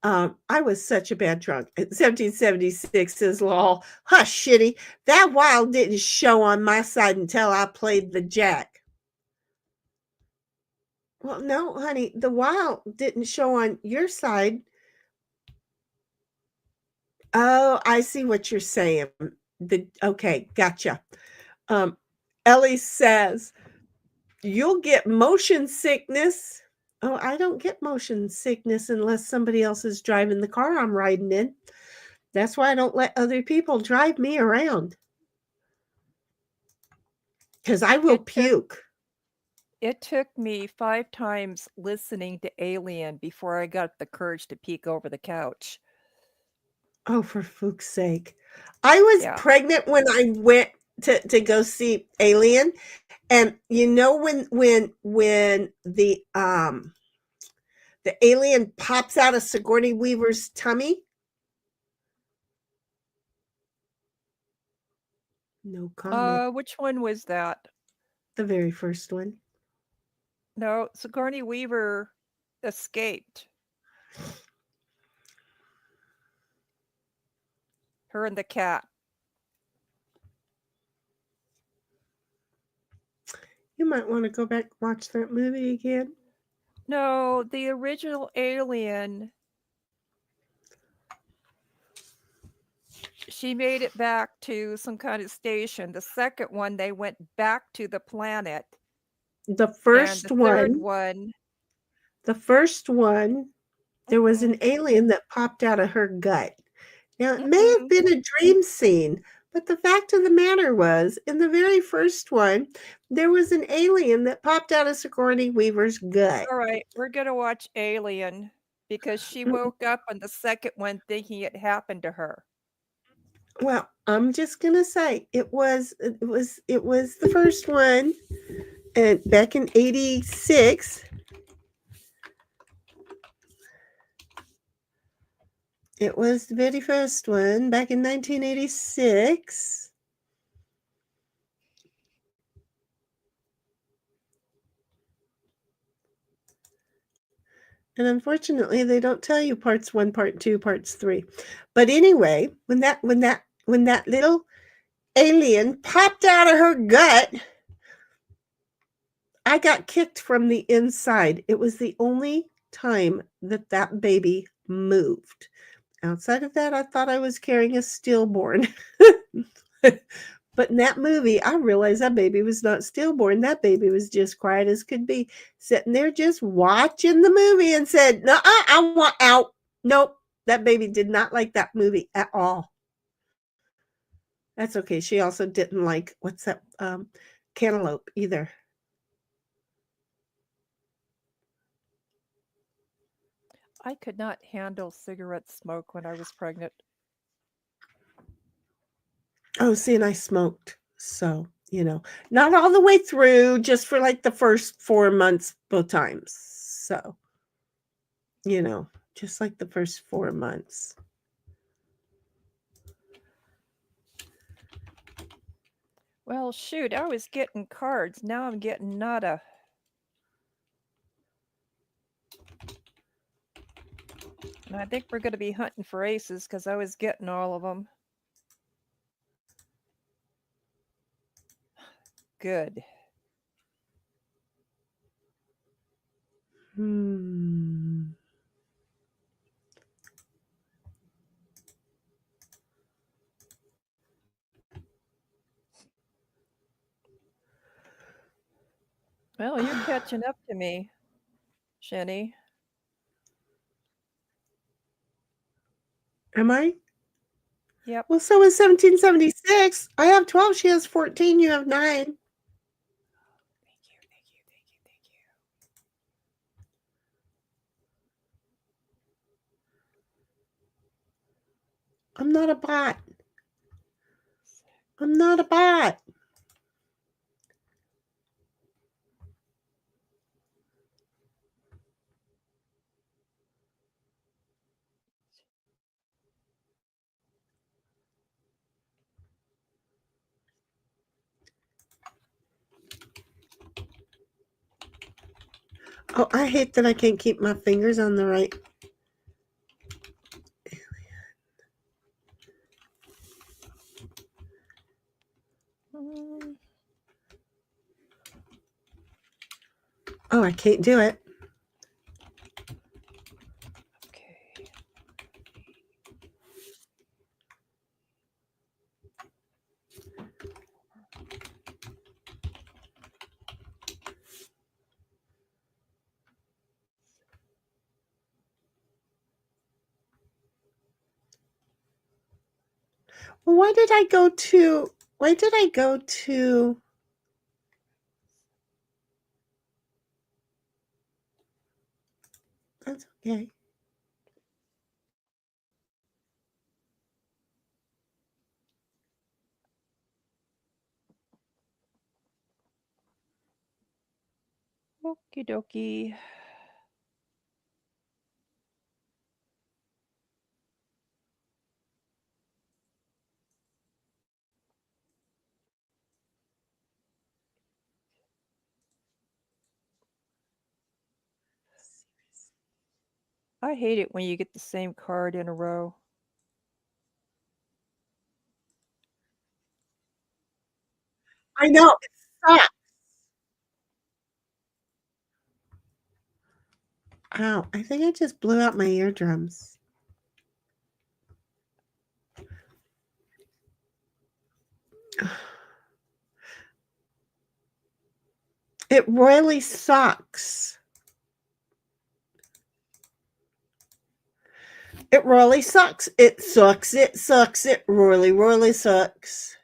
I was such a bad drunk. 1776 says, lol, hush, shitty. That wild didn't show on my side until I played the jack. Well, no, honey, the wild didn't show on your side. Oh, I see what you're saying. Okay, gotcha. Ellie says, you'll get motion sickness. Oh, I don't get motion sickness unless somebody else is driving the car I'm riding in. That's why I don't let other people drive me around. Because I will puke. It took me 5 times listening to Alien before I got the courage to peek over the couch. Oh, for fuck's sake. I was pregnant when I went to go see Alien. And you know when the alien pops out of Sigourney Weaver's tummy? No comment. Which one was that? The very first one. No, Sigourney Weaver escaped. Her and the cat. You might want to go back and watch that movie again. No, the original Alien, she made it back to some kind of station. The second one, they went back to the planet. The first and the third one. The first one, there was an alien that popped out of her gut. Now, it may have been a dream scene, but the fact of the matter was, in the very first one, there was an alien that popped out of Sigourney Weaver's gut. All right, we're going to watch Alien because she woke up on the second one thinking it happened to her. Well, I'm just going to say it was the first one, And back in 86, it was the very first one, back in 1986. And unfortunately, they don't tell you parts 1, part 2, parts 3. But anyway, when that little alien popped out of her gut, I got kicked from the inside. It was the only time that baby moved. Outside of that, I thought I was carrying a stillborn. But in that movie, I realized that baby was not stillborn. That baby was just quiet as could be, sitting there just watching the movie and said, "No, I want out." Nope, that baby did not like that movie at all. That's okay. She also didn't like, what's that, Cantaloupe either. I could not handle cigarette smoke when I was pregnant. Oh, see, and I smoked. So, not all the way through, just for like the first 4 months, both times. So, just like the first 4 months. Well, shoot, I was getting cards. Now I'm getting nada. And I think we're going to be hunting for aces because I was getting all of them. Good. Well, you're catching up to me, Shenny. Am I? Yep. Well, so is 1776. I have 12. She has 14. You have 9. Thank you. I'm not a bot. I'm not a bot. Oh, I hate that I can't keep my fingers on the right. Oh, I can't do it. Okay. Well, why did I go to? That's okay. Okie dokie. I hate it when you get the same card in a row. I know, it sucks. Ow, I think I just blew out my eardrums. It royally sucks. It royally sucks. It sucks. It sucks. It royally, royally sucks.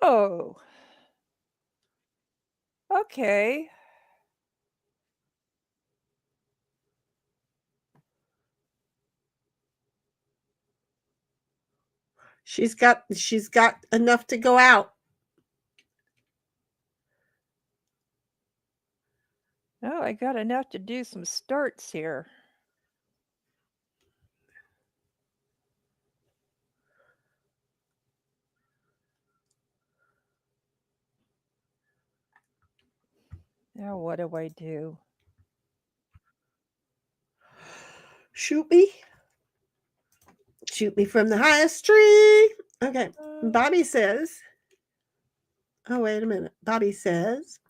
Oh. Okay. She's got enough to go out. Oh, I got enough to do some starts here. Now what do I do? Shoot me. Shoot me from the highest tree. Okay. Bobby says, oh, wait a minute. Bobby says,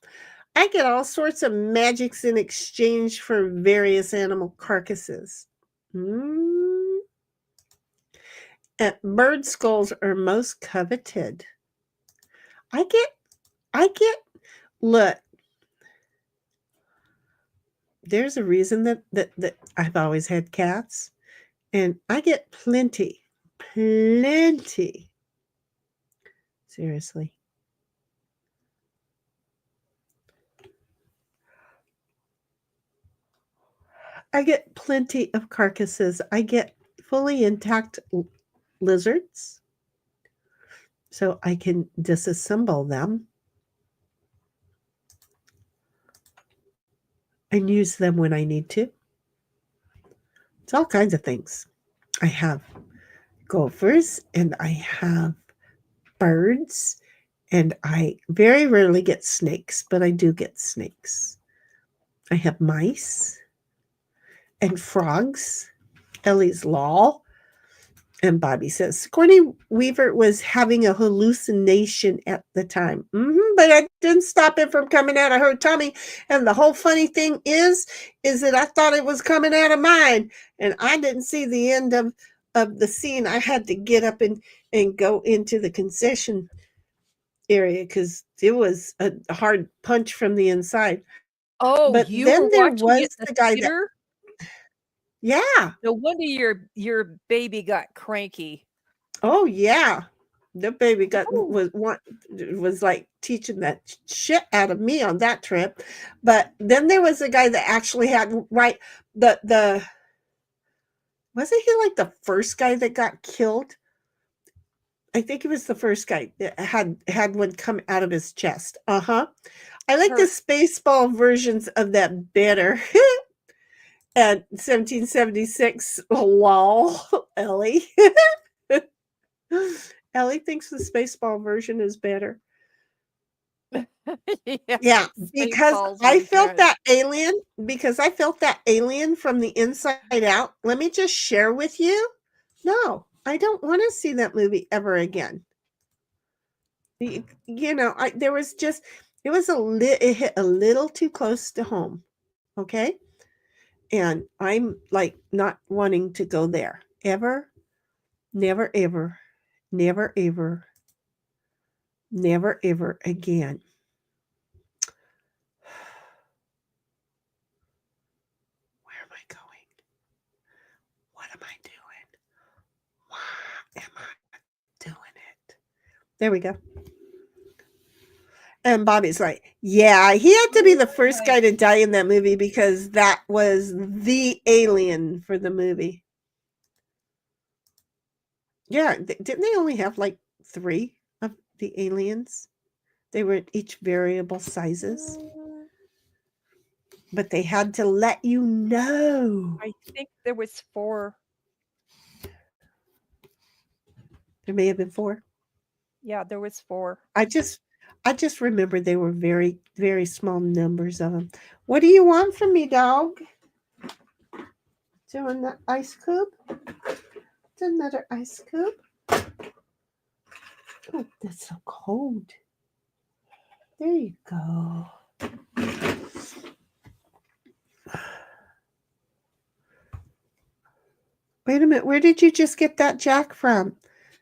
I get all sorts of magics in exchange for various animal carcasses. And bird skulls are most coveted. I get, look, there's a reason that I've always had cats, and I get plenty. Seriously. I get plenty of carcasses. I get fully intact lizards, so I can disassemble them and use them when I need to. It's all kinds of things. I have gophers and I have birds, and I very rarely get snakes, but I do get snakes. I have mice and frogs. Ellie's lol. And Bobby says, Sigourney Weaver was having a hallucination at the time. But I didn't stop it from coming out of her tummy. And the whole funny thing is that I thought it was coming out of mine. And I didn't see the end of the scene. I had to get up and go into the concession area because it was a hard punch from the inside. Oh, But you then were there watching was it in the the guy theater? Yeah. No wonder your baby got cranky. Oh yeah. The baby Oh. was like teaching that shit out of me on that trip. But then there was a guy that actually had the wasn't he like the first guy that got killed? I think he was the first guy that had one come out of his chest. I like the Spaceball versions of that better. At 1776, lol, Ellie. Ellie thinks the Spaceball version is better. Yeah, because I felt that alien from the inside out. Let me just share with you. No, I don't want to see that movie ever again. It hit a little too close to home. Okay. And I'm like not wanting to go there ever. Never, ever, never, ever, never, ever again. Where am I going? What am I doing? Why am I doing it? There we go. And Bobby's like, yeah, he had to be the first guy to die in that movie because that was the alien for the movie. Yeah, didn't they only have like 3 of the aliens? They were each variable sizes. But they had to let you know. I think there was 4. There may have been 4. Yeah, there was 4. I just remember they were very, very small numbers of them. What do you want from me, dog? Doing the ice cube? It's another ice cube. Oh, that's so cold. There you go. Wait a minute. Where did you just get that jack from?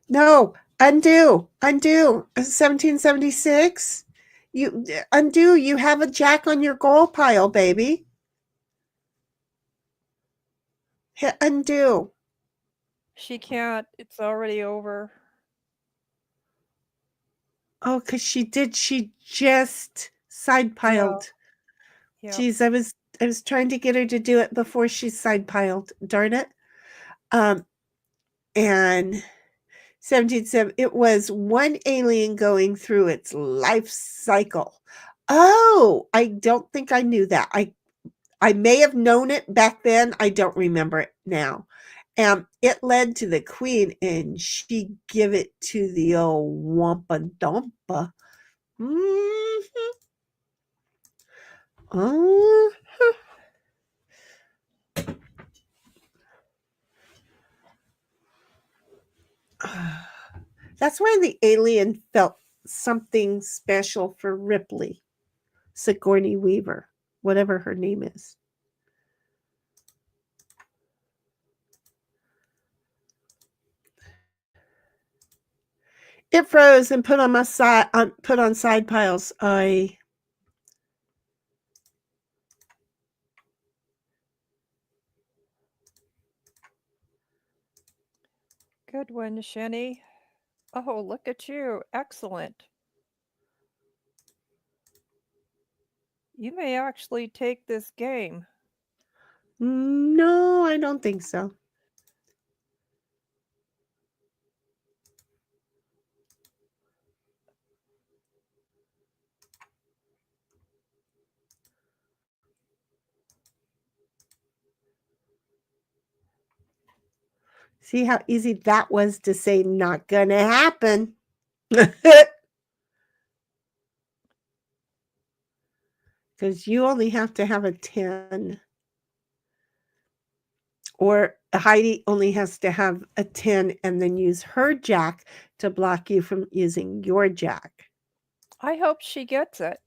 No, undo. 1776. You undo. You have a jack on your goal pile, baby. Hit undo. She can't. It's already over. Oh, because she just side piled. Yeah. Geez, I was trying to get her to do it before she side piled. Darn it. And 17.7, it was one alien going through its life cycle. Oh, I don't think I knew that. I may have known it back then. I don't remember it now. It led to the queen, and she give it to the old Wampa Dumpa. Mm-hmm. Uh-huh. That's why the alien felt something special for Ripley, Sigourney Weaver, whatever her name is. It froze and put on side piles. Good one, Shenny. Oh, look at you. Excellent. You may actually take this game. No, I don't think so. See how easy that was to say not gonna happen. Because you only have to have a 10. Or Heidi only has to have a 10 and then use her jack to block you from using your jack. I hope she gets it.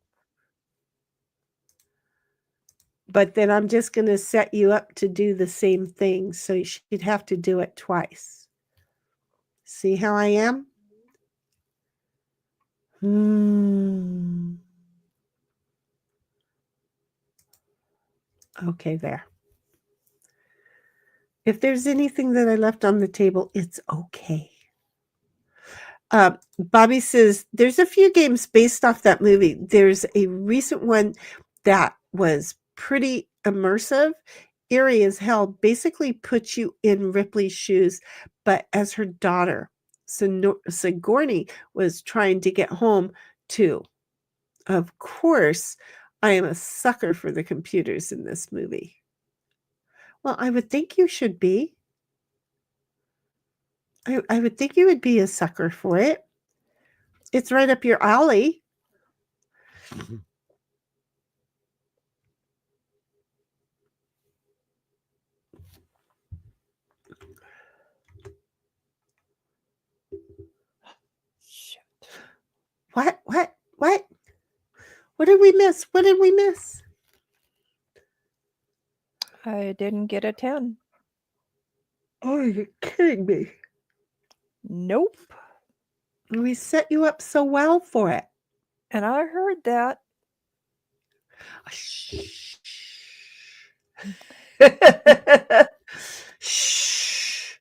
But then I'm just going to set you up to do the same thing. So she'd have to do it twice. See how I am? Okay, there. If there's anything that I left on the table, it's okay. Bobby says, there's a few games based off that movie. There's a recent one that was pretty immersive. Eerie as hell. Basically puts you in Ripley's shoes, but as her daughter. Sigourney was trying to get home too. Of course, I am a sucker for the computers in this movie. Well, I would think you should be. I would think you would be a sucker for it. It's right up your alley. Shit. What? What did we miss? What did we miss? I didn't get a 10. Oh, you're kidding me. Nope. We set you up so well for it. And I heard that. Shh. Shh.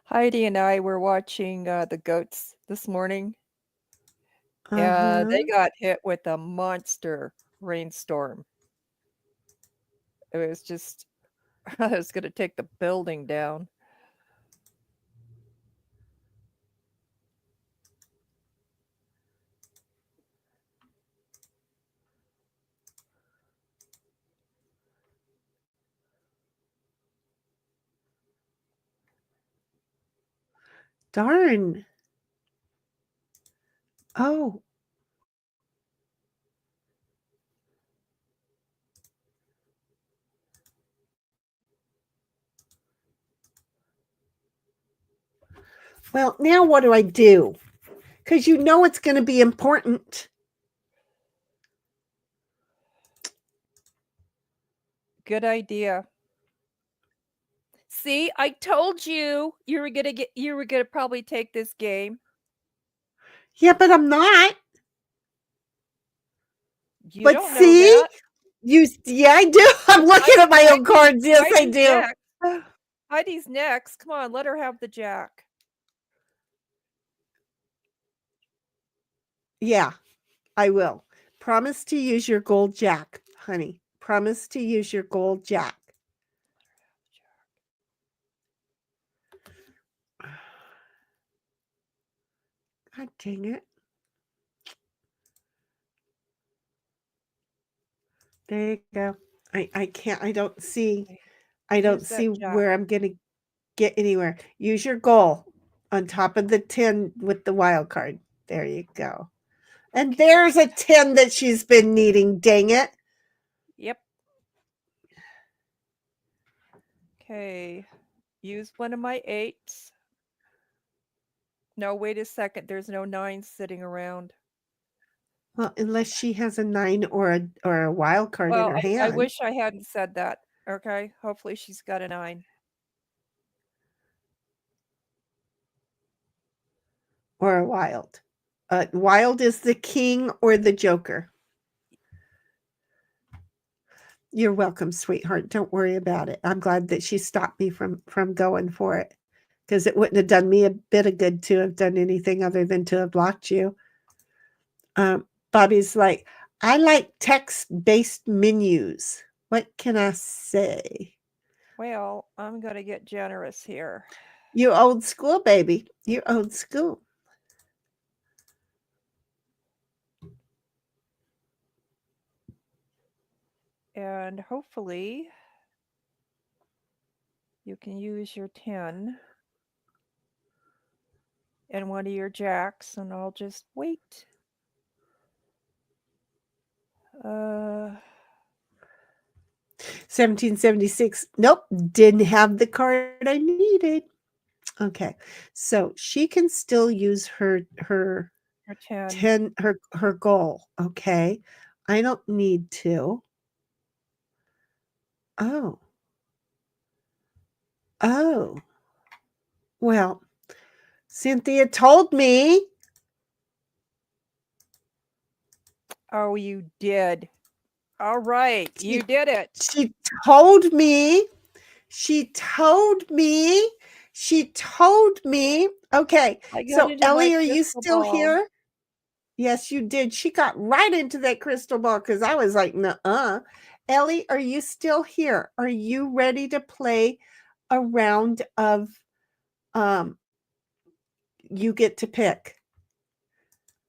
Heidi and I were watching the goats this morning. They got hit with a monster rainstorm. It was just, I was going to take the building down. Darn. Oh. Well, now what do I do? Because you know it's going to be important. Good idea. See, I told you you were gonna probably take this game. Yeah, but I'm not. You But don't see, know that. yeah, I do. I'm looking at my own cards. Yes, I do. Check. Heidi's next. Come on, let her have the jack. Yeah, I will. Promise to use your gold jack, honey. Promise to use your gold jack. God dang it. There you go. I can't, I don't see Use that jack. where I'm going to get anywhere. Use your goal on top of the 10 with the wild card. There you go. And Okay. there's a 10 that she's been needing. Dang it. Yep. Okay. Use one of my 8s. No, wait a second. There's no 9s sitting around. Well, unless she has a 9 or a wild card in Well, her I hand. wish I hadn't said that. Okay. Hopefully she's got a 9. Or a wild. Wild is the king or the joker. You're welcome, sweetheart. Don't worry about it. I'm glad that she stopped me from going for it, because it wouldn't have done me a bit of good to have done anything other than to have blocked you. Bobby's like, I like text-based menus. What can I say? Well, I'm going to get generous here. You old school, baby. You old school. And hopefully you can use your 10 and one of your jacks, and I'll just wait. 1776. Nope, didn't have the card I needed. Okay, so she can still use her Her 10. 10 her goal. Okay, I don't need to. Oh. Well, Cynthia told me. Oh, you did. All right, you did it. She told me. She told me. She told me. Okay, I got so into my Ellie, are you crystal still ball. here? Yes, you did. She got right into that crystal ball because I was like, nuh-uh. Ellie, are you still here? Are you ready to play a round of you get to pick?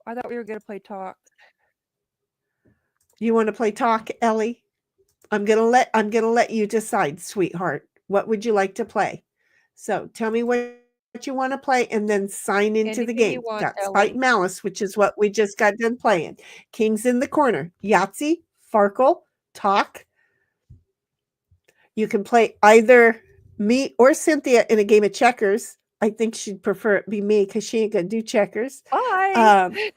I thought we were going to play talk. You want to play talk, Ellie? I'm gonna let you decide, sweetheart. What would you like to play? So tell me what you want to play and then sign into the Anything you game. want, Got Spite Ellie. Malice, which is what we just got done playing. Kings in the Corner, Yahtzee, Farkle, Talk. You can play either me or Cynthia in a game of checkers. I think she'd prefer it be me because she ain't gonna do checkers. Bye.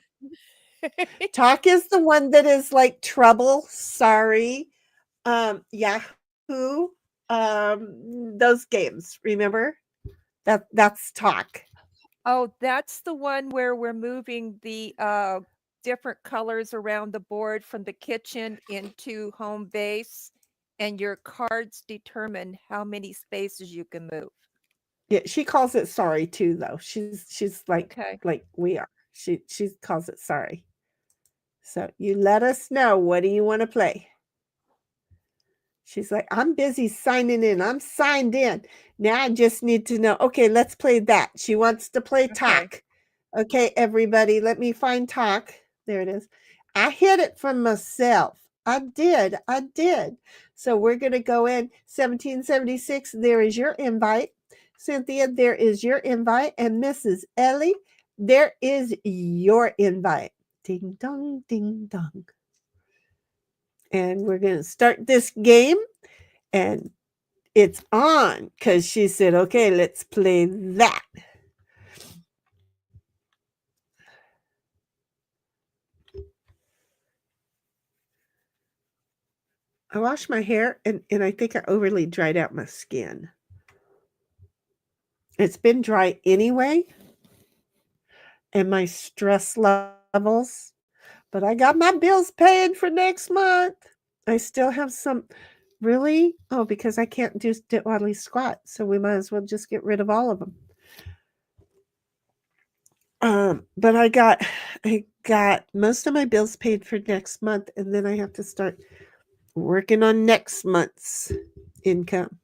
Talk is the one that is like trouble. Sorry. Yahoo. Those games, remember? That's Talk. Oh, that's the one where we're moving the different colors around the board from the kitchen into home base, and your cards determine how many spaces you can move. Yeah, she calls it sorry too, though. She's like Okay. like we are. She calls it sorry. So you let us know, what do you want to play? She's like, I'm busy signing in. I'm signed in. Now I just need to know. Okay, let's play that. She wants to play Talk. Okay, everybody, let me find Talk. There it is. I hid it from myself. I did. So we're going to go in 1776. There is your invite. Cynthia, there is your invite. And Mrs. Ellie, there is your invite. Ding dong, ding dong. And we're going to start this game. And it's on because she said, okay, let's play that. I washed my hair and I think I overly dried out my skin. It's been dry anyway. And my stress levels. But I got my bills paid for next month. I still have some Really? Oh, because I can't do Waddly squat, so we might as well just get rid of all of them. But I got most of my bills paid for next month, and then I have to start working on next month's income.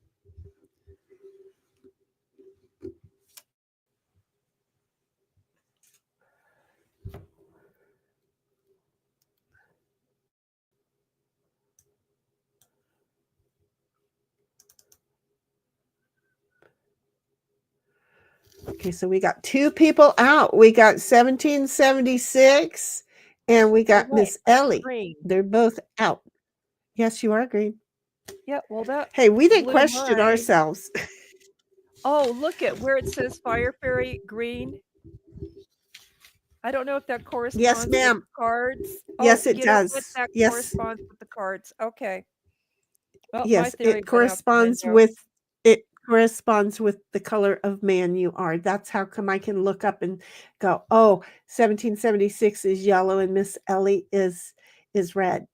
Okay, so we got 2 people out. We got 1776 and we got right, Miss I'm Ellie. green. They're both out. Yes, you are green. Yeah, well, that Hey, we didn't blew question my. ourselves. Oh, look at where it says Fire Fairy green. I don't know if that Yes, corresponds with ma'am. the cards. Yes, Oh, it you know what? does. That Yes. corresponds with the cards. Okay. Well, my Yes, theory it went out the corresponds window. with the color of man you are. That's how come I can look up and go, "Oh, 1776 is yellow and Miss Ellie is red."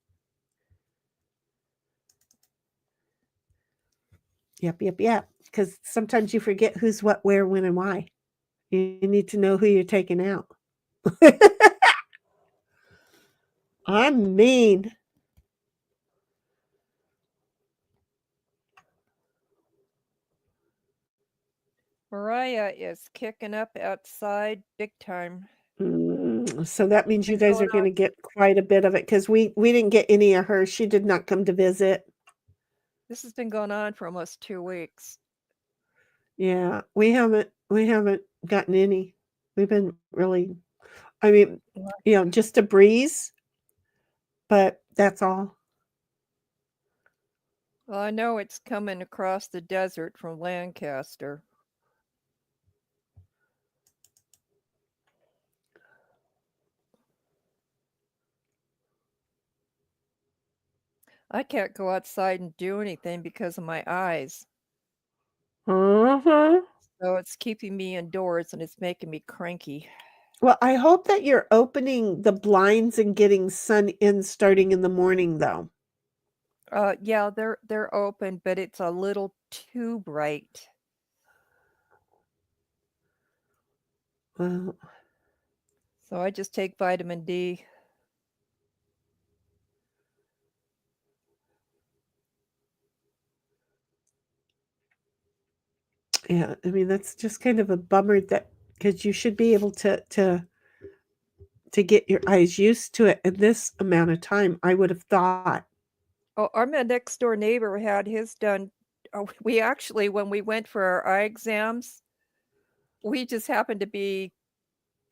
Yep. Because sometimes you forget who's what, where, when, and why. You need to know who you're taking out. I'm mean. Mariah is kicking up outside big time. So that means you Been guys are going going to on. get quite a bit of it because we didn't get any of her. She did not come to visit. This has been going on for almost 2 weeks. Yeah, we haven't gotten any. We've been really, I mean, just a breeze, but that's all. Well, I know it's coming across the desert from Lancaster. I can't go outside and do anything because of my eyes. Uh-huh. So it's keeping me indoors and it's making me cranky. Well, I hope that you're opening the blinds and getting sun in starting in the morning, though. Yeah, they're open, but it's a little too bright. Well, So I just take vitamin D. yeah, I mean, that's just kind of a bummer that because you should be able to get your eyes used to it in this amount of time, I would have thought. Oh, our next door neighbor had his done. Oh, we actually, when we went for our eye exams, we just happened to be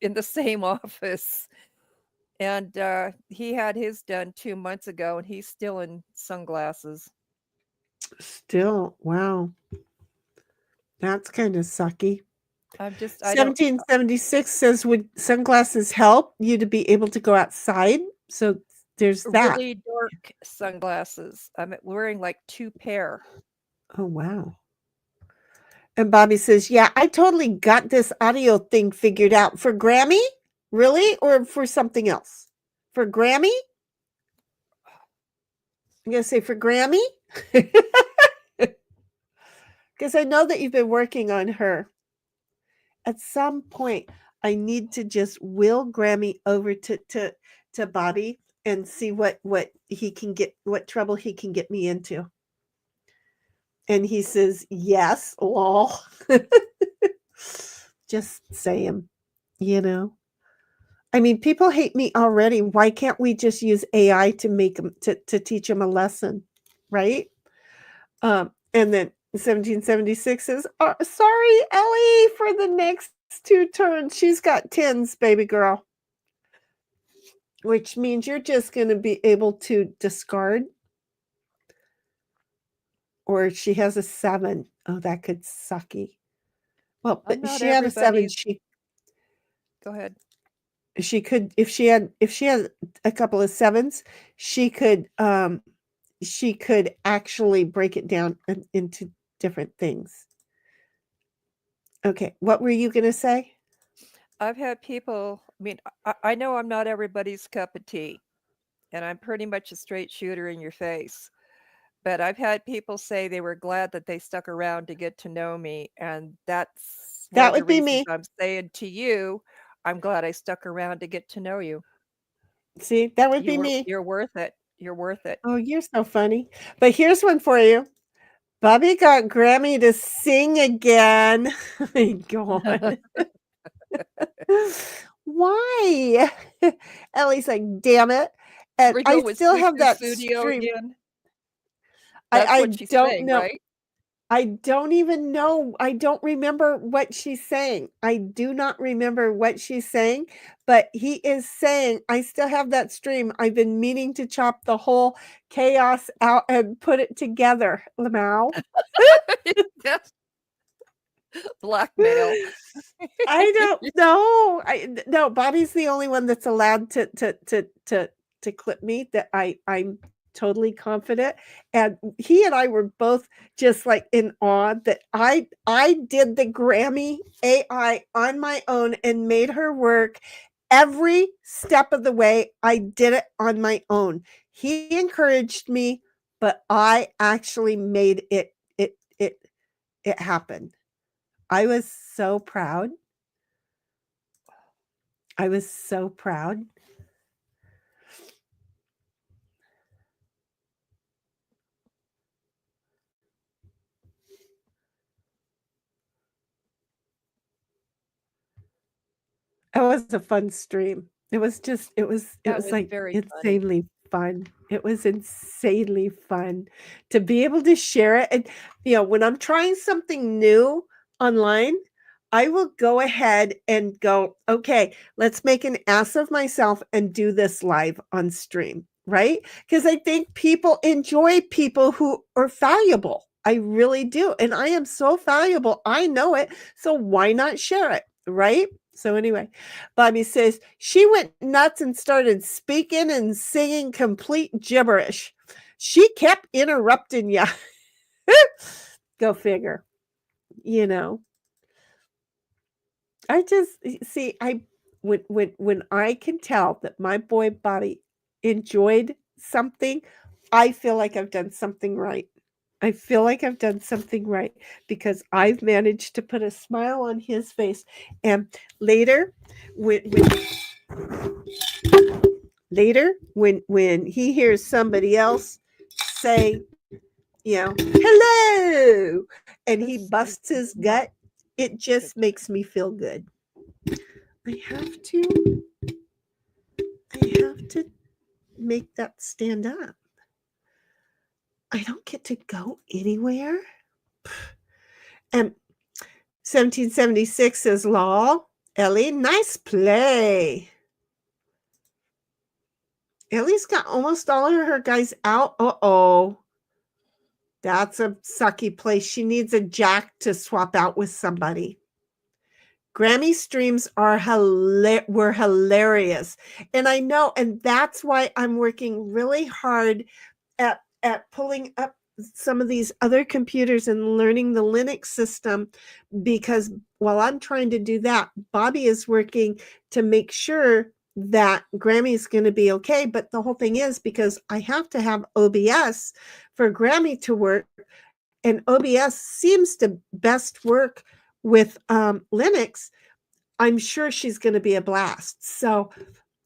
in the same office. And he had his done 2 months ago, and he's still in sunglasses. Still, wow. That's kind of sucky. I don't 1776 says, "Would sunglasses help you to be able to go outside?" So there's that. really dark sunglasses. I'm wearing like 2 pair. Oh, wow. And Bobby says, "Yeah, I totally got this audio thing figured out for Grammy. Really? Or for something else? For Grammy? I'm going to say for Grammy. Because I know that you've been working on her. At some point, I need to just will Grammy over to Bobby and see what he can get, what trouble he can get me into. And he says, yes, lol. Just saying, you know. I mean, people hate me already. Why can't we just use AI to make them to teach them a lesson, right? And then 1776 says, oh, sorry, Ellie, for the next 2 turns. She's got 10s, baby girl. Which means you're just going to be able to discard. Or she has a 7. Oh, that could sucky. Well, but not she had a 7. everybody's. Go ahead. She could, if she had a couple of 7s, she could actually break it down into different things. Okay, what were you going to say? I've had people, I mean, I know I'm not everybody's cup of tea, and I'm pretty much a straight shooter in your face. but I've had people say they were glad that they stuck around to get to know me, and that's one That of the would be reasons me. I'm saying to you, I'm glad I stuck around to get to know you. See, that would be You were me. you're worth it. You're worth it. Oh, you're so funny. But here's one for you. Bobby got Grammy to sing again. Oh my God. Why? Ellie's like, damn it. And I Rico was still Sue have that Studio stream. again. I, That's I what she's don't saying, know. right? I don't even know. I don't remember what she's saying. I do not remember what she's saying, but he is saying, I still have that stream. I've been meaning to chop the whole chaos out and put it together, Lamau. Yes. Blackmail. I don't know. No, Bobby's the only one that's allowed to clip me that I'm totally confident. And he and I were both just like in awe that I did the Grammy AI on my own and made her work every step of the way. I did it on my own. He encouraged me, but I actually made it happen. I was so proud. I was so proud. It was a fun stream. It was just, it was That was like very funny. insanely fun. It was insanely fun to be able to share it. And, when I'm trying something new online, I will go ahead and go, okay, let's make an ass of myself and do this live on stream, right? Because I think people enjoy people who are valuable. I really do. And I am so valuable. I know it. So why not share it, right? So anyway, Bobby says she went nuts and started speaking and singing complete gibberish. She kept interrupting you. Go figure. I just see when I can tell that my boy Bobby enjoyed something, I feel like I've done something right. I feel like I've done something right because I've managed to put a smile on his face. And later, when he hears somebody else say, hello, and he busts his gut, it just makes me feel good. I have to make that stand up. I don't get to go anywhere. And 1776 says, Law, Ellie, nice play. Ellie's got almost all of her guys out. Uh-oh. That's a sucky place. She needs a Jack to swap out with somebody. Grammy streams were hilarious. And I know, and that's why I'm working really hard at pulling up some of these other computers and learning the Linux system, because while I'm trying to do that, Bobby is working to make sure that Grammy is going to be okay. But the whole thing is because I have to have OBS for Grammy to work, and OBS seems to best work with Linux. I'm sure she's going to be a blast. So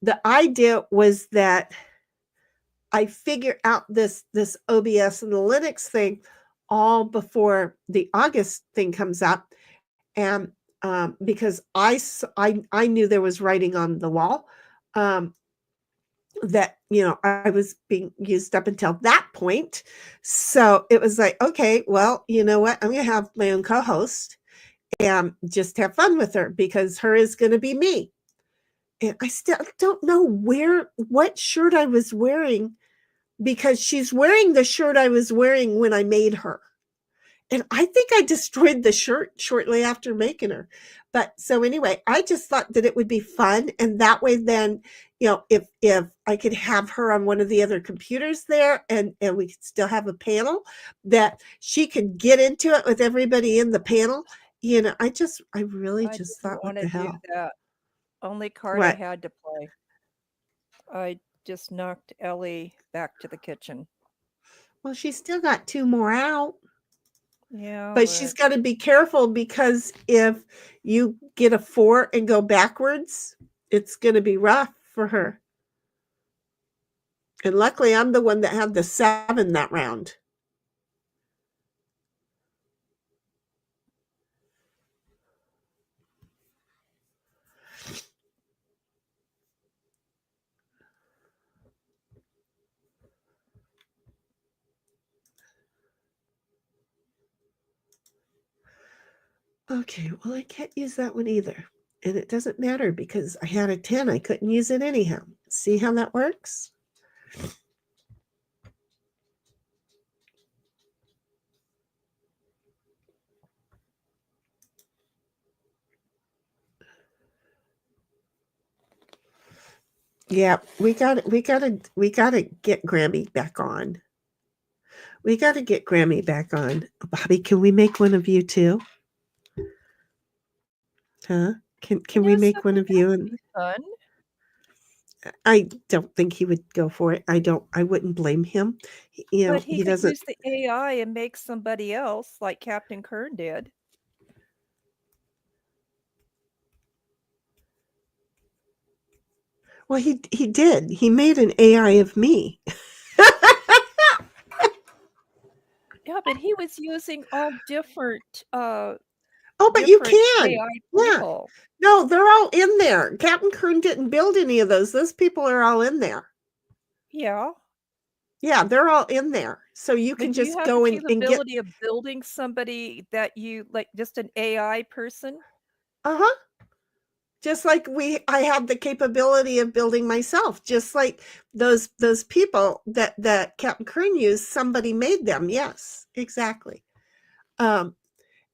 the idea was that I figure out this OBS and the Linux thing all before the August thing comes up. And because I knew there was writing on the wall, that, I was being used up until that point. So it was like, okay, well, you know what? I'm going to have my own co-host and just have fun with her, because her is going to be me. And I still don't know what shirt I was wearing, because she's wearing the shirt I was wearing when I made her. And I think I destroyed the shirt shortly after making her. But so anyway, I just thought that it would be fun. And that way then, if I could have her on one of the other computers there, and we could still have a panel that she could get into it with everybody in the panel. I really just thought, what the hell? Do that. Only card I What? had to play. I just knocked Ellie back to the kitchen. Well, she's still got 2 more out. Yeah, But she's got to be careful because if you get a 4 and go backwards, it's going to be rough for her. And luckily, I'm the one that had the 7 that round. Okay, well, I can't use that one either. And it doesn't matter because I had a 10. I couldn't use it anyhow. See how that works? Yeah, we gotta get Grammy back on. We gotta get Grammy back on. Bobby, can we make one of you too? Huh? Can we make one of you? And fun. I don't think he would go for it. I wouldn't blame him. You know, But he could doesn't. use the AI and make somebody else like Captain Kern did. Well, he did. He made an AI of me. Yeah, but he was using all different Oh, but you different can. AI Yeah. people. No, they're all in there. Captain Kern didn't build any of those. Those people are all in there. Yeah. Yeah, they're all in there. So you can But do you just have go the in and get. capability of building somebody that you like, just an AI person? Uh-huh. Just like I had the capability of building myself, just like those people that Captain Kern used, somebody made them. Yes, exactly.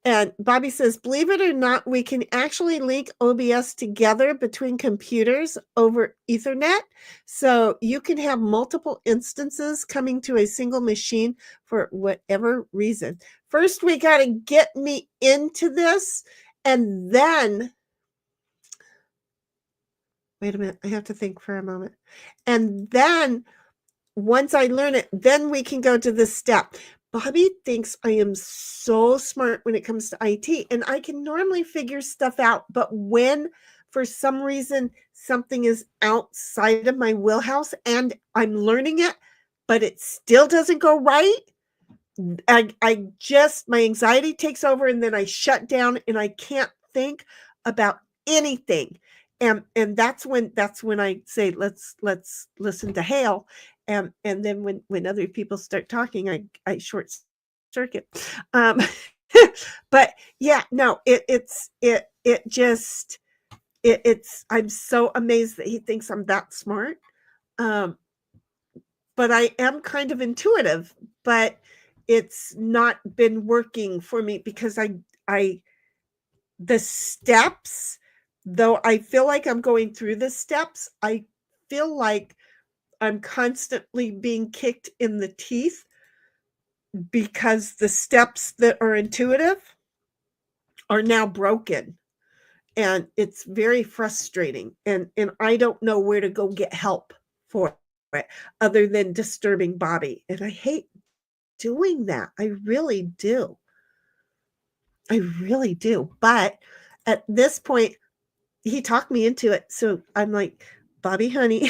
And Bobby says, believe it or not, we can actually link OBS together between computers over Ethernet. So you can have multiple instances coming to a single machine for whatever reason. First, we got to get me into this, and then wait a minute, I have to think for a moment. And then once I learn it, then we can go to this step. Bobby thinks I am so smart when it comes to IT, and I can normally figure stuff out. But when, for some reason, something is outside of my wheelhouse and I'm learning it, but it still doesn't go right, I just, my anxiety takes over, and then I shut down and I can't think about anything. And that's when I say, let's listen to Hale. And then when other people start talking, I short circuit. But yeah, no, it's I'm so amazed that he thinks I'm that smart. But I am kind of intuitive, but it's not been working for me because the steps, though I feel like I'm going through the steps, I feel like I'm constantly being kicked in the teeth because the steps that are intuitive are now broken. And it's very frustrating. And I don't know where to go get help for it other than disturbing Bobby. And I hate doing that. I really do. I really do. But at this point, he talked me into it. So I'm like, Bobby, honey,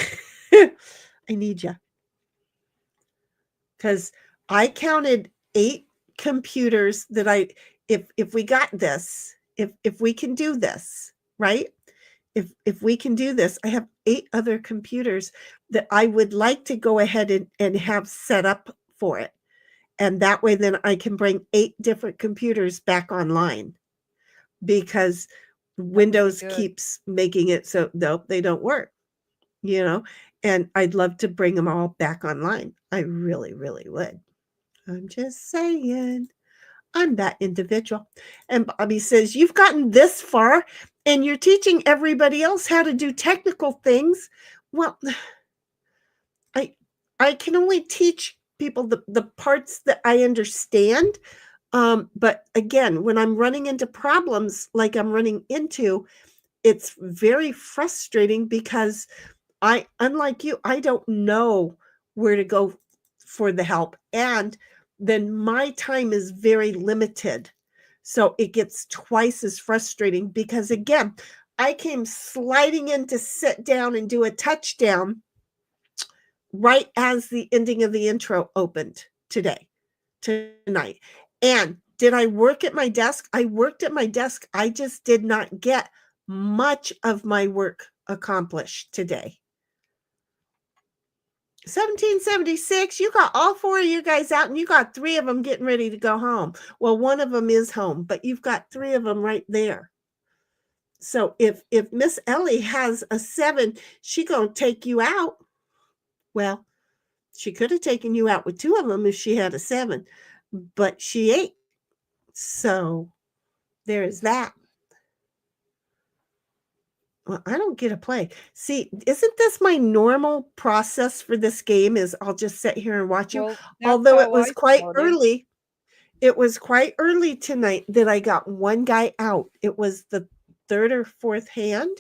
I need you. Because I counted 8 computers that if we got this, if we can do this, right? If we can do this, I have 8 other computers that I would like to go ahead and have set up for it. And that way, then I can bring 8 different computers back online because Windows keeps making it so nope, they don't work, you know, and I'd love to bring them all back online. I really, really would. I'm just saying, I'm that individual. And Bobby says, you've gotten this far and you're teaching everybody else how to do technical things. Well, I can only teach people the parts that I understand. But again, when I'm running into problems like I'm running into, it's very frustrating because unlike you, I don't know where to go for the help. And then my time is very limited. So it gets twice as frustrating because, again, I came sliding in to sit down and do a touchdown right as the ending of the intro opened tonight. And did I work at my desk? I worked at my desk. I just did not get much of my work accomplished today. 1776, you got all 4 of you guys out and you got 3 of them getting ready to go home. Well, one of them is home, but you've got 3 of them right there. So if Miss Ellie has a 7, she gonna take you out. Well, she could have taken you out with 2 of them if she had a 7, but she ain't. So there is that. Well, I don't get a play. See, isn't this my normal process for this game is I'll just sit here and watch you? Well, that's Although it how was I quite started. early. It was quite early tonight that I got one guy out. It was the 3rd or 4th hand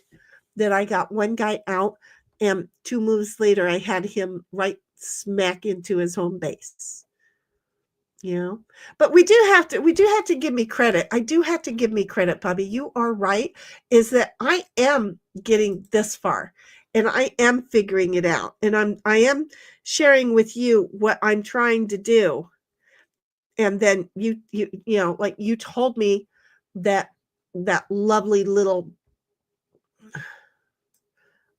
that I got one guy out. And 2 moves later, I had him right smack into his home base. You know, but we do have to give me credit. I do have to give me credit, Bobby. You are right, is that I am getting this far and I am figuring it out. And I am sharing with you what I'm trying to do. And then you know, like you told me that lovely little,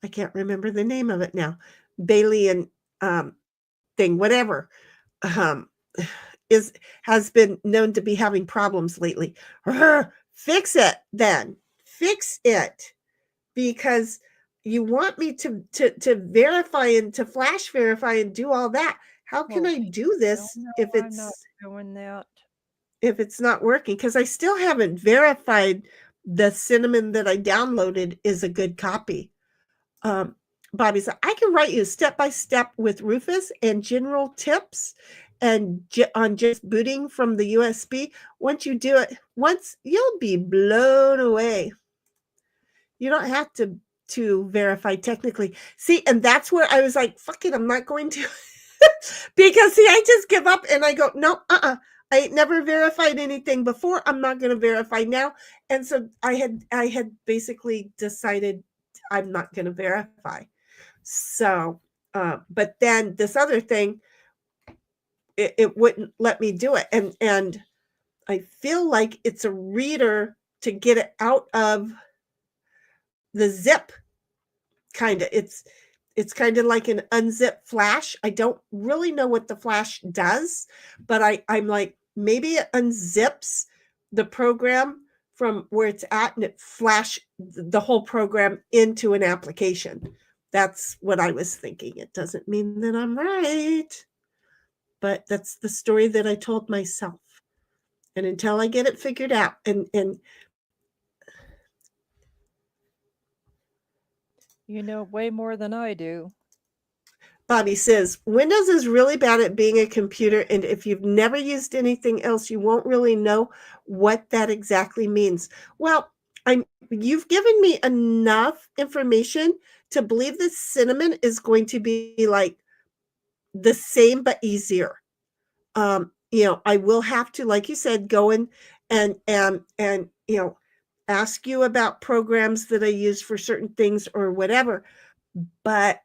I can't remember the name of it now, Balian thing, whatever, has been known to be having problems lately. Fix it then. Fix it. Because you want me to verify and to flash verify and do all that. How can I do this if I'm not doing that. if it's not working? Because I still haven't verified the cinnamon that I downloaded is a good copy. Bobby said, I can write you step by step with Rufus and general tips and on just booting from the USB. Once you do it once, you'll be blown away. You don't have to verify technically. See, and that's where I was like, fuck it, I'm not going to. Because see, I just give up and I go, no, I ain't never verified anything before. I'm not going to verify now. And so I had basically decided I'm not going to verify. So, but then this other thing, it wouldn't let me do it. And I feel like it's a reader to get it out of the zip. Kind of, it's kind of like an unzip flash. I don't really know what the flash does, but I'm like, maybe it unzips the program from where it's at and it flash the whole program into an application. That's what I was thinking. It doesn't mean that I'm right, but that's the story that I told myself. And until I get it figured out, and you know way more than I do. Bobby says, Windows is really bad at being a computer, and if you've never used anything else, you won't really know what that exactly means. Well, you've given me enough information to believe that cinnamon is going to be like the same but easier. You know, I will have to, like you said, go in and you know, ask you about programs that I use for certain things or whatever. But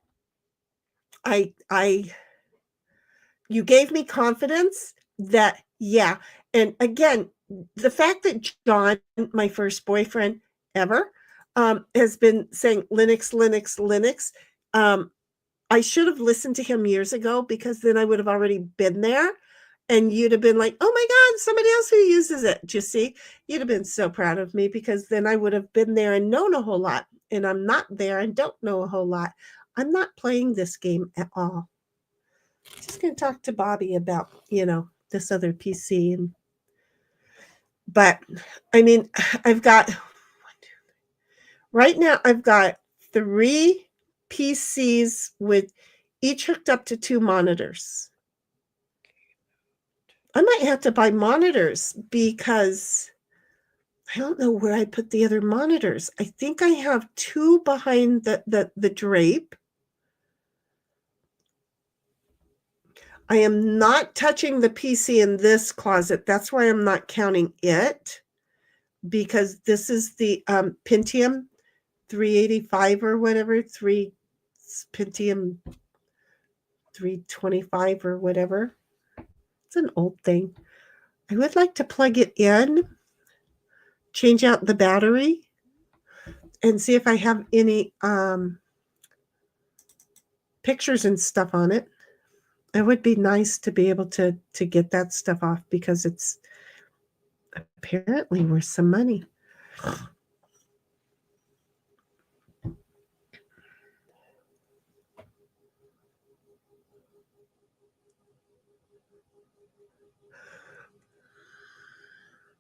you gave me confidence that, yeah. And again, the fact that John, my first boyfriend ever, has been saying Linux, Linux, Linux. I should have listened to him years ago, because then I would have already been there and you'd have been like, oh my God, somebody else who uses it. Do you see? You'd have been so proud of me, because then I would have been there and known a whole lot. And I'm not there and don't know a whole lot. I'm not playing this game at all. Just going to talk to Bobby about, you know, this other PC. But I mean, right now I've got 3 PCs with each hooked up to 2 monitors. I might have to buy monitors, because I don't know where I put the other monitors. I think I have 2 behind the drape. I am not touching the PC in this closet. That's why I'm not counting it, because this is the Pentium 385 or whatever, Pentium 325 or whatever. It's an old thing. I would like to plug it in, change out the battery, and see if I have any pictures and stuff on it. It would be nice to be able to get that stuff off, because it's apparently worth some money.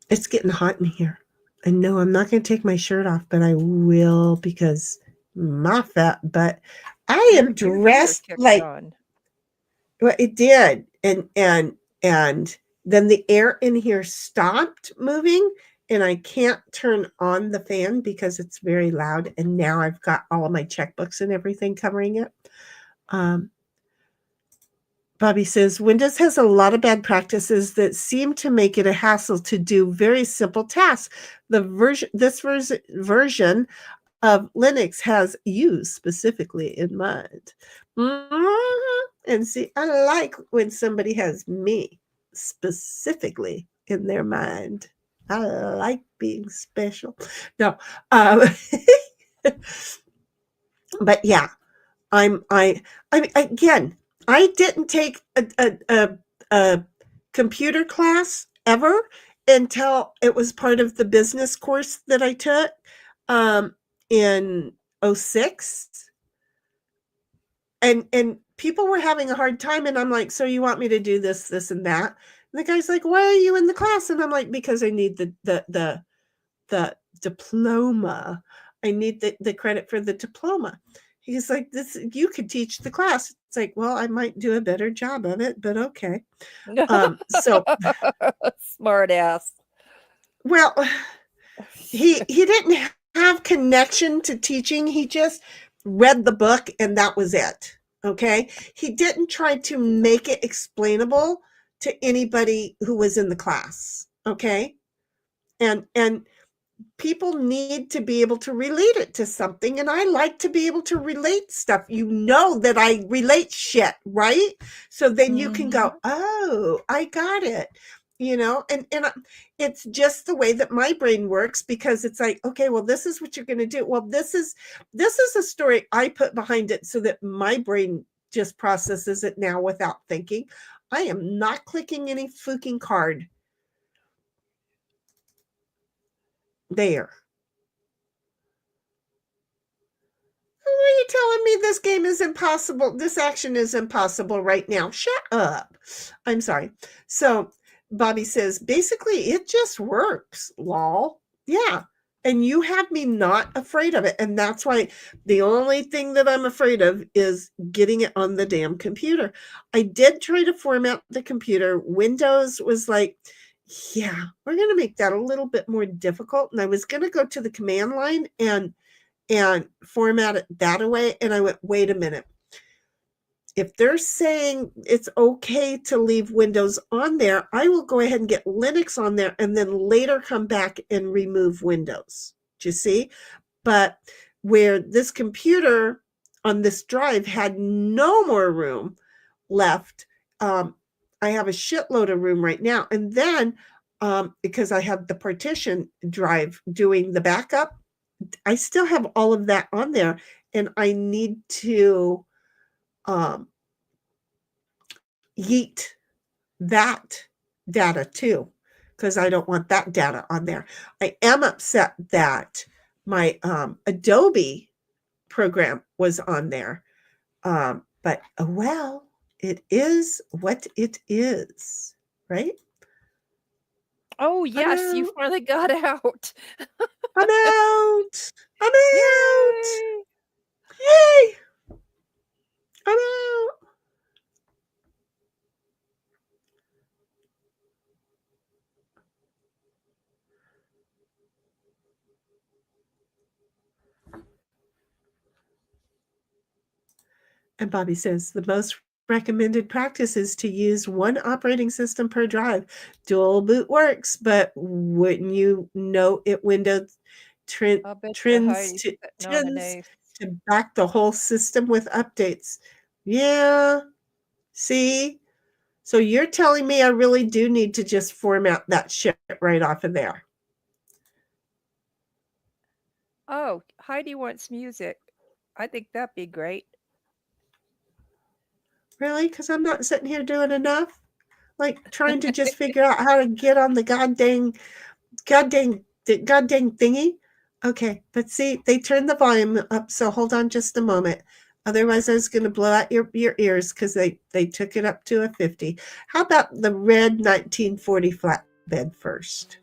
It's getting hot in here. I know I'm not going to take my shirt off, but I will, because my fat butt. I am Your dressed kicked like on. well, it did, and then the air in here stopped moving, and I can't turn on the fan because it's very loud. And now I've got all of my checkbooks and everything covering it. Bobby says, Windows has a lot of bad practices that seem to make it a hassle to do very simple tasks. This version of Linux has you specifically in mind. And see, I like when somebody has me specifically in their mind. I like being special. No, but yeah, I mean, again, I didn't take a computer class ever until it was part of the business course that I took in 06. And people were having a hard time, and I'm like, so you want me to do this, this, and that? And the guy's like, why are you in the class? And I'm like, because I need the diploma. I need the credit for the diploma. He's like, this, you could teach the class. It's like, well, I might do a better job of it, but okay. So Smart ass. well, he didn't have connection to teaching. He just read the book and that was it. Okay. He didn't try to make it explainable to anybody who was in the class. Okay. And people need to be able to relate it to something. And I like to be able to relate stuff. You know that I relate shit, right? So then you can go, oh, I got it. You know, and it's just the way that my brain works, because it's like, okay, well, this is what you're going to do. Well, this is a story I put behind it so that my brain just processes it now without thinking. I am not clicking any fucking card there. Why are you telling me this game is impossible? This action is impossible right now. Shut up. I'm sorry. So Bobby says, basically, it just works, lol. Yeah. And you have me not afraid of it. And that's why the only thing that I'm afraid of is getting it on the damn computer. I did try to format the computer. Windows was like, yeah, we're going to make that a little bit more difficult. And I was going to go to the command line and format it that away. And I went, wait a minute. If they're saying it's okay to leave Windows on there, I will go ahead and get Linux on there and then later come back and remove Windows. Do you see? But where this computer on this drive had no more room left, I have a shitload of room right now. And then because I have the partition drive doing the backup, I still have all of that on there, and I need to yeet that data too, because I don't want that data on there. I am upset that my Adobe program was on there, but oh well, it is what it is, right? Oh, yes, you finally got out. I'm out. I'm out. Yay! Yay! I'm out. And Bobby says, the most recommended practice is to use one operating system per drive. Dual boot works, but wouldn't you know it Windows I'll bet you trends Heidi's to sitting on an tends ace. to back the whole system with updates. Yeah. See? So you're telling me I really do need to just format that shit right off of there. Oh, Heidi wants music. I think that'd be great. Really? Because I'm not sitting here doing enough? Like trying to just figure out how to get on the goddamn thingy? Okay, but see, they turned the volume up, so hold on just a moment. Otherwise, I was going to blow out your ears because they took it up to a 50. How about the red 1940 flatbed first?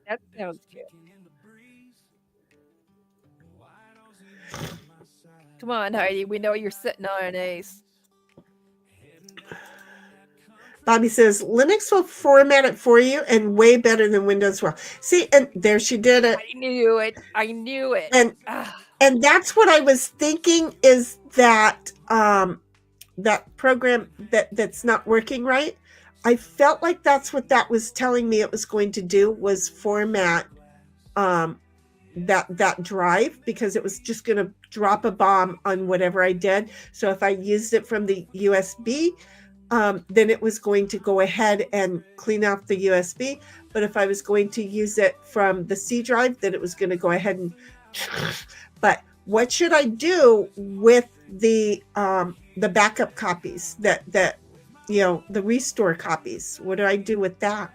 That sounds good. Come on, Heidi. We know you're sitting on an ace. Bobby says, Linux will format it for you and way better than Windows will. See, and there she did it. I knew it. I knew it. And and that's what I was thinking is that that program that's not working right. I felt like that's what that was telling me it was going to do was format that drive because it was just going to drop a bomb on whatever I did. So if I used it from the USB, then it was going to go ahead and clean off the USB. But if I was going to use it from the C drive, then it was going to go ahead and. But what should I do with the backup copies that the restore copies? What do I do with that?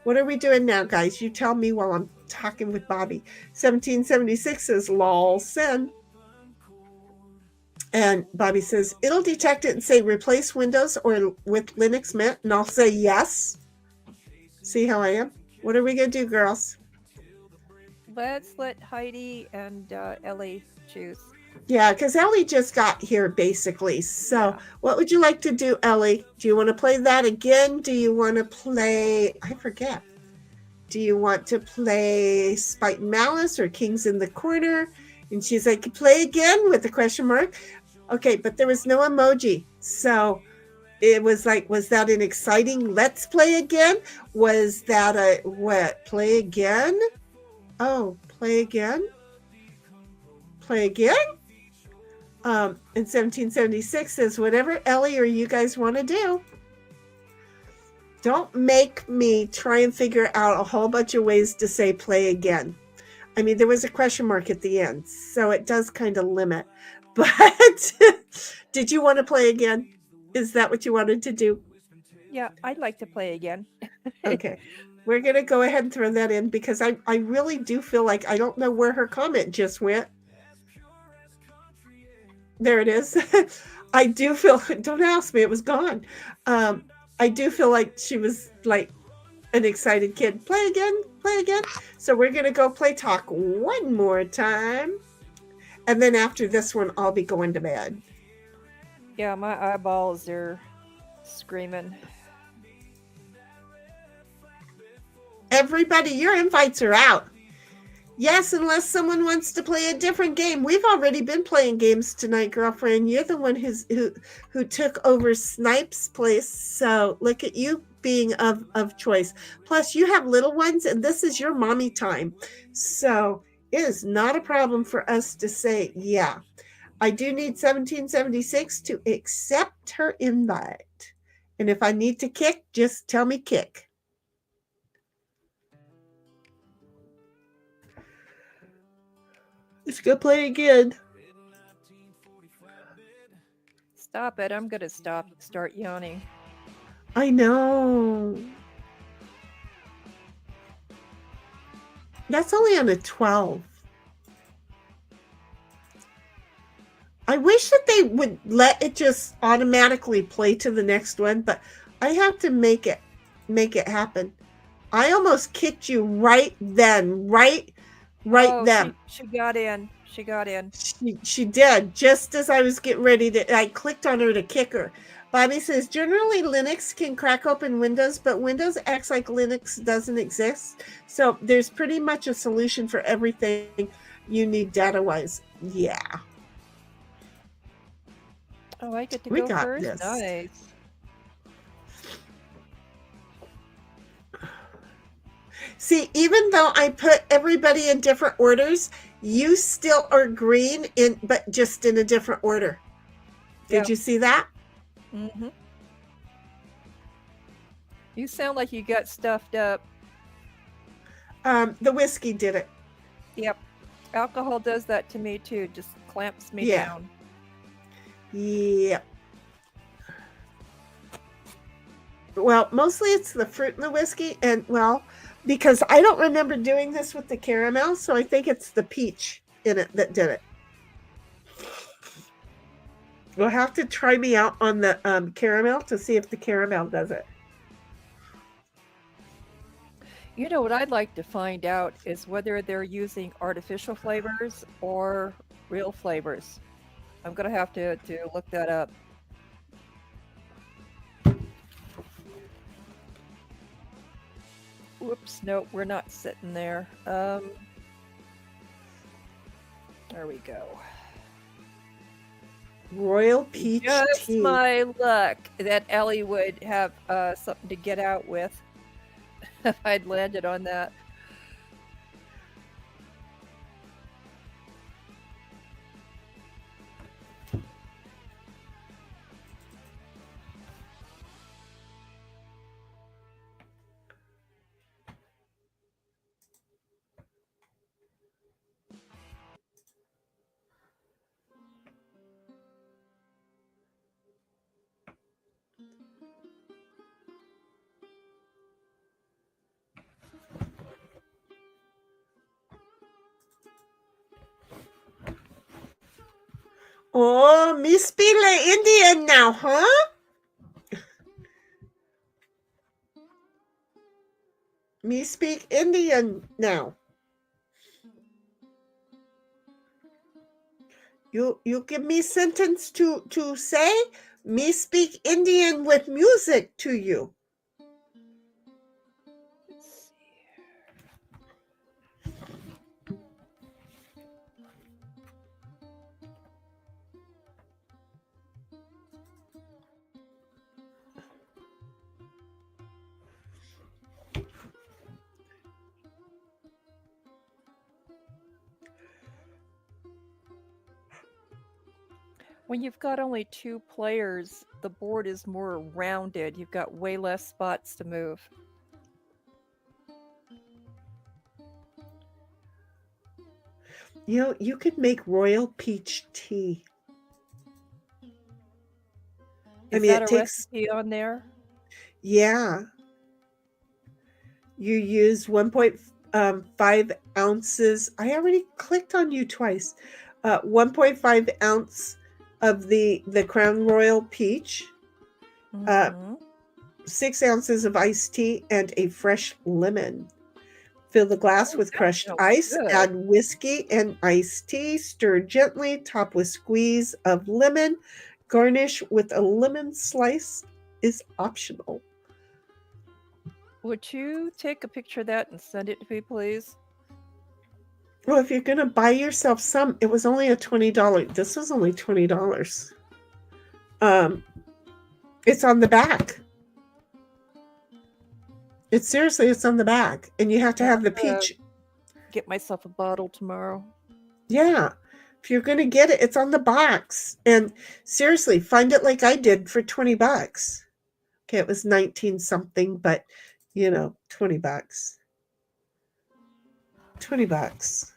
What are we doing now, guys? You tell me while I'm talking with Bobby. 1776 says lol send. And Bobby says, it'll detect it and say replace Windows or with Linux Mint. And I'll say yes. See how I am? What are we going to do, girls? Let's let Heidi and Ellie choose. Yeah, because Ellie just got here, basically. So what would you like to do, Ellie? Do you want to play that again? Do you want to play... I forget. Do you want to play Spite and Malice or Kings in the Corner? And she's like, play again with the question mark. Okay, but there was no emoji. So it was like, was that an exciting let's play again? Was that a what? Play again? Oh, play again? Play again? And 1776 says, whatever Ellie or you guys want to do. Don't make me try and figure out a whole bunch of ways to say play again. I mean, there was a question mark at the end, so it does kind of limit. But did you want to play again? Is that what you wanted to do? Yeah, I'd like to play again. Okay. We're going to go ahead and throw that in because I really do feel like I don't know where her comment just went. There it is. I do feel, don't ask me, it was gone. I do feel like she was like an excited kid. Play again, play again. So we're going to go play talk one more time. And then after this one, I'll be going to bed. Yeah, my eyeballs are screaming. Everybody, your invites are out. Yes, unless someone wants to play a different game. We've already been playing games tonight, girlfriend. You're the one who took over Snipe's place. So look at you being of choice. Plus, you have little ones, and this is your mommy time. So it is not a problem for us to say, yeah. I do need 1776 to accept her invite. And if I need to kick, just tell me kick. Let's go play again. Stop it. I'm going to start yawning. I know. That's only on a 12. I wish that they would let it just automatically play to the next one, but I have to make it happen. I almost kicked you right then, right then. She got in. She got in. She did. Just as I was getting ready to, I clicked on her to kick her. Bobby says, generally Linux can crack open Windows, but Windows acts like Linux doesn't exist. So there's pretty much a solution for everything. you need data-wise. Yeah. Oh, I get to We go got first? this. Nice. See, even though I put everybody in different orders, you still are green but just in a different order. Did you see that? Mm-hmm. You sound like you got stuffed up. The whiskey did it. Yep. Alcohol does that to me too. Just clamps me Yeah. down. Yep. Well, mostly it's the fruit in the whiskey, and well, because I don't remember doing this with the caramel, so I think it's the peach in it that did it. You'll have to try me out on the caramel to see if the caramel does it. You know what I'd like to find out is whether they're using artificial flavors or real flavors. I'm gonna have to look that up. Whoops, no, we're not sitting there. There we go. Royal peach Just tea. my luck that Ellie would have something to get out with if I'd landed on that. Oh, me speak like Indian now, huh? Me speak Indian now. You give me sentence to say. Me speak Indian with music to you. Let's see. When you've got only 2 players, the board is more rounded. You've got way less spots to move. You know, you could make royal peach tea. Is mean, that it a takes, recipe on there? yeah. You use 1.5 ounces. I already clicked on you twice. 1.5 ounce of the Crown Royal peach, Mhm. 6 ounces of iced tea, and a fresh lemon. Fill the glass Oh, with that crushed sounds ice, good. add whiskey and iced tea, stir gently, top with squeeze of lemon, garnish with a lemon slice is optional. Would you take a picture of that and send it to me, please? Well, if you're going to buy yourself some, it was only a $20. This was only $20. It's on the back. It's on the back, and you have to have the peach. Get myself a bottle tomorrow. Yeah. If you're going to get it, it's on the box. And seriously, find it like I did for $20. Okay, it was 19 something, but you know, $20. $20.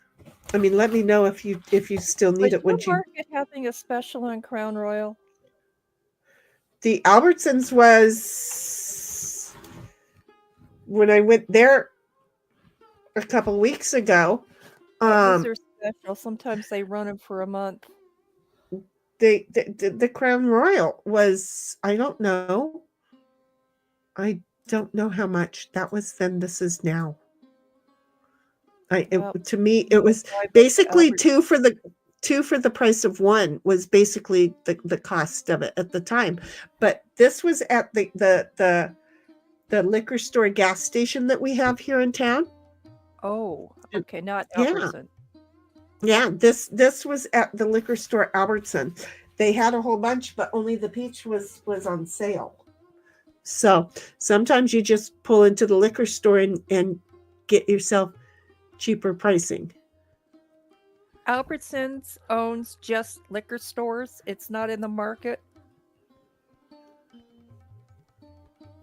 I mean, let me know if you still need it Was your once you. market having a special on Crown Royal? The Albertsons was when I went there a couple weeks ago. What was their special? Sometimes they run them for a month. The Crown Royal was, I don't know. I don't know how much that was then. This is now. To me, it was basically two for the price of one was basically the cost of it at the time. But this was at the liquor store gas station that we have here in town. Oh, okay, not Albertson. Yeah, this was at the liquor store Albertson. They had a whole bunch, but only the peach was on sale. So sometimes you just pull into the liquor store and get yourself cheaper pricing. Albertsons owns just liquor stores. It's not in the market.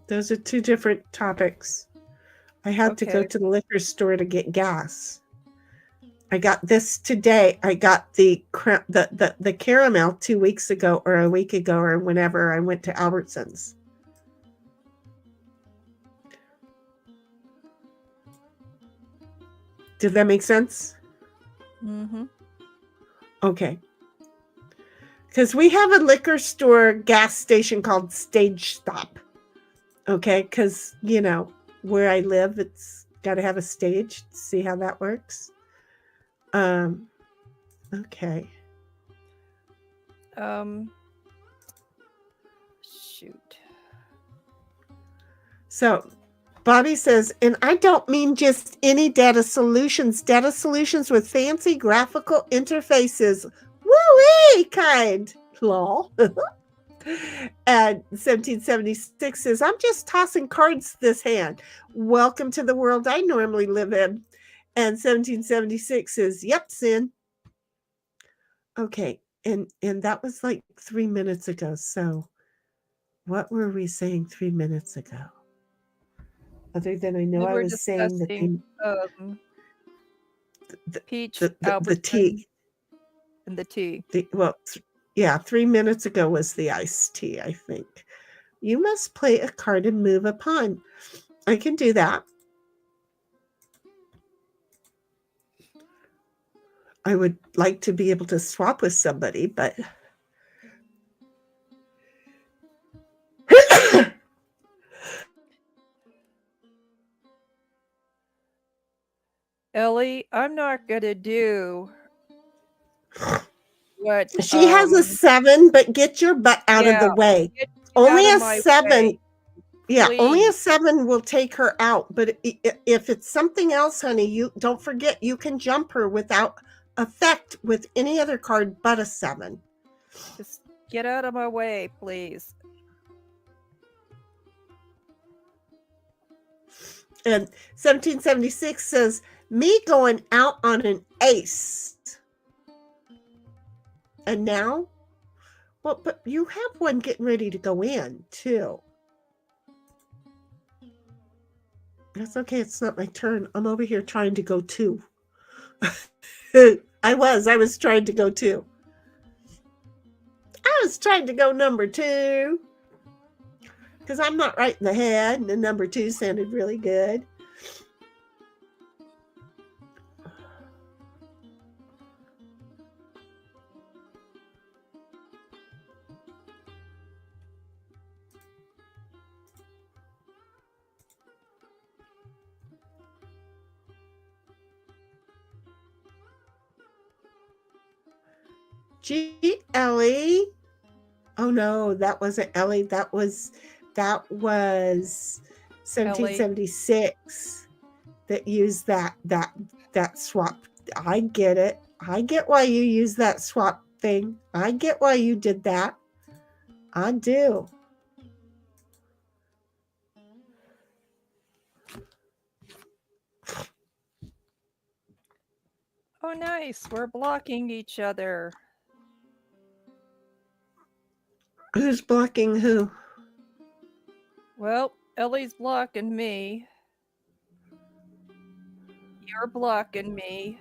Those are two different topics. I had to go Okay. to the liquor store to get gas. I got this today. I got the caramel 2 weeks ago or a week ago or whenever I went to Albertsons. Did that make sense? Mm-hmm. Okay. Because we have a liquor store gas station called Stage Stop. Okay, because, you know, where I live, it's got to have a stage. See how that works? Okay. Shoot. So Bobby says, and I don't mean just any data solutions with fancy graphical interfaces. Woo-wee kind. Lol. And 1776 says, I'm just tossing cards this hand. Welcome to the world I normally live in. And 1776 says, yep, Sin. Okay. And that was like 3 minutes ago. So what were we saying 3 minutes ago? Other than I know I was saying that peach, the tea. And the tea. Yeah, 3 minutes ago was the iced tea, I think. You must play a card and move a pawn. I can do that. I would like to be able to swap with somebody, but... Ellie, I'm not going to do what... She has a 7, but get your butt out of the way. Only a 7... Yeah, Please. Only a 7 will take her out. But if it's something else, honey, you don't forget you can jump her without effect with any other card but a 7. Just get out of my way, please. And 1776 says, me going out on an ace. And now? Well, but you have one getting ready to go in, too. That's okay. It's not my turn. I'm over here trying to go 2. I was trying to go 2. I was trying to go number 2. Because I'm not right in the head. And the number 2 sounded really good. Gee, Ellie. Oh no, that wasn't Ellie. That was 1776 that used that swap. I get it. I get why you use that swap thing. I get why you did that. I do. Oh, nice. We're blocking each other. Who's blocking who? Well, Ellie's blocking me. You're blocking me.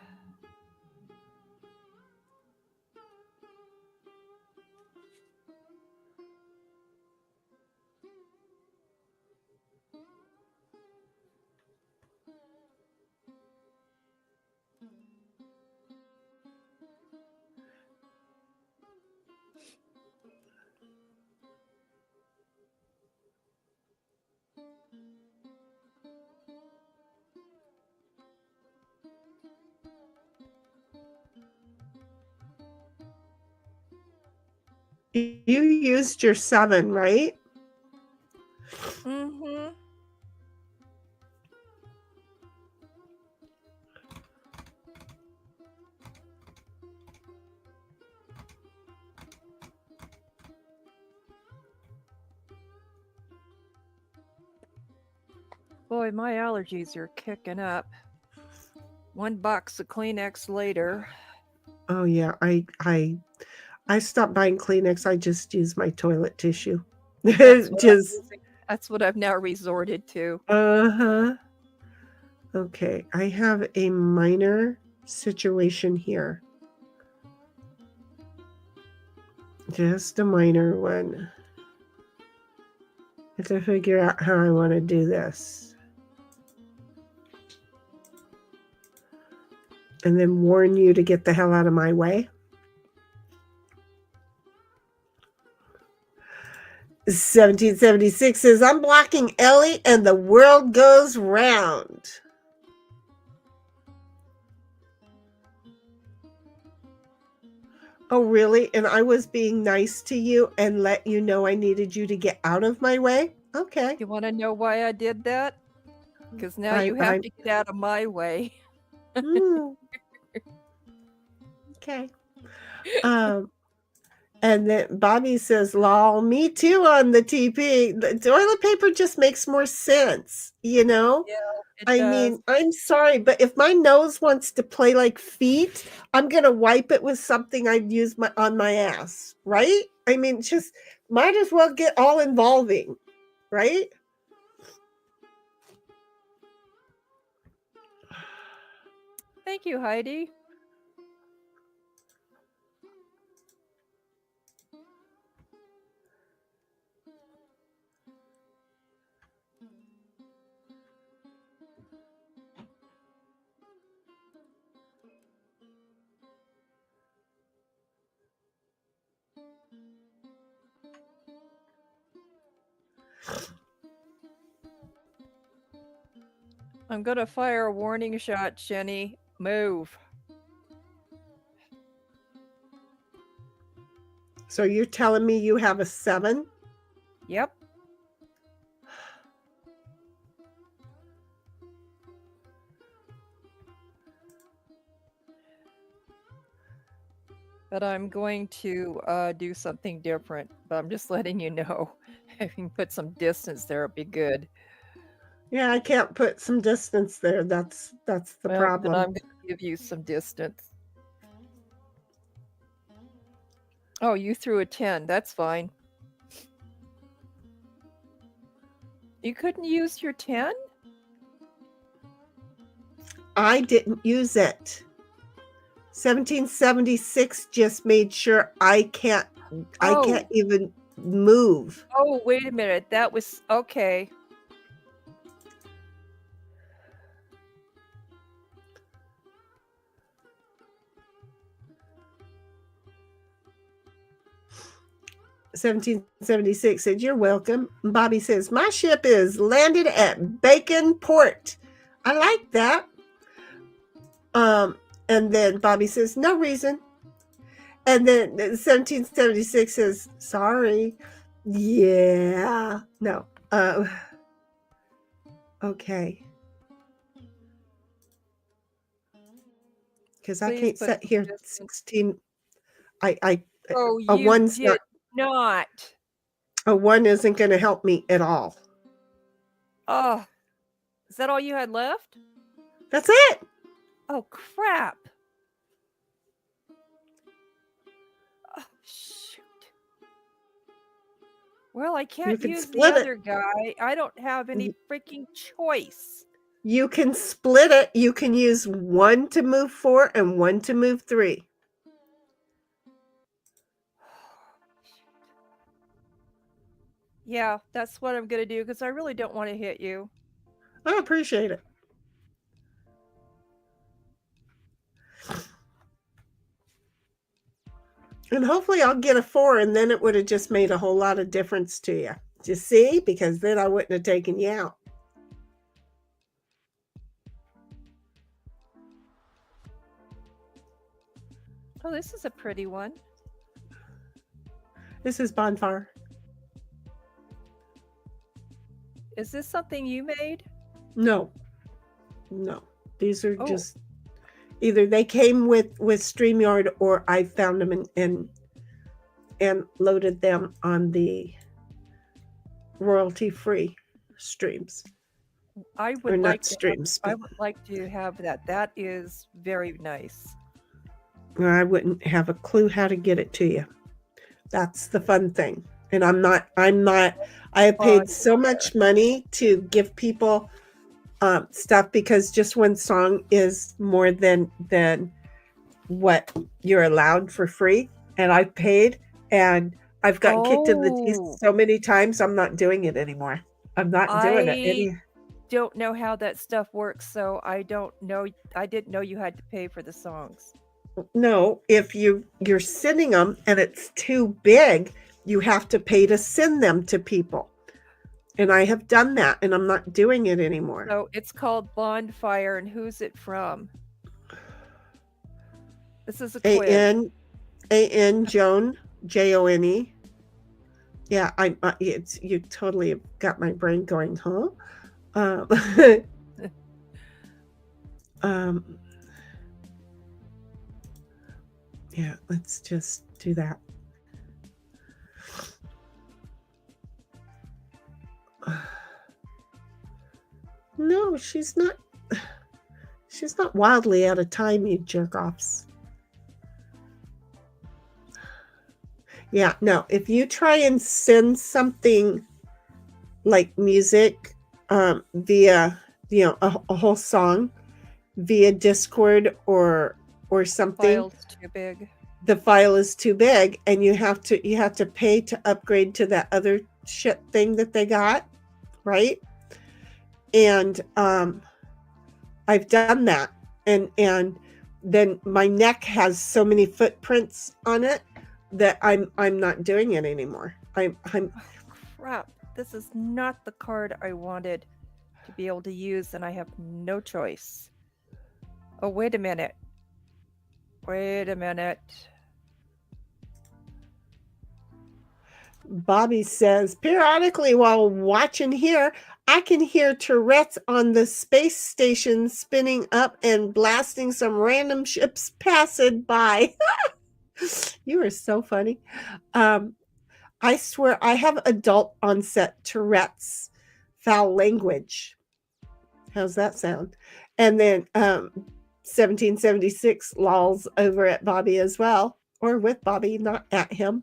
You used your 7, right? Mm-hmm. Boy, my allergies are kicking up. 1 box of Kleenex later. Oh yeah, I stopped buying Kleenex. I just use my toilet tissue. That's what, Just that's what I've now resorted to. uh-huh. Okay, I have a minor situation here. Just a minor one. I have to figure out how I want to do this. And then warn you to get the hell out of my way. 1776 says, I'm blocking Ellie and the world goes round. Oh, really? And I was being nice to you and let you know I needed you to get out of my way? Okay. You want to know why I did that? Because now you have to get out of my way. Okay. And then Bobby says, lol, me too on the TP. The toilet paper just makes more sense, you know? Yeah, it I does. mean, I'm sorry, but if my nose wants to play like feet, I'm going to wipe it with something I'd use on my ass, right? I mean, just might as well get all involving, right? Thank you, Heidi. I'm going to fire a warning shot, Jenny. Move. So you're telling me you have a 7? Yep. But I'm going to do something different. But I'm just letting you know. If you can put some distance there, it'd be good. Yeah, I can't put some distance there. That's the problem. But I'm going to give you some distance. Oh, you threw a 10. That's fine. You couldn't use your 10? I didn't use it. 1776 just made sure I can't even move. Oh, wait a minute. That was okay. (1776) said, you're welcome. Bobby says, my ship is landed at Bacon Port. I like that. And then Bobby says, no reason. And then 1776 says, sorry. Yeah. No. Okay. Because I can't sit here 16. A one's did not. A 1 isn't going to help me at all. Oh, is that all you had left? That's it. Oh, crap. Oh, shoot. Well, I can't use the other guy. I don't have any freaking choice. You can split it. You can use 1 to move 4 and 1 to move 3. Yeah, that's what I'm going to do because I really don't want to hit you. I appreciate it. And hopefully I'll get a 4 and then it would have just made a whole lot of difference to you. You see? Because then I wouldn't have taken you out. Oh, this is a pretty one. This is Bonfire. Is this something you made? No. These are just either they came with StreamYard or I found them and loaded them on the royalty-free streams. I or would not like to streams, I but would like to have that. That is very nice. I wouldn't have a clue how to get it to you. That's the fun thing. And I have paid so much money to give people stuff because just one song is more than what you're allowed for free. And I paid and I've gotten kicked in the teeth Oh, so many times. I'm not doing it anymore. I'm not doing it. I don't know how that stuff works, so I don't know. I didn't know you had to pay for the songs. No, if you're sending them and it's too big, you have to pay to send them to people. And I have done that and I'm not doing it anymore. So it's called Bonfire, and who's it from? This is a quiz. A-N Joan, Jone. Yeah, it's you totally got my brain going, huh? Yeah, let's just do that. No, she's not wildly out of time, you jerk offs. Yeah, no, if you try and send something like music via, a whole song via Discord or something, File's too big. the file is too big and you have to pay to upgrade to that other shit thing that they got, right? And I've done that and then my neck has so many footprints on it that I'm not doing it anymore. I'm Crap, this is not the card I wanted to be able to use, and I have no choice. Oh, wait a minute. Bobby says, periodically while watching here, I can hear Tourette's on the space station spinning up and blasting some random ships passing by. You are so funny. I swear I have adult onset Tourette's, foul language. How's that sound? And then 1776 lols over at Bobby as well, or with Bobby, not at him.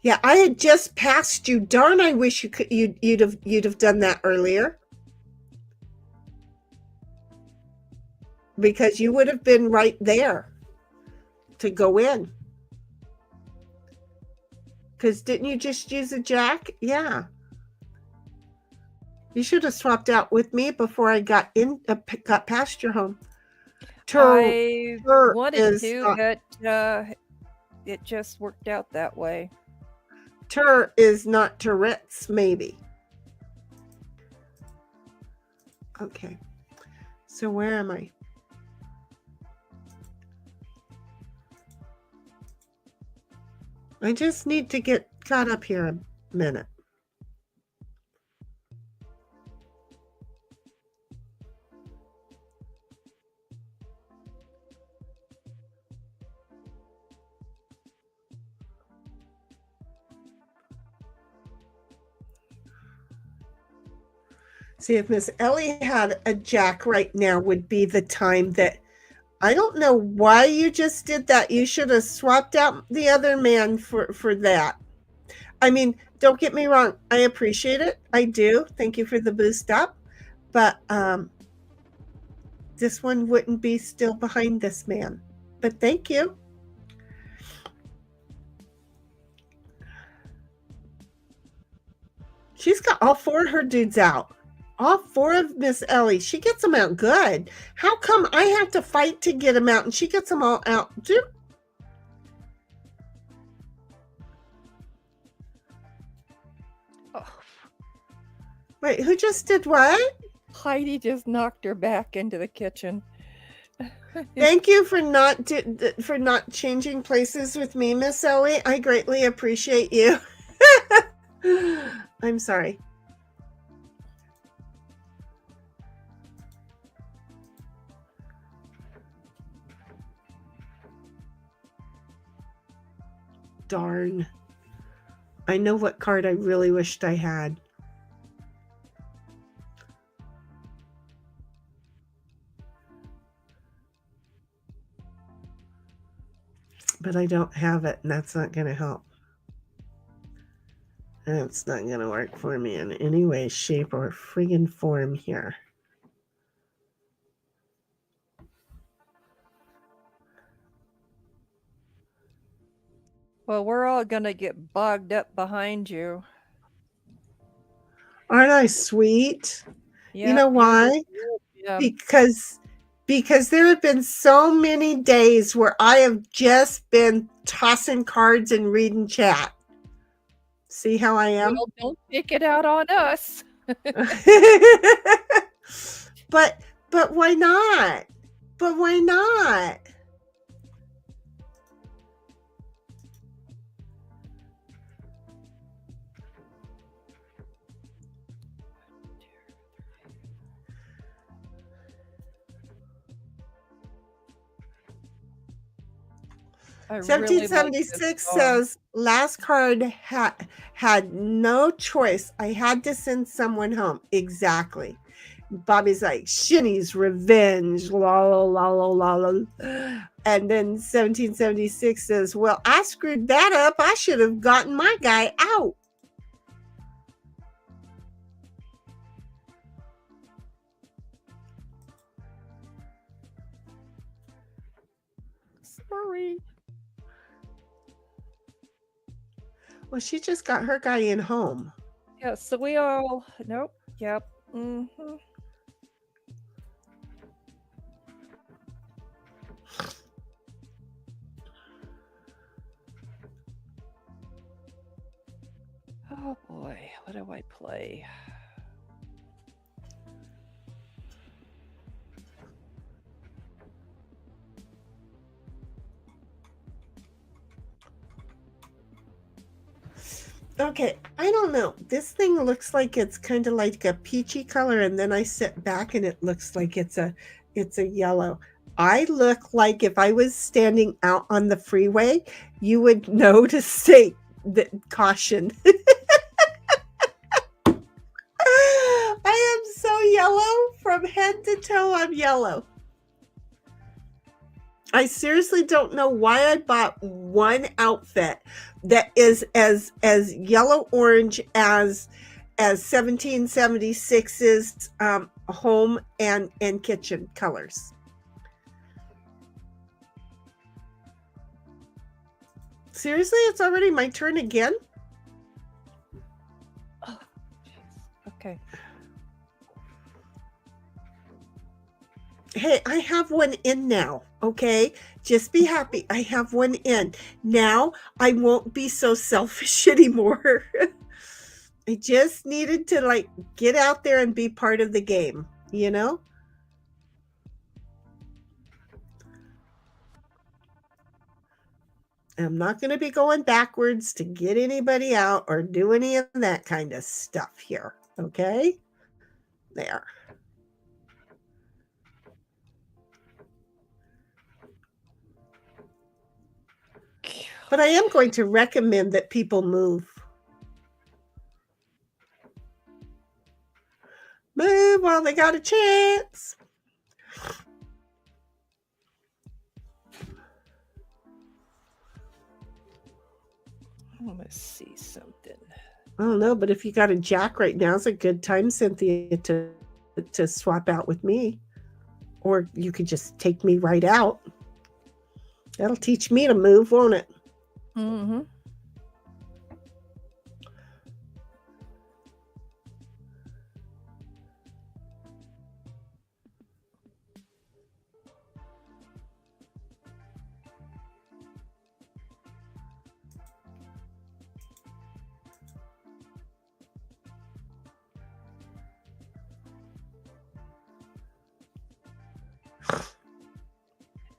Yeah, I had just passed you. Darn, I wish you'd have done that earlier. Because you would have been right there to go in. Because didn't you just use a jack? Yeah. You should have swapped out with me before I got past your home. I wanted to, but it just worked out that way. Tur is not Tourette's, maybe. Okay. So where am I? I just need to get caught up here a minute. See, if Miss Ellie had a jack right now would be the time that I don't know why you just did that. You should have swapped out the other man for that. I mean, don't get me wrong. I appreciate it. I do. Thank you for the boost up. But this one wouldn't be still behind this man. But thank you. She's got all four of her dudes out. All four of Miss Ellie. She gets them out good. How come I have to fight to get them out and she gets them all out? Oh. Wait, who just did what? Heidi just knocked her back into the kitchen. Thank you for not changing places with me, Miss Ellie. I greatly appreciate you. I'm sorry. darn. I know what card I really wished I had. But I don't have it, and that's not going to help. And it's not going to work for me in any way, shape, or friggin' form here. Well, we're all gonna get bogged up behind you. Aren't I sweet? You Yep, know you're why? yeah. Because there have been so many days where I have just been tossing cards and reading chat. See how I am? Well, don't take it out on us. but why not? But why not? I really like this 1776 song. says last card had no choice. I had to send someone home. Exactly. Bobby's like Shinny's revenge. La la la la la la. And then 1776 says, well, I screwed that up. I should have gotten my guy out. Sorry. Well, she just got her guy in home. Yeah, so we all nope. Yep. Mm-hmm. Oh boy, what do I play? Okay, I don't know. This thing looks like it's kind of like a peachy color, and then I sit back and it looks like it's a yellow. I look like if I was standing out on the freeway, you would know to say that caution. I am so yellow from head to toe. I'm yellow. I seriously don't know why I bought one outfit that is as yellow orange as 1776's home and kitchen colors. Seriously, it's already my turn again? Oh, jeez. Okay. Hey, I have one in now, okay? Just be happy. I have one in. Now I won't be so selfish anymore. I just needed to like get out there and be part of the game, you know? I'm not going to be going backwards to get anybody out or do any of that kind of stuff here, okay? There. But I am going to recommend that people move. Move while they got a chance. I'm gonna see something. I don't know, but if you got a jack right now, it's a good time, Cynthia, to swap out with me. Or you could just take me right out. That'll teach me to move, won't it? Mm-hmm.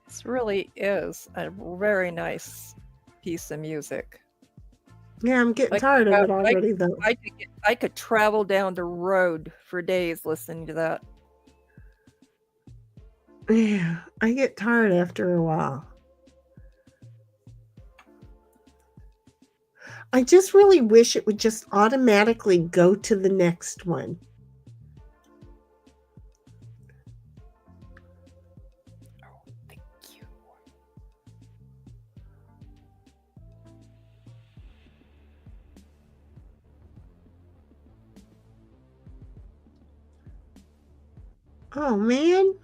This really is a very nice piece of music. Yeah, I'm getting Like, tired of it I- already, though. I could travel down the road for days listening to that. Yeah, I get tired after a while. I just really wish it would just automatically go to the next one. Thank you. Oh, man.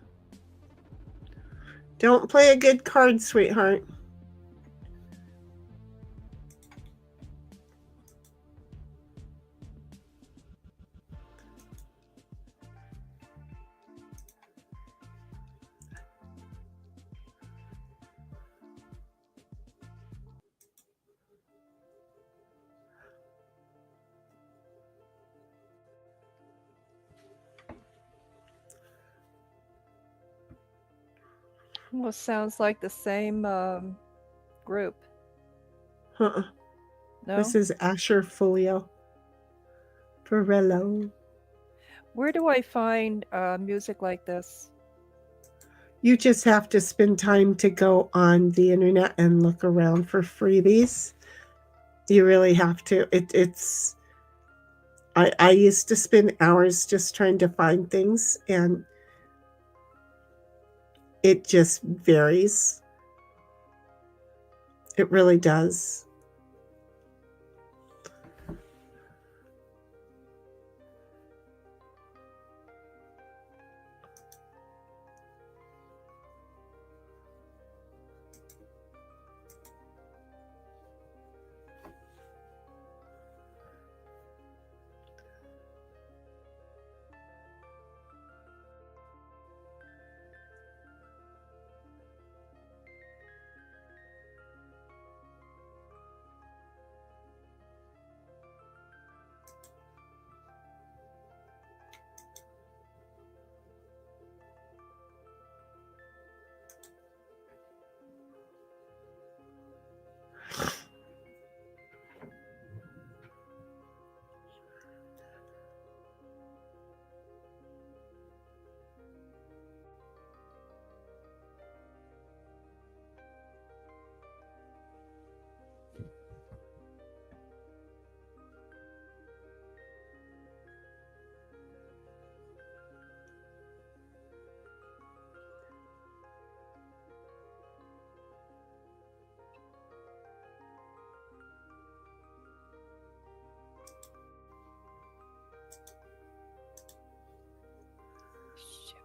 Don't play a good card, sweetheart. Well, sounds like the same group. Uh-uh. No? This is Asher Folio. Ferrello. Where do I find music like this? You just have to spend time to go on the internet and look around for freebies. You really have to. It's. I used to spend hours just trying to find things, and it just varies. It really does. Shit.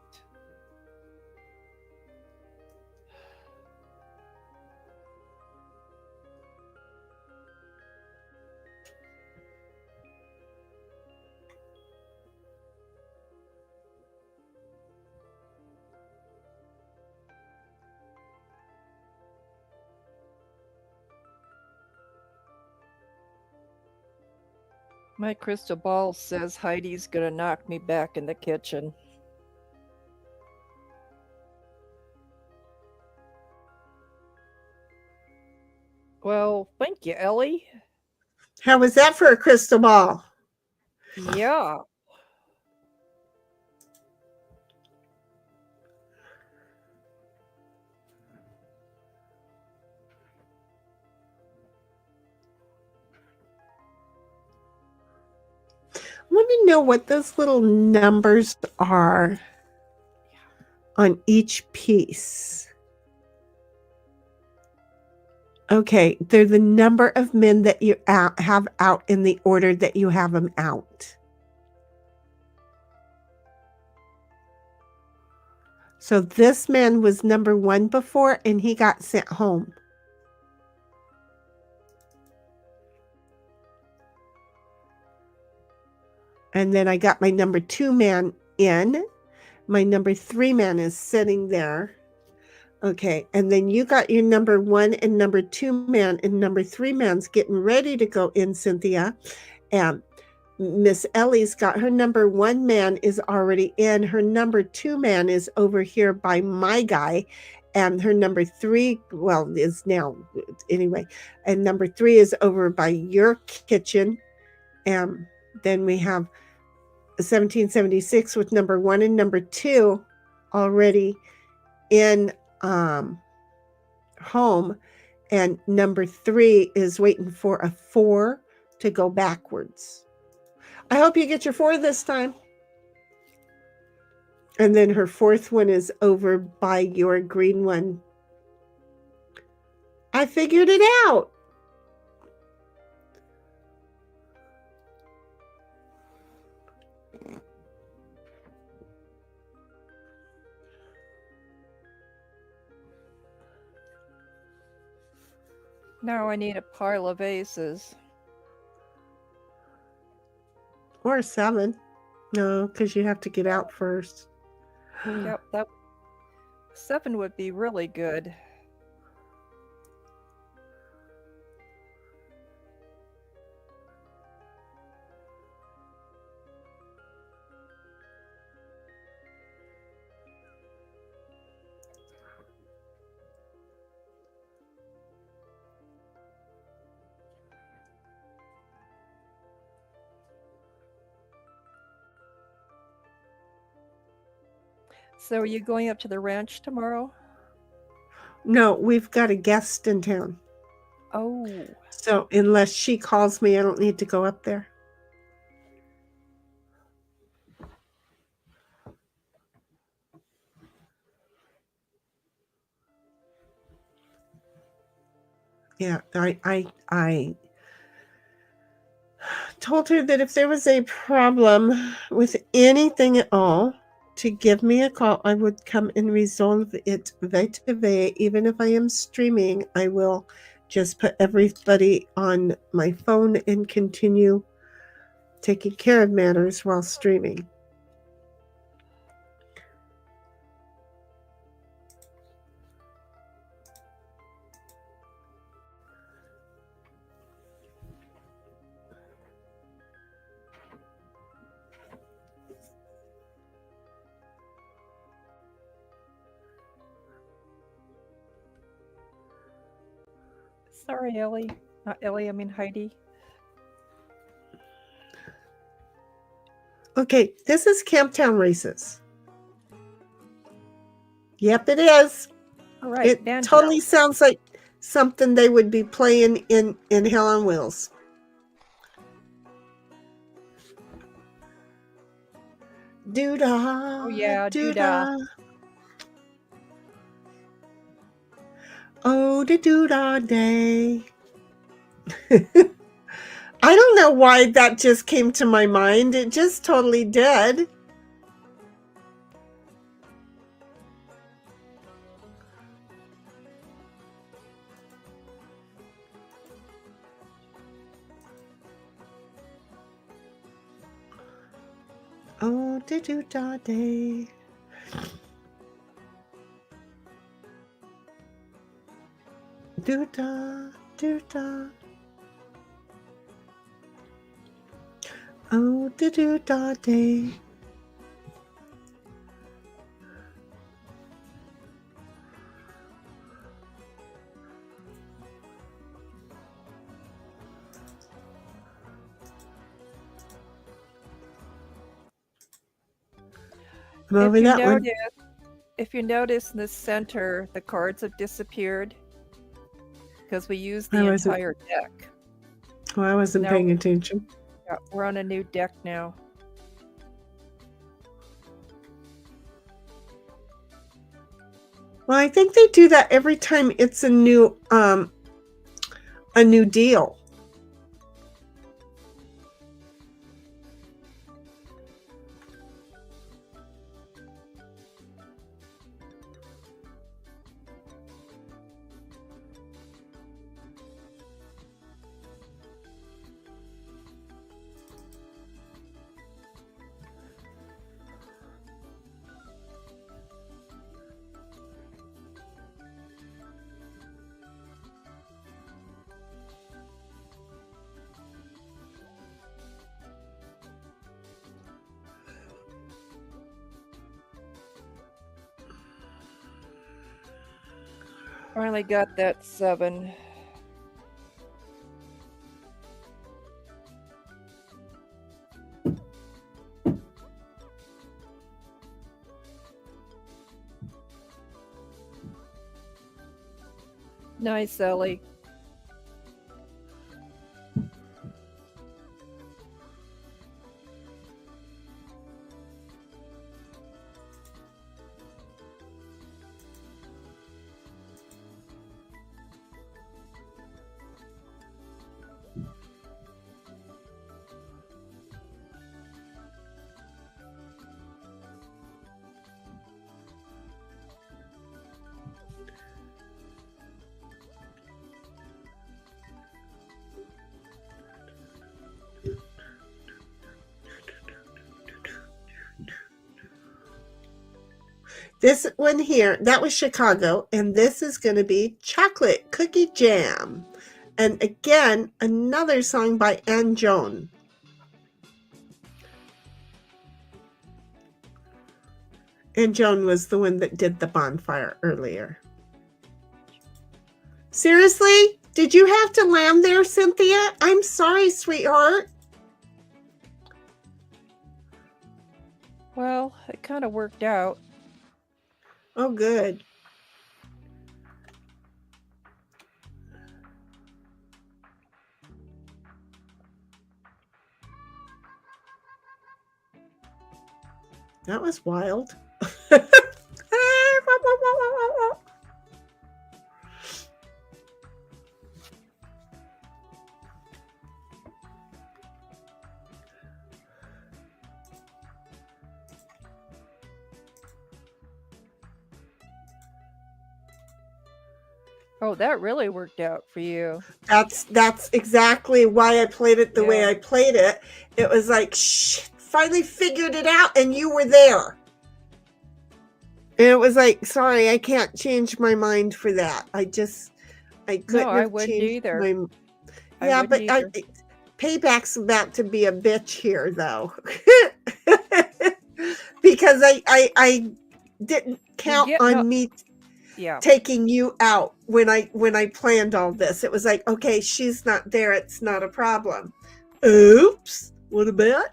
My crystal ball says Heidi's gonna knock me back in the kitchen. Well, thank you, Ellie. How was that for a crystal ball? Yeah. I want to know what those little numbers are on each piece. Okay, they're the number of men that you have out in the order that you have them out. So this man was number 1 before, and he got sent home. And then I got my number 2 man in. My number 3 man is sitting there. Okay, and then you got your number 1 and number 2 man, and number 3 man's getting ready to go in, Cynthia. And Miss Ellie's got her number 1 man is already in. Her number 2 man is over here by my guy. And her number 3, well, is now, anyway. And number 3 is over by your kitchen. And then we have 1776 with number 1 and number 2 already in home. And number 3 is waiting for a 4 to go backwards. I hope you get your 4 this time. And then her 4th one is over by your green one. I figured it out. Now I need a pile of aces. Or 7. No, because you have to get out first. Yep, that 7 would be really good. So are you going up to the ranch tomorrow? No, we've got a guest in town. Oh, So unless she calls me, I don't need to go up there. Yeah, I told her that if there was a problem with anything at all, to give me a call. I would come and resolve it right away. Even if I am streaming, I will just put everybody on my phone and continue taking care of matters while streaming. sorry, Ellie. Not Ellie, I mean Heidi. Okay, this is Camptown Races. Yep, it is. All right, It banjo. totally sounds like something they would be playing in Hell on Wheels. Doo-dah. Oh yeah, doo-dah. doodah. Oh, the doo-dah day. I don't know why that just came to my mind. It just totally did. Oh, the doo-dah day. Doo-dah, doo-dah. Oh, the doo-dah day. I'm over that one. If you notice in the center, the cards have disappeared because we used the entire deck. Oh, I wasn't No. paying attention. Yeah, we're on a new deck now. Well, I think they do that every time it's a new deal. Finally got that 7. nice, Ellie. This one here, that was Chicago, and this is going to be Chocolate Cookie Jam. And again, another song by Ann Joan. Ann Joan was the one that did the bonfire earlier. Seriously? Did you have to land there, Cynthia? I'm sorry, sweetheart. Well, it kind of worked out. Oh, good. That was wild. Oh, that really worked out for you. That's exactly why I played it the way Yeah. I played it. It was like, finally figured it out, and you were there. And it was like, sorry, I can't change my mind for that. I couldn't No, I have wouldn't changed either. my. I Yeah, wouldn't but either. Payback's about to be a bitch here, though, because I didn't count get on no- me Yeah. taking you out when I planned all this. It was like, okay, she's not there, it's not a problem. Oops, what about?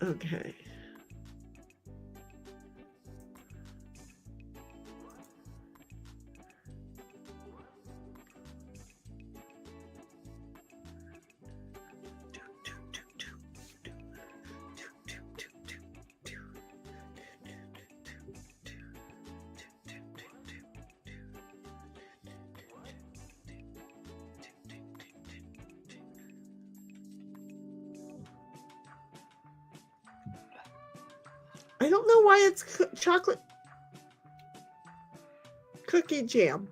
Okay. I don't know why it's chocolate cookie jam.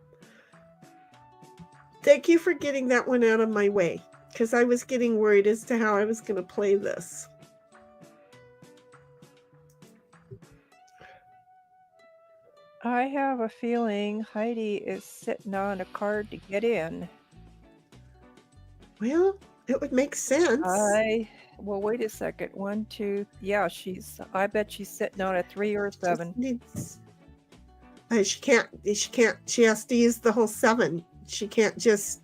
Thank you for getting that one out of my way, because I was getting worried as to how I was going to play this. I have a feeling Heidi is sitting on a card to get in. Well, it would make sense. Well, wait a second. 1, 2. Yeah, I bet she's sitting on a 3 or a 7. She can't. She has to use the whole 7. She can't just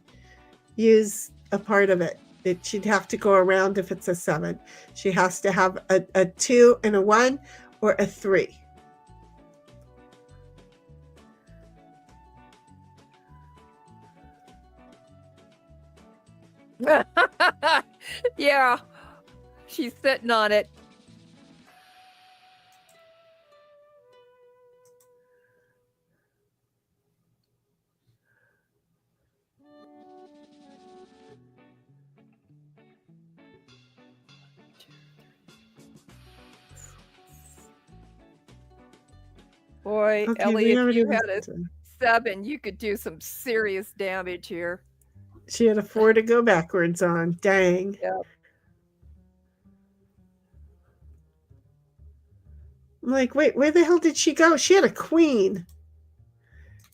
use a part of it. She'd have to go around if it's a 7. She has to have a 2 and a 1 or a 3. Yeah, she's sitting on it. Boy, Okay, Ellie, we if already you had a listened. 7, you could do some serious damage here. She had a 4 to go backwards on. Dang. Yep. I'm like, wait, where the hell did she go? She had a queen.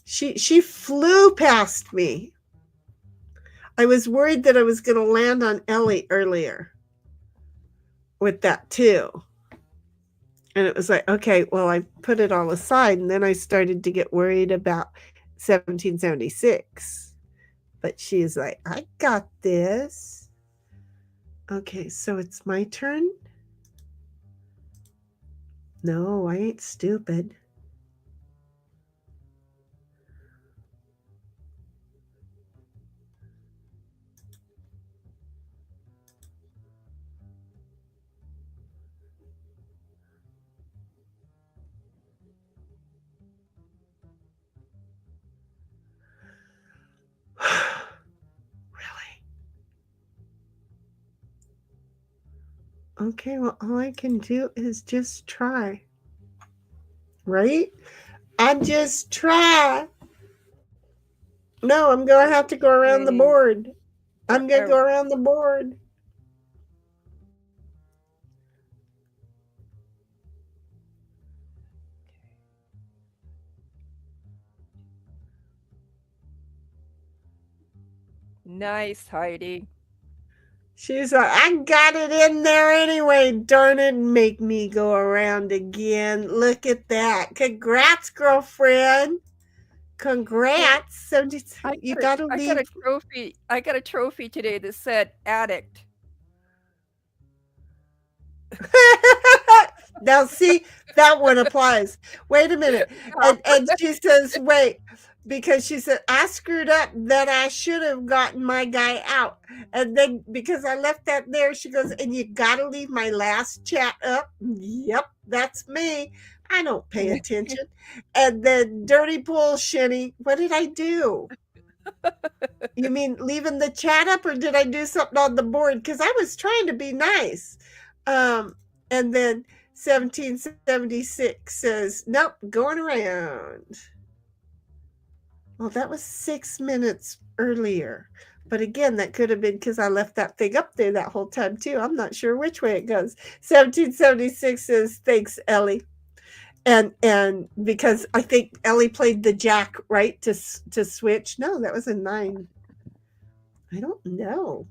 She flew past me. I was worried that I was going to land on Ellie earlier with that too. And it was like, okay, well, I put it all aside, and then I started to get worried about 1776. But she's like, I got this. Okay, so it's my turn. No, I ain't stupid. Really? Okay, well, all I can do is just try. Right? I just try. No, I'm going to have to go around the Okay. board. I'm going to Oh, go around the board. nice, Heidi. She's like, I got it in there anyway. Darn it, make me go around again. Look at that. Congrats, girlfriend. Hey, Congrats. So I you got got to a, I got leave. a trophy. I got a trophy today that said addict. Now, see, that one applies. Wait a minute. And she says, wait, because she said, I screwed up that I should have gotten my guy out. And then because I left that there, she goes, and you got to leave my last chat up. Yep, that's me. I don't pay attention. And then dirty pool, Shinny, what did I do? You mean leaving the chat up, or did I do something on the board? Because I was trying to be nice. And then 1776 says, nope, going around. Well, that was 6 minutes earlier. But again, that could have been because I left that thing up there that whole time, too. I'm not sure which way it goes. 1776 says, thanks, Ellie. And because I think Ellie played the jack, right, to switch. No, that was a 9. I don't know.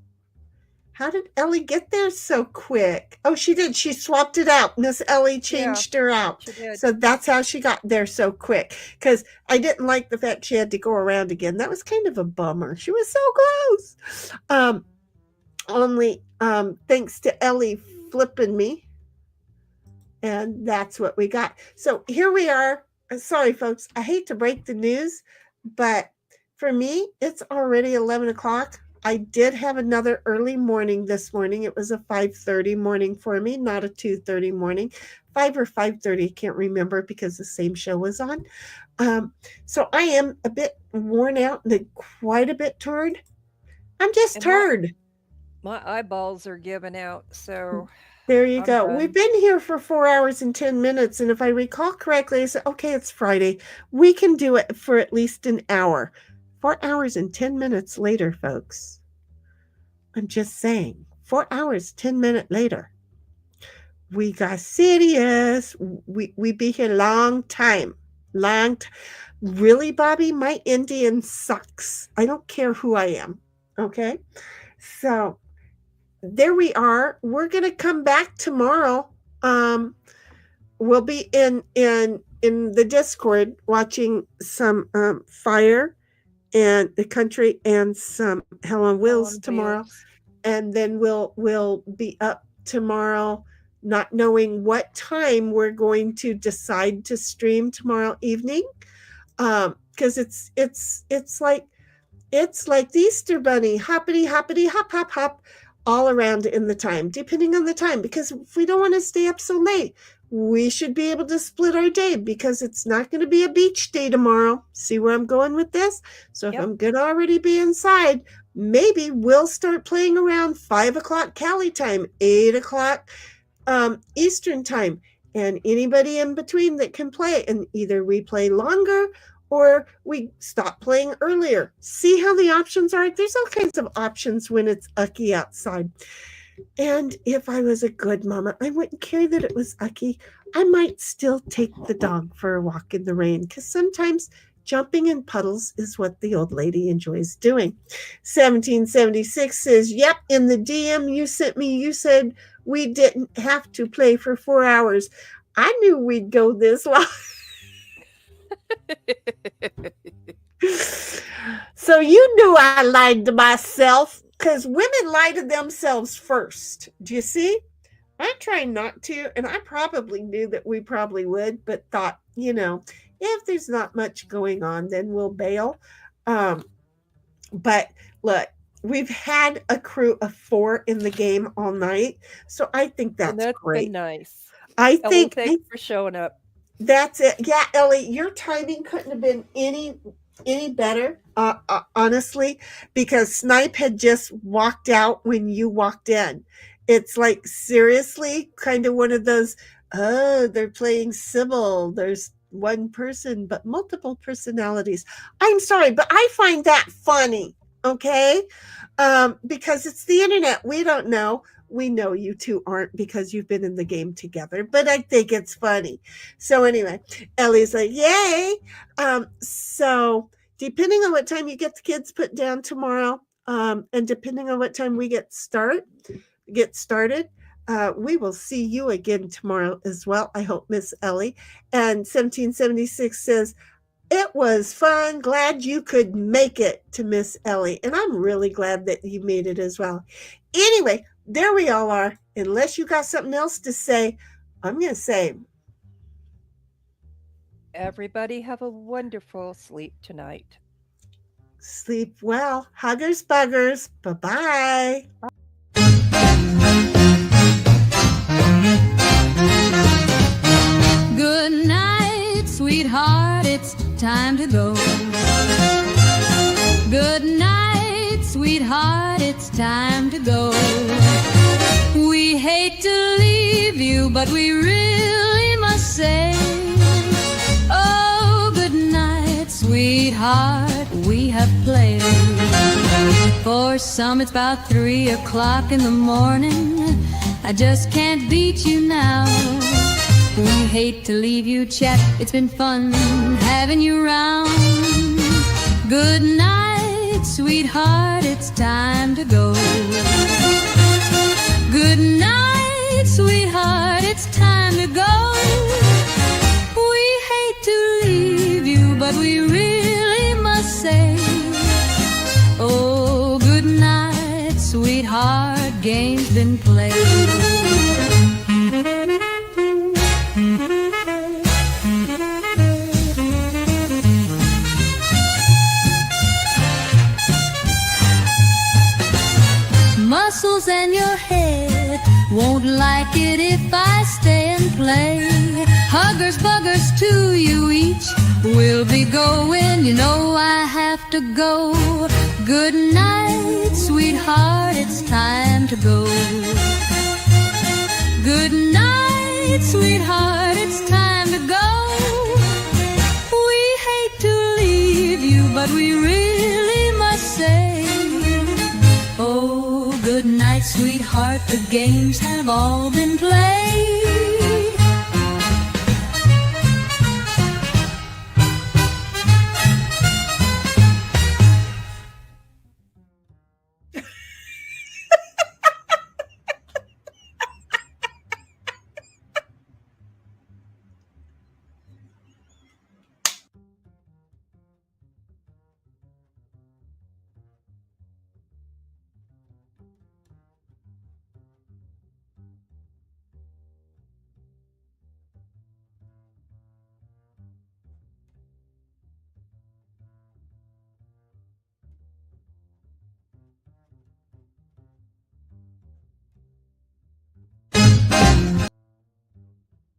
How did Ellie get there so quick? Oh, she did. She swapped it out. Miss Ellie changed her out. She did. So that's how she got there so quick. Because I didn't like the fact she had to go around again. That was kind of a bummer. She was so close. Only thanks to Ellie flipping me. And that's what we got. So here we are. Sorry, folks. I hate to break the news, but for me, it's already 11 o'clock. I did have another early morning this morning. It was a 5:30 morning for me, not a 2:30 morning. 5 or 5:30, I can't remember because the same show was on. So I am a bit worn out and quite a bit tired. I'm just And tired. my eyeballs are giving out, so There you I'm go. done. We've been here for 4 hours and 10 minutes. And if I recall correctly, I said, okay, it's Friday. We can do it for at least an hour. 4 hours and 10 minutes later, folks. I'm just saying, 4 hours, 10 minutes later. We got serious. We be here long time. Really, Bobby? My Indian sucks. I don't care who I am. Okay? So there we are. We're going to come back tomorrow. We'll be in the Discord watching some Fire and the Country and some Hell on Wheels tomorrow. And then we'll be up tomorrow, not knowing what time we're going to decide to stream tomorrow evening. Because it's like the Easter Bunny, hoppity hoppity hop hop hop, all around in the time, depending on the time. Because if we don't want to stay up so late, we should be able to split our day, because it's not going to be a beach day tomorrow. See where I'm going with this? So if I'm going to already be inside, maybe we'll start playing around 5 o'clock Cali time, 8 o'clock Eastern time, and anybody in between that can play, and either we play longer or we stop playing earlier. See how the options are? There's all kinds of options when it's ucky outside. And if I was a good mama, I wouldn't care that it was ucky. I might still take the dog for a walk in the rain, because sometimes jumping in puddles is what the old lady enjoys doing. 1776 says, yep, in the DM you sent me, you said we didn't have to play for 4 hours. I knew we'd go this long. So you knew I lied to myself, because women lie to themselves first. Do you see? I try not to, and I probably knew that we probably would, but thought, if there's not much going on, then we'll bail. But look, we've had a crew of 4 in the game all night, so I think And that's that's great. been nice. I Ellie, think thanks for showing up. that's it. Yeah, Ellie, your timing couldn't have been any better, honestly, because Snipe had just walked out when you walked in. It's like, seriously, kind of one of those, oh, they're playing Sybil. There's one person, but multiple personalities. I'm sorry, but I find that funny, okay? Because it's the internet. We don't know. We know you two aren't because you've been in the game together, but I think it's funny. So anyway, Ellie's like, yay. So depending on what time you get the kids put down tomorrow, and depending on what time we get started, we will see you again tomorrow as well. I hope, Miss Ellie. And 1776 says, it was fun. Glad you could make it, to Miss Ellie. And I'm really glad that you made it as well. Anyway, there we all are. Unless you got something else to say, I'm going to say, Everybody have a wonderful sleep tonight. sleep well. Huggers, buggers. Bye-bye. Good night, sweetheart, it's time to go. Good night, sweetheart, it's time to go. We hate to leave you, but we really must say, oh, good night, sweetheart, we have played. For some it's about 3 o'clock in the morning. I just can't beat you now. We hate to leave you, chat. It's been fun having you round. Good night, sweetheart, it's time to go. Good night, sweetheart, it's time to go. We hate to leave you, but we really must say, oh, good night, sweetheart, game's been played. Muscles and your head won't like it if I stay and play. Huggers, buggers to you each. We'll be going, you know I have to go. Good night, sweetheart, it's time to go. Good night, sweetheart, it's time to go. We hate to leave you, but we really must say, oh, good night, sweetheart, the games have all been played.